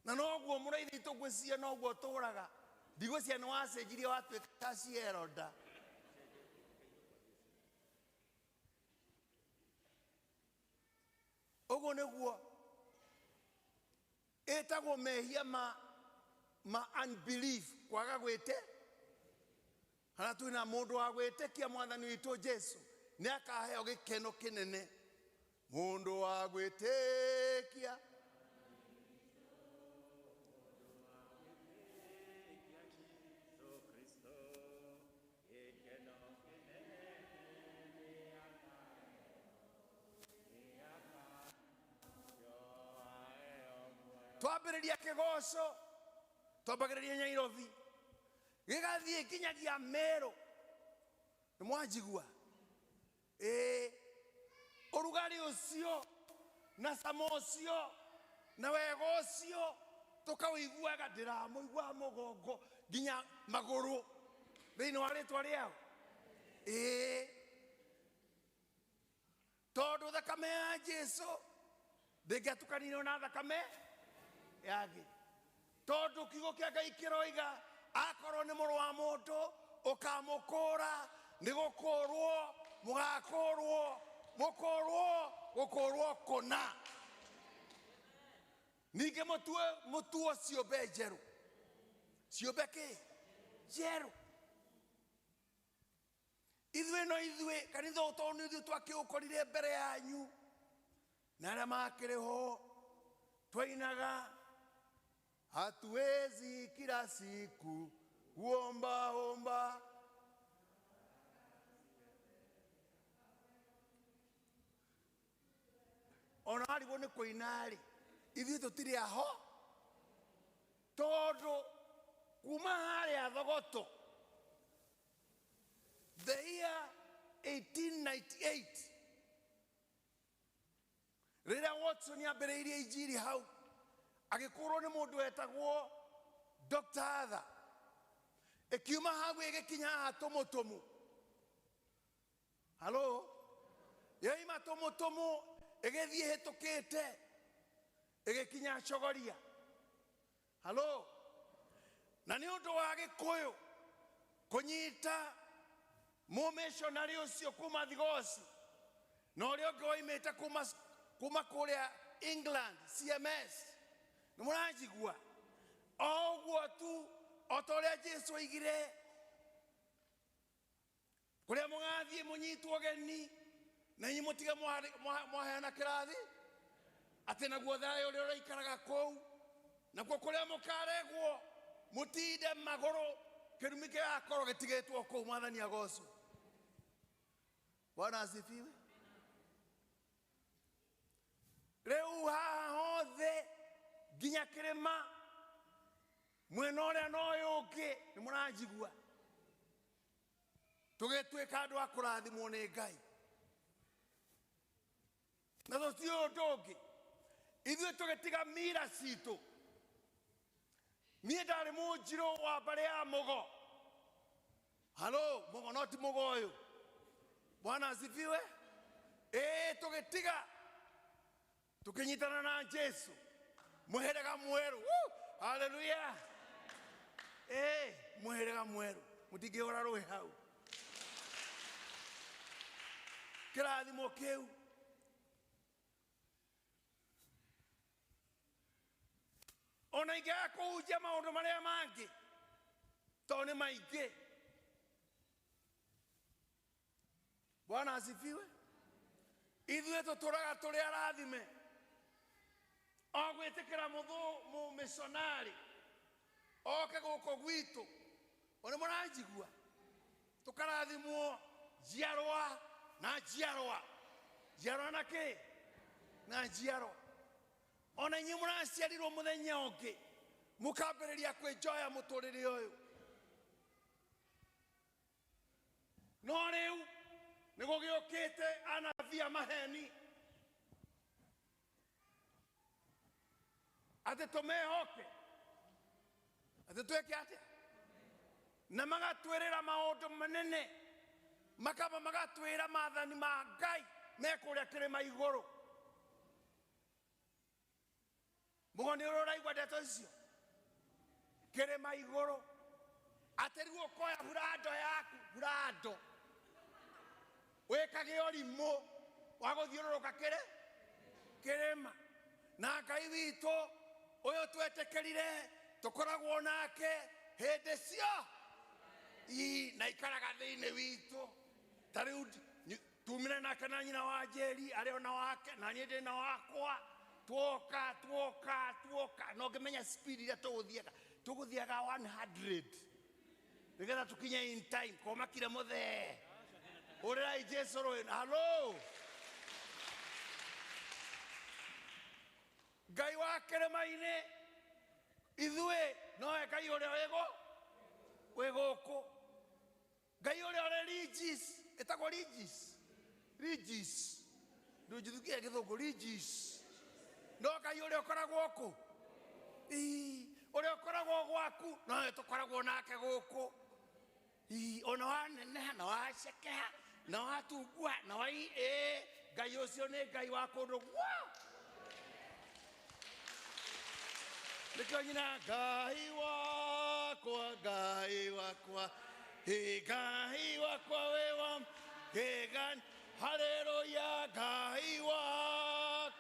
na noguo mũraithi tũgwĩcia noguo tũraga. Ndigwĩcia nĩ wacenjirie watuĩka ciero nda. Ũguo nĩguo ĩtagwo mehia ma unbelief, kwaga gwĩte. Hana twĩna mũndũ wa gwĩtĩkia Mwathani witũ Jesũ nĩ akaheo gĩkeno kĩnene. Mũndũ wa gwĩtĩkia twambĩrĩria kĩgoco, twambagĩrĩria Nairobi, gĩgathiĩ nginyagia Meru. Nĩ mwanjigua? Ũrugarĩ ũcio na cama ũcio na wega ũcio tũkawĩiguaga, ndĩramũigua mũgongo nginya magũrũ thĩinĩ wa rĩtwa rĩao. Tondũ thakame ya Jesũ ndĩngĩatukanio na thakame yake. Tondũ kiugo kĩa Ngai kĩroiga akorwo nĩ mũrũ wa mũndũ ũkamũkũũra, nĩ gũkũũrwo mũgakũũrwo, mũkũũrwo gũkũũrwo kũna. Ningĩ mũtuo ciũmbe njerũ. Ciũmbe kĩ? Njerũ. Ithuĩ no ithuĩ kanitha ũtũ nĩ ithuĩ twakĩũkorire mbere yanyu, na arĩa makĩrĩ ho twainaga hatuwezi kila siku kuomba omba. Ona harĩguo nĩ kũina-rĩ, ithuĩ tũtirĩ aho, tondũ kuma harĩa Thogoto the year 1898 rĩrĩa Watson ambĩrĩirie injiri hau, agĩkũrwo nĩ mũndũ wetagwo Dr. Arthur, ĩkiuma hau ĩgĩkinya haha Tũmũtũmũ. Halo, yaima Tũmũtũmũ ĩgĩthiĩ hĩtũkĩte ĩgĩkinya Chogoria. Halo, na nĩ ũndũ wa Gĩkũyũ kũnyita mũmĩshonarĩ ũcio kuma Thigoci, na ũrĩa ũngĩ woimĩte kuma kũrĩa England, CMS. Nĩ mũranjigua? O ũguo tu, o ta ũrĩa Jesũ oigire, kũrĩa mũgathiĩ mũnyitwo ũgeni na inyuĩ mũtige mwaheana kĩrathi. ate naguo thayo uri uraikaraga kou nakuo kuria mukaregwo mutinde maguru kirumi gigakorwo gitigetwo kou. Mwathani agocwo. Bwana asifiwe. Riu haha hothe nginya kirima mwena uria no yungi ni muranjigua tugituika andu a kurathimwo ni Ngai na tuti undu ungi ithuĩ tugitiga mira citu. Niĩ ndarĩ mũnjirũ wa mbarĩ ya Mũgo. Halo, Mũgo no ti Mũgo ũyũ. Bwana asifiwe. Tugitiga tukinyitana na Jesu mũhĩrĩga mwerũ. Haleluya. Mũhĩrĩga mwerũ mũtingĩũra rũĩ hau. Kĩrathimo kĩu ona ingĩaga kũhunjia maũndũ marĩa mangĩ tondũ nĩ maingĩ. Bwana asifiwe. Ithuĩ tũtũraga tũrĩ arathime. O gwĩtĩkĩra mũmĩconarĩ oke gũkũ gwitũ. Ona mũranjigua tũkarathimwo njiarwa na njiarwa. Njiarwa na kĩ? Na njiarwa. Ona inyuĩ mũraciarirwo mũthenya ũngĩ mũkambĩrĩria kwĩnjoya mũtũrĩre ũyũ. No rĩu nĩ gũgĩũkĩte anabii a maheni atĩ tũmehoke atĩ twĩke atĩa na magatwĩrĩra maũndũ manene makamba magatwĩra maathani ma Ngai me kũrĩa kĩrĩma igũrũ. Mũgo nĩ ũraigua ndeto icio? Kĩrĩma igũrũ atĩ rĩu ũkoya burando yaku, burando wĩkage ũrimũ wa gũthiũrũrũka kĩrĩma. Na Ngai witũ ũyũ twetĩkĩrire tũkoragwo nake hĩndĩ cio na ikaraga thĩinĩ witũ. Ta rĩu tumire nake na nyina wa Njeri arĩ ona wake na niĩ ndĩ na wakwa. Tuoka no ngĩmenya speed iria tũgũthiaga 100 nĩgetha tũkinye in time komakire mũthee ũrĩrai Jesu rũĩ. Halo, Ngai wa kĩrĩma-inĩ ithuĩ nowe Ngai ũrĩa wĩ gũkũ. Ngai ũrĩa ũrĩ Regis ĩtagwo Regis ndũnjithukia gĩthũngũ Regis. No Ngai ũrĩa ũkoragwo kũ? Ũrĩa ũkoragwo gwaku nowe tũkoragwo nake gũkũ. Ona waneneha na wacekeha na watungua na Ngai ũcio nĩ Ngai wa kũndũ nĩkĩo nyina Ngai wakwa Ngai wakwa Ngai wakwa wĩ wa kĩgani. Haleluya. Ngai wakwa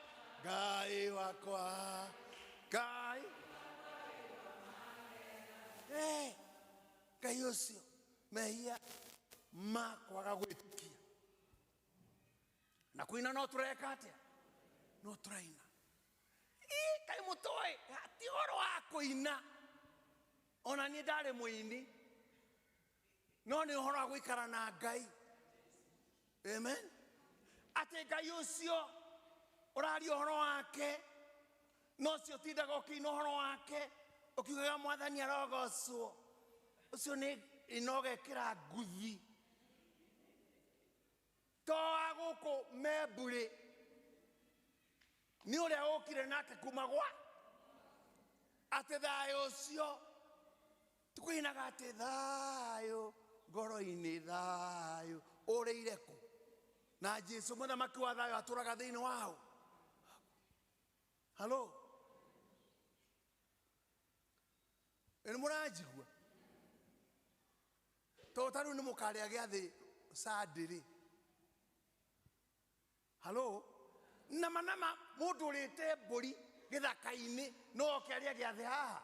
Ngai wakwa Ngai. Ngai ũcio mehia makwaga gwĩtĩkia na kũina no tũreka atĩa? No tũraina. Ngai mũtũĩ ti ũhoro wa kũina. Ona niĩ ndarĩ mũini no nĩ ũhoro wa gũikara na Ngai. Amen. Atĩ Ngai ũcio ũraria ũhoro wake no ũcio tindaga ũkĩina ũhoro wake ũkiugaga Mwathani arogocwo. Ũcio nĩ inogekĩra nguthi to wa gũkũ Membũrĩ nĩ ũrĩa ũkire nake kuma gwa atĩ thayũ ũcio tũkũinaga atĩ thayũ ngoro-inĩ thayũ ũrĩire kũ? Na Jesu mũthamaki wa thayũ atũraga thĩinĩ wao. Halo, nĩ mũranjigua? Tondũ ta rĩu nĩ mũkarĩa gĩathĩ Sunday. Halo, nama mũndũ ũrĩte mbũri gĩthaka-inĩ no oke arĩa gĩathĩ haha.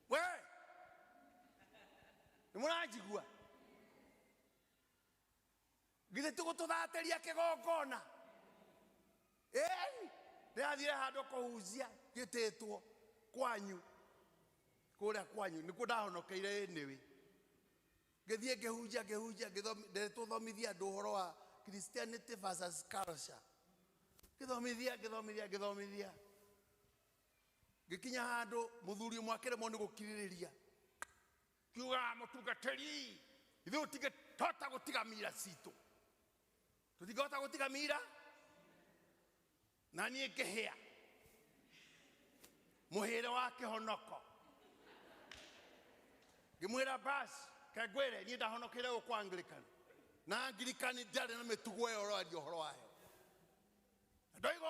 We nĩ mũranjigua? Githĩ tũgũtũthatĩria kĩgongona? ndathire handu kuhunjia gititwo kwanyu kuria kwanyu nikuo ndahonokeire niwe ngithie ngihunjia ndithomithia andu uhoro wa Christianity versus culture githomithia gikinya handu muthuri mwakire mo ni gukiririria kiuga mutungateri ithu utige tota gutiga mira citu tutigota gutiga mira na nie ngihia muhire wa kihonoko ngimwira bas kagwire nie ndahonokire gukwa Anglican na Anglican ndari na mitugo yo radio horo wayo ndoigo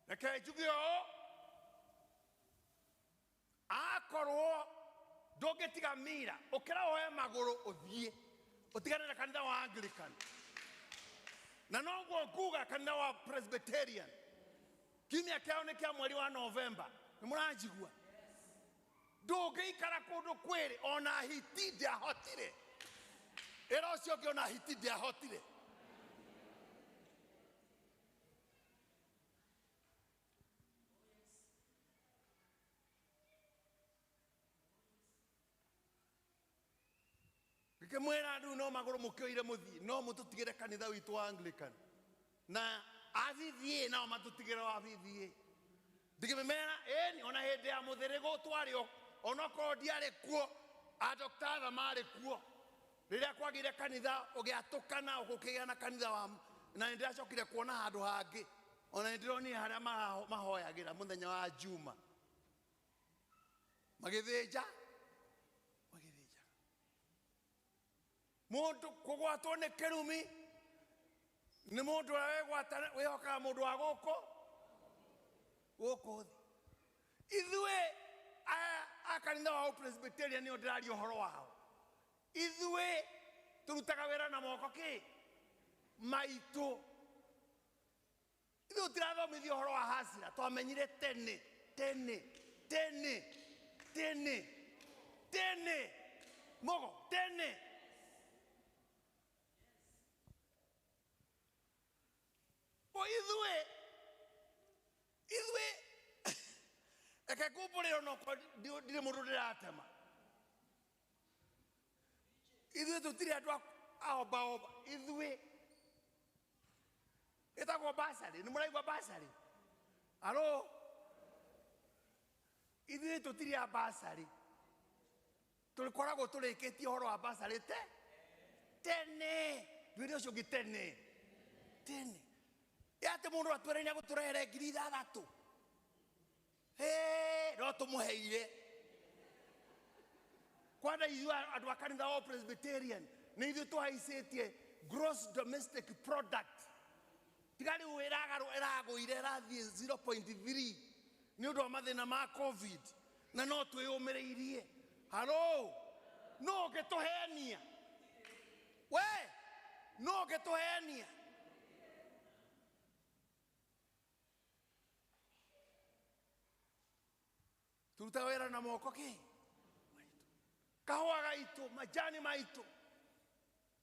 reke njugio akorwo ndungitiga mira ukira oe maguru uthie utigane na kanitha wa Anglican na noguo nguga kanitha wa Presbyterian kimya kiao ni kia mweri wa November ni muranjigua ndungiikara kundu kwiri ona hiti ndiahotire era ucio ngi ona hiti ndiahotire mwera ndu no maguru mukioire muthie no mututigire kanitha witu wa Anglican na athithie na matutigire wa athithie ndigimemera ni ona hindi ya muthirigo twari ona ko ndiare kuo a Dr. mari kuo riria kwagire kanitha ugiatukana ugukigia na kanitha wa na ndiracokire kuona handu hangi ona ndironi haria mahoyagira muthenya wa Juma magithinja mundu kugwatwo ni kirumi ni mundu wegwata wihokaga mundu wa guku ithue akanitha wa Presbyterian ni ndirari uhoro wao ithue turutaga wira na moko ki maitu ithu tirathomithia uhoro wa hasira twamenyire tene mogo tene ithue eke kupuriro no ndire mundu ndiratema ithue tutiri andu aombaomba ithue itagwo basari ni muraigua basari alo ithue tutiri a basari tulikoragwo turikitie uhoro wa basari tene ndwire ucio ngi tene yate mundu atwere nya guturere 6,000 no tumuheire kwanda ithu andu a kanitha wa Presbyterian ni ithu tuhaicetie gross domestic product tigari wiragaru iraguire rathie 0.3 ni undu wa mathina ma COVID na no twiyumireirie halo no getuhenia we no getuhenia turutawera na moko ki kahua gaitu majani maitu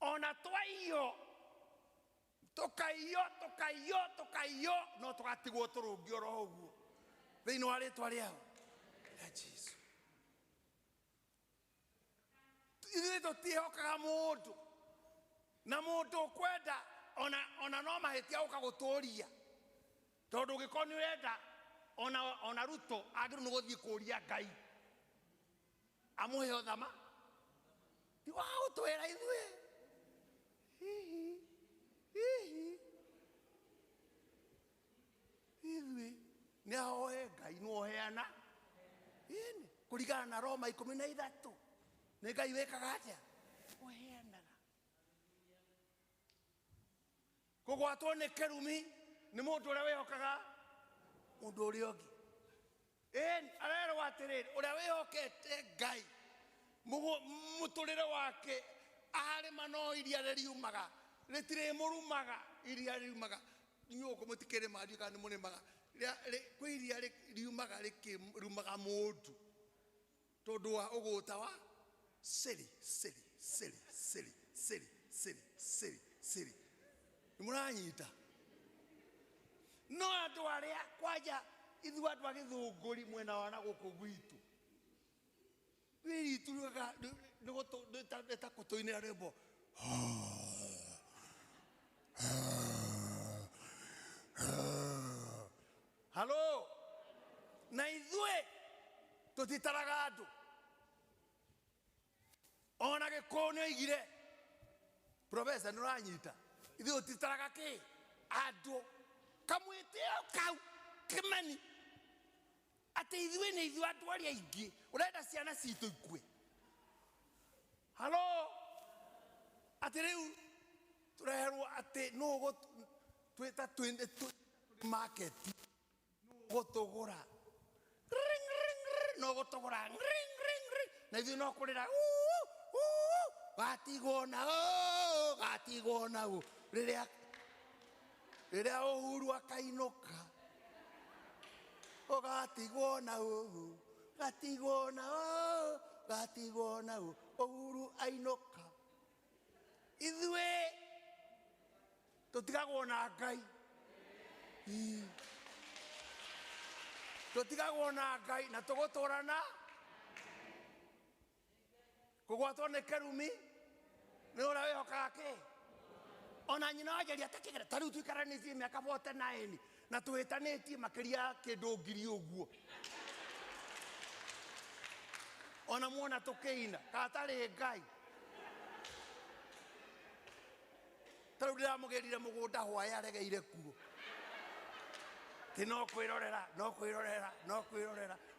ona twaiyo tukaiyo no tugatigwo turungi oro uguo thiini wa ritwa riao ya Jesu ithuĩ tũtihokaga mũndũ na mũndũ kwenda ona no mahĩtia ũkagũtũria tondũ ũngĩkorwo nĩ ũrenda ona Ruto agĩrĩirwo nĩ gũthiĩ kũũria Ngai amũhe ũthama ti wa gũtwĩra ithuĩ ithuĩ nĩ ahoe Ngai nĩ woheana kũringana na Roma 13 nĩ Ngai wĩkaga atĩa woheanaga kũgwatwo nĩ kĩrumi nĩ mũndũ ũrĩa wĩhokaga mũndũ ũrĩa ũngĩ arerwo atĩrĩrĩ ũrĩa wĩhokete Ngai mũtũrĩre wake arĩma no iria rĩriumaga rĩtirĩmũrumaga iria riumaga inyuĩ mũtikĩrĩma ndiũ kana nĩ mũrĩmaga kwĩ iria riumaga rĩkĩrumaga mũndũ tondũ wa ũgũta wa siri nĩ mũranyita no andũ aria kwaja ithu andu agithunguri mwena wana guku gwitu wiritu nita kutuinira rwimbo halo na ithue tutitaraga andu ona gikoni oigire professor nuranyita ithu tutitaraga ki andu kamwitio kau kimani ati ithue ni ithu andu aria ingi urenda ciana citu ikue halo ati riu tureherwo ati no twita twende market no gutugura no gutugura na ithu no kurira gatigona riria Uhuru akainuka gatigona Uhuru ainuka ithue tutigagwo na Ngai tutigagwo na Ngai na tuguturana kugwatwo ni kerumi ni ura wihokaga ki ona nyina wajeria atakigera tariu tuikaranitie miaka 49 na tuhitanitie makiria kindu ngiri uguo ona muona tukiina katari Ngai tariu ndiramugerire mugunda hwaya aregeire kuo ti no kwirorera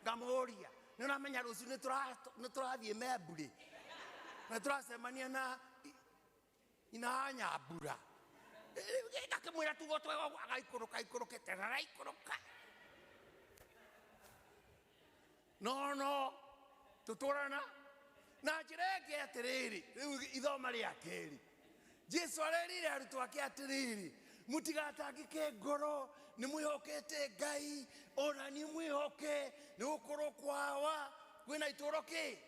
ngamuria ni unamenya ruciu ni turathie memburi na turacemania na ina Nyambura ngakimwira tugo twega agaikuruka no tuturana na njira ingi atiriri riu ithoma ria keri Jesu arerire arutwo ake atiriri mutigatangike ngoro ni mwihokete Ngai ona ni mwihoke ni gukuru kwawa kwina ituro ki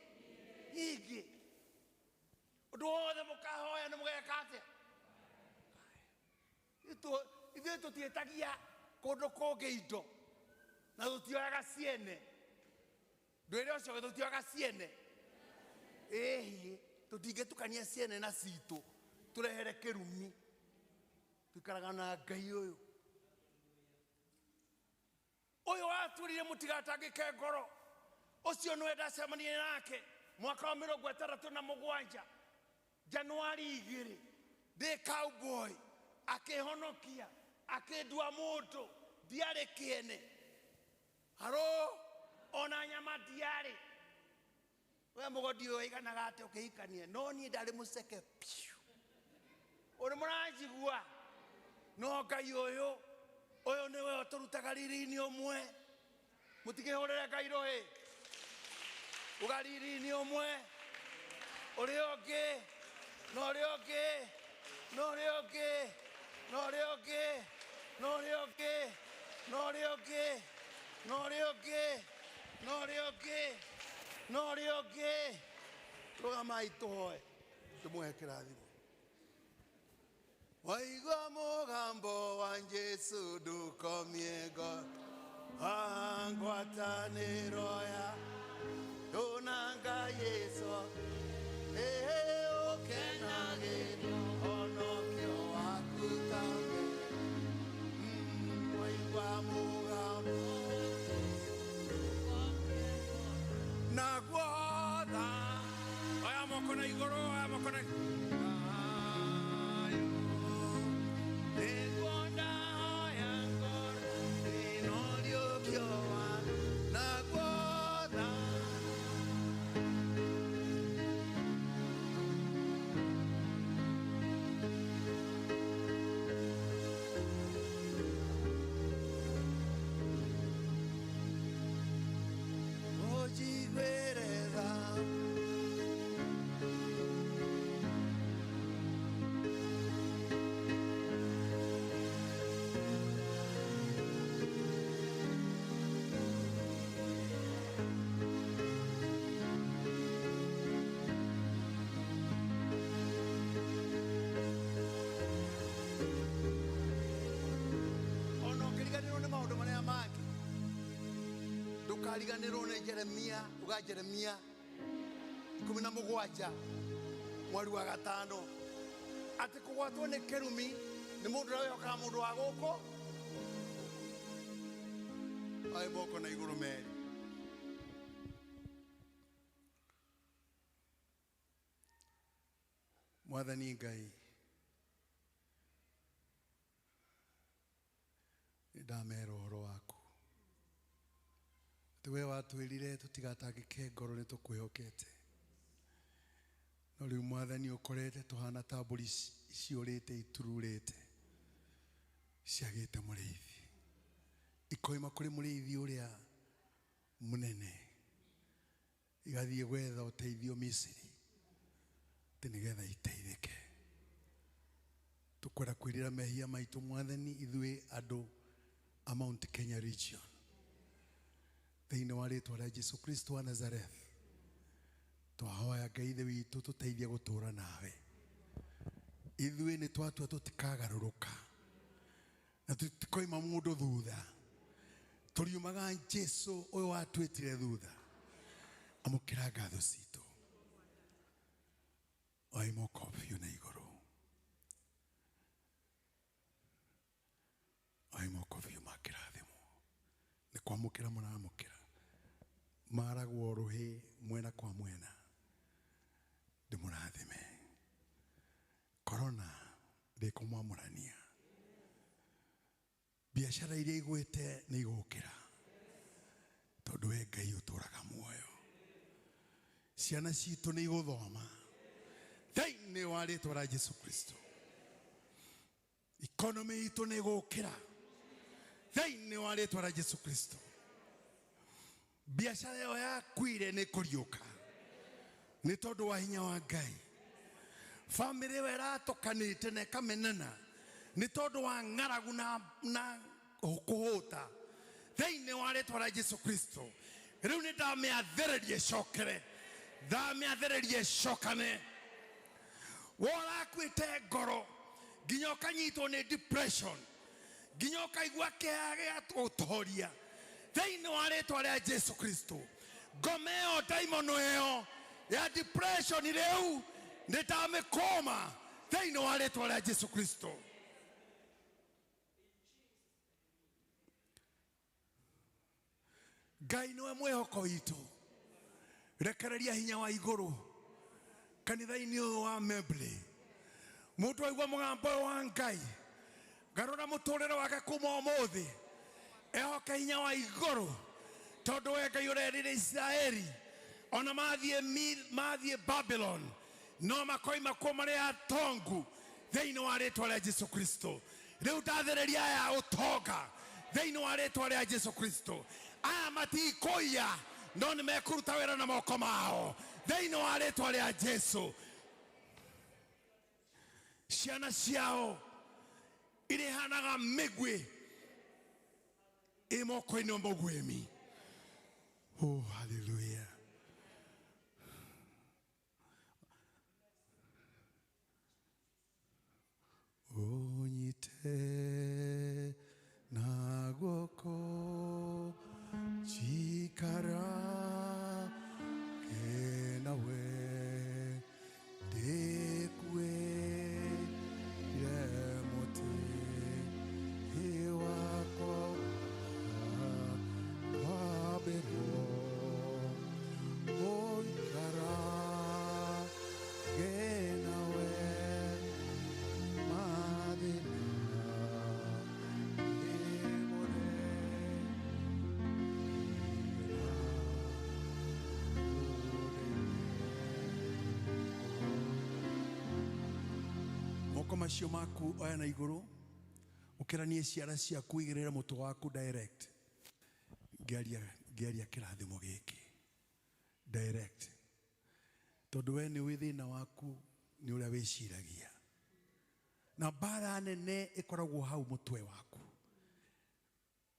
ingi undu wothe mukahoya ni mugeka atia ithuĩ tutiĩtagia kũndũ kũngĩ indo na tũtioyaga ciene ndwĩre ũcio tũtioyaga ciene ĩhĩ tũtingĩtukania ciene na citũ tũrehere kĩrumi tũikaraga na Ngai ũyũ watwĩrire mũtigatangĩke ngoro ũcio nĩwe ndacemanirie nake mwaka wa 67 Januari 2 ndĩ cowboy akihonokia akindua mundu ndiare kiene haro ona nyama ndiare we mugodi uyu iganaga ate ukihikanie no ni ndari museke uri muranjigua no Ngai uyu niwe uturutaga riri-ini umwe mutigihurire Ngai rohi ugariri-ini umwe uri ungi no uri ungi no uri ungi no rioge no rioge no rioge no rioge no rioge no rioge rugama itoe tumuhe kirathimo waigua mugambo wa Jesu ndukomiego ngwatanĩro ya tunanga Yesu ukenagĩrio honokio waku tambe waigua mugambo na guotha oya moko na igũrũ oya moko na ndukariganirwo nĩ Jeremia, uga Jeremia 17 mweri wa gatano ati kugwatwo nĩ kĩrumi nĩ mũndũ ũrĩa wĩhokaga mũndũ wa gũkũ. Oe moko na igũrũ merĩ. Mwathani Ngai, ndamera ũhoro waku atĩ we watwĩrire tũtigatangĩke ngoro nĩ tũkwĩhokete, no rĩu Mwathani ũkorete tũhana ta mbũri ciũrĩte itururĩte ciagĩte mũrĩithi, ikoima kũrĩ mũrĩithi ũrĩa mũnene igathiĩ gwetha ũteithio Misiri atĩ nĩgetha iteithĩke. Tũkwenda kwĩrĩra mehia maitũ Mwathani, ithuĩ andũ a Mount Kenya region, thĩinĩ wa rĩtwa rĩa Jesu Kristo wa Nazareth, twahoya Ngai Ithe witũ tũteithie gũtũũra nawe. Ithuĩ nĩ twatua tũtikagarũrũka na tũtikoima mũndũ thutha, tũriumaga Jesu ũyũ watwĩtire thutha, amũkĩra ngatho citũ. Oe moko biũ na igũrũ, oe moko biũ ma kĩrathimo, nĩ kwamũkĩra mũramũkĩra, maragwo rũhĩ mwena kwa mwena, ndĩmũrathime. Korona ndĩkũmwamũrania, biacara iria igwĩte nĩ igũkĩra, tondũ we Ngai ũtũũraga muoyo. Ciana citũ nĩ igũthoma thĩinĩ wa rĩtwa rĩa Jesu Kristo. Economy itũ nĩ igũkĩra thĩinĩ wa rĩtwa rĩa Jesu Kristo. Biacara ĩyo yakuire nĩ kũriũka nĩ tondũ wa hinya wa Ngai. Family ĩyo ĩratũkanĩte na ĩkamenana nĩ tondũ wa ng'aragu na kũhũta thĩinĩ wa rĩtwa rĩa Jesu Kristo. Rĩu nĩ ndamĩathĩrĩria ĩcokere, ndamĩathĩrĩria ĩcokane. Warakuĩte ngoro nginya ũkanyitwo nĩ depression, nginya ũkaigua kĩeha gĩgatũtoria thĩinĩ wa rĩtwa rĩa Jesu Kristo. Ngome ĩyo, daimono ĩyo ya depression rĩu nĩ ndamĩkũma thĩinĩ wa rĩtwa rĩa Jesu Kristo. Ngai nĩwe mwĩhoko witũ, rekereria hinya wa igũrũ kanitha-inĩ ũyũ wa Membley. Mũndũ aigua mũgambo wa Ngai, garũra mũtũrĩre wake kuma ũmũthĩ, ehoke hinya wa igũrũ, tondũ we Ngai ũrerire Isiraeli ona mathiĩ Babylon no makoima kuo marĩ atongu thĩinĩ wa rĩtwa rĩa Jesu Kristo. Rĩu ndathĩrĩria aya ũtonga thĩinĩ wa rĩtwa rĩa Jesu Kristo. Aya matikũiya no nĩ mekũruta wĩra na moko mao thĩinĩ wa rĩtwa rĩa Jesu. Ciana ciao irĩhanaga mĩguĩ ĩ moko-inĩ mũguĩmi. Oh, hallelujah. Onyite na guoko chikara kenawe dekwe remote hewako wabero oikara kenawe moko macio maku oya na igũrũ, ũkĩranie ciara ciaku igĩrĩre mũtwe waku direct. Ngĩaria kĩrathimo gĩkĩ direct, tondũ we nĩ wĩ thĩna waku nĩ ũrĩa wĩciragia, na mbara nene ĩkoragwo hau mũtwe waku,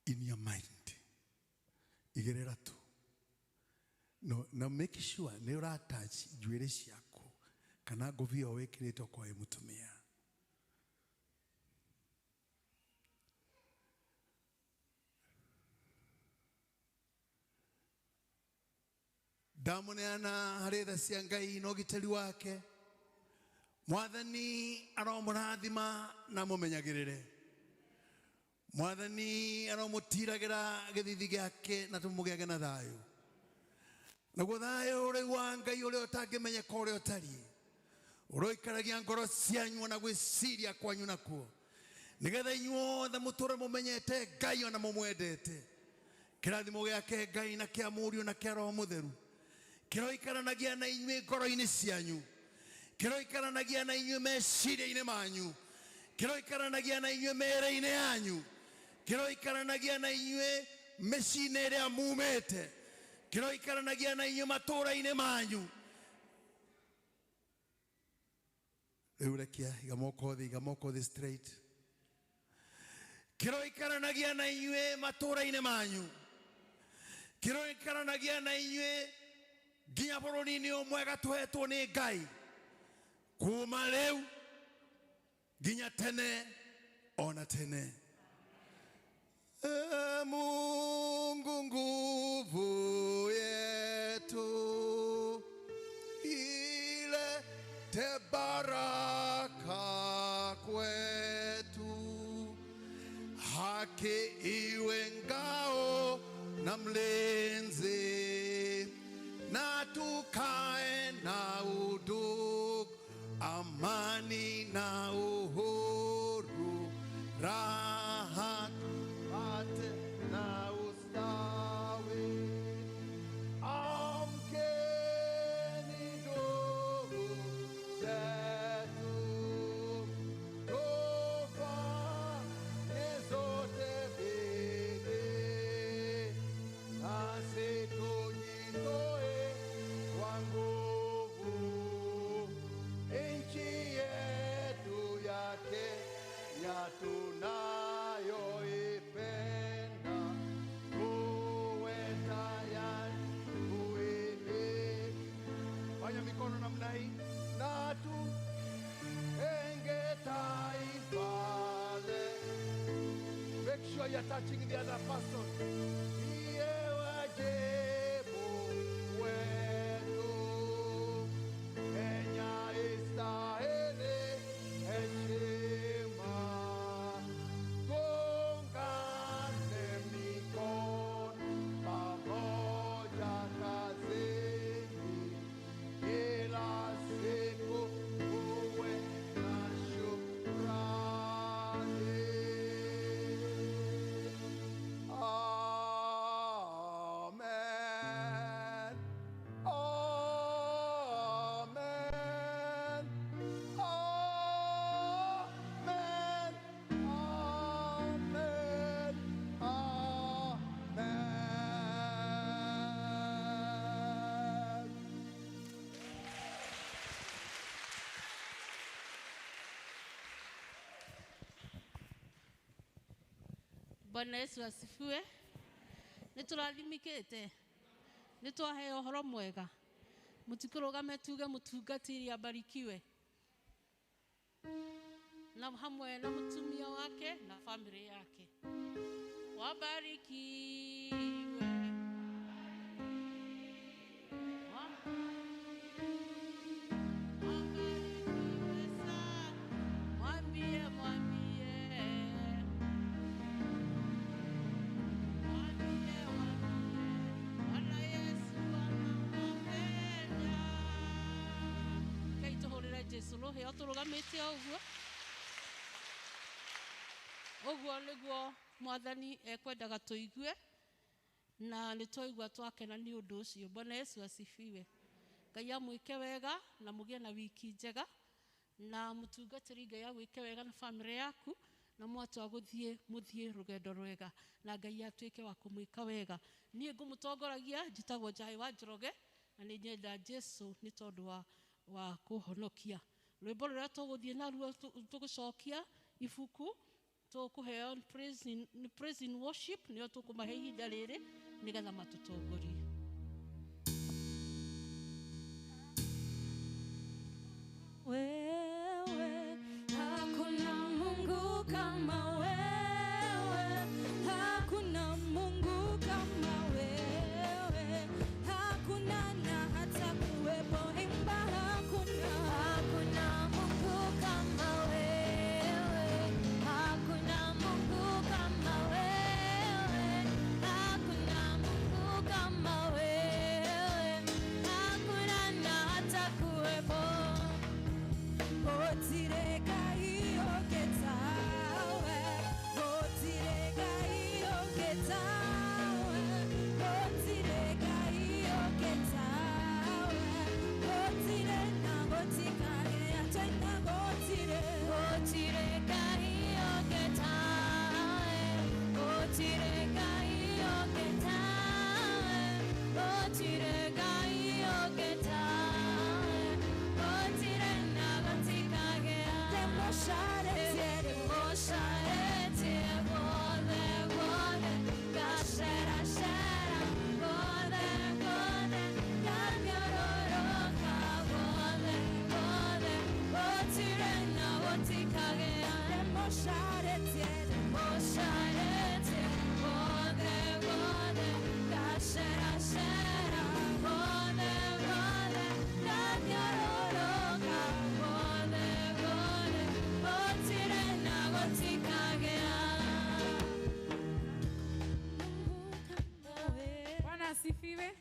in your mind. Igĩrĩra tu na make sure nĩ ũratouch njuĩrĩ ciaku kana ngũbia wĩkĩrĩte kwa mũtumia. ndamuneana harĩ tha cia Ngai na ũgitĩri wake. Mwathani aromũrathima na mũmenyagĩrĩre. Mwathani aromũtiragĩra gĩthithi gĩake na tũmũgĩage na thayũ. Naguo thayũ ũrĩ wa Ngai ũrĩa ũtangĩmenyeka ũrĩa ũtariĩ, ũroikaragia ngoro cianyu na gwĩciria kwanyu nakuo, nĩgetha inyuothe mũtũũre mũmenyete Ngai ona mũmwendete. Kĩrathimo gĩake Ngai na kĩa Mũriũ na kĩa Roho Mũtheru kĩroikaranagia na inyuĩ ngoro-inĩ cianyu, kĩroikaranagia na inyuĩ meciria-inĩ manyu, kĩroikaranagia na inyuĩ mĩĩrĩ-inĩ yanyu, kĩroikaranagia na inyuĩ mĩciĩ-inĩ ĩrĩa mumĩte, kĩroikaranagia na inyuĩ matũũra-inĩ manyu. Rĩu rekia iga moko thĩ straight. Kĩroikaranagia na inyuĩ matũũra-inĩ manyu, kĩroikaranagia na inyuĩ nginya bũrũri-inĩ ũmwe tũhetwo nĩ Ngai, kuma rĩu nginya tene ona tene. Mungu nguvu yetu, ilete baraka kwetu, haki iwe ngao na mlinzi, na tukae na udugu, amani na uhuru, raha tupate na ustawi. Amkeni ndugu zetu, tufanye zote bidii, nasi tujitoe kwa nguvu, nchi yetu ya Kenya tunayoipenda, tuwe tayari kuilinda. Fanya mikono namna hii na tujenge taifa letu. Make sure you're touching the other person. Ndiye wajibu wetu. Kenya istahili heshima. Tuungane mikono pamoja kazini, kila siku uwe na shukrani. Amen. Amen. Amen. Amen. Amen. Bwana Yesu asifiwe. Niturathimikite, nitwaheo ũhoro mwega. Mutikũrũgame tuge mũtungatĩri abarikiwe, na hamwe na mũtumia wake na family yake. Wabarikiwe. Wabarikiwe sana. Mwambie, mwambie. Mwambie, mwambie. Bwana Yesu anawapenda. Ngai tũhũrĩre Jesũ rũhĩ o tũrũgamĩte ũguo. Ũguo nĩguo Mwathani ekwendaga tũigue, na nĩtwaigua twakena nĩ ũndũ ũcio. Bwana Yesu asifiwe. Ngai amwĩke wega na mũgĩe na wiki njega, na mũtungatĩri Ngai agwĩke wega na family yaku, na mwatua mũthiĩ rũgendo rwega, na Ngai atuĩke wa kũmwĩka wega. Niĩ ngũmũtongoragia njĩtagwo Njaĩ wa Njoroge, na nĩ nyenda Jesũ nĩ tondũ wa kũhonokia. Rwĩmbo rũrĩa tũgũthiĩ naruo tũgũcokia ibuku, tũkũheo praise in worship, nĩo tũkũmahe ihinda rĩrĩ nĩgetha matũtongorie. Wewe, hakuna Mungu kama wewe, hakuna Mungu kama wewe, hakuna na Asifiwe.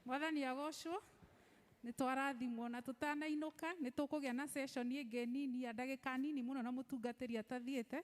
Mwathani agocwo. Nĩ twarathimwo na tũtanainũka nĩ tũkũgĩa na session ĩngĩ nini ya ndagĩka nini mũno na mũtungatĩri atathiĩte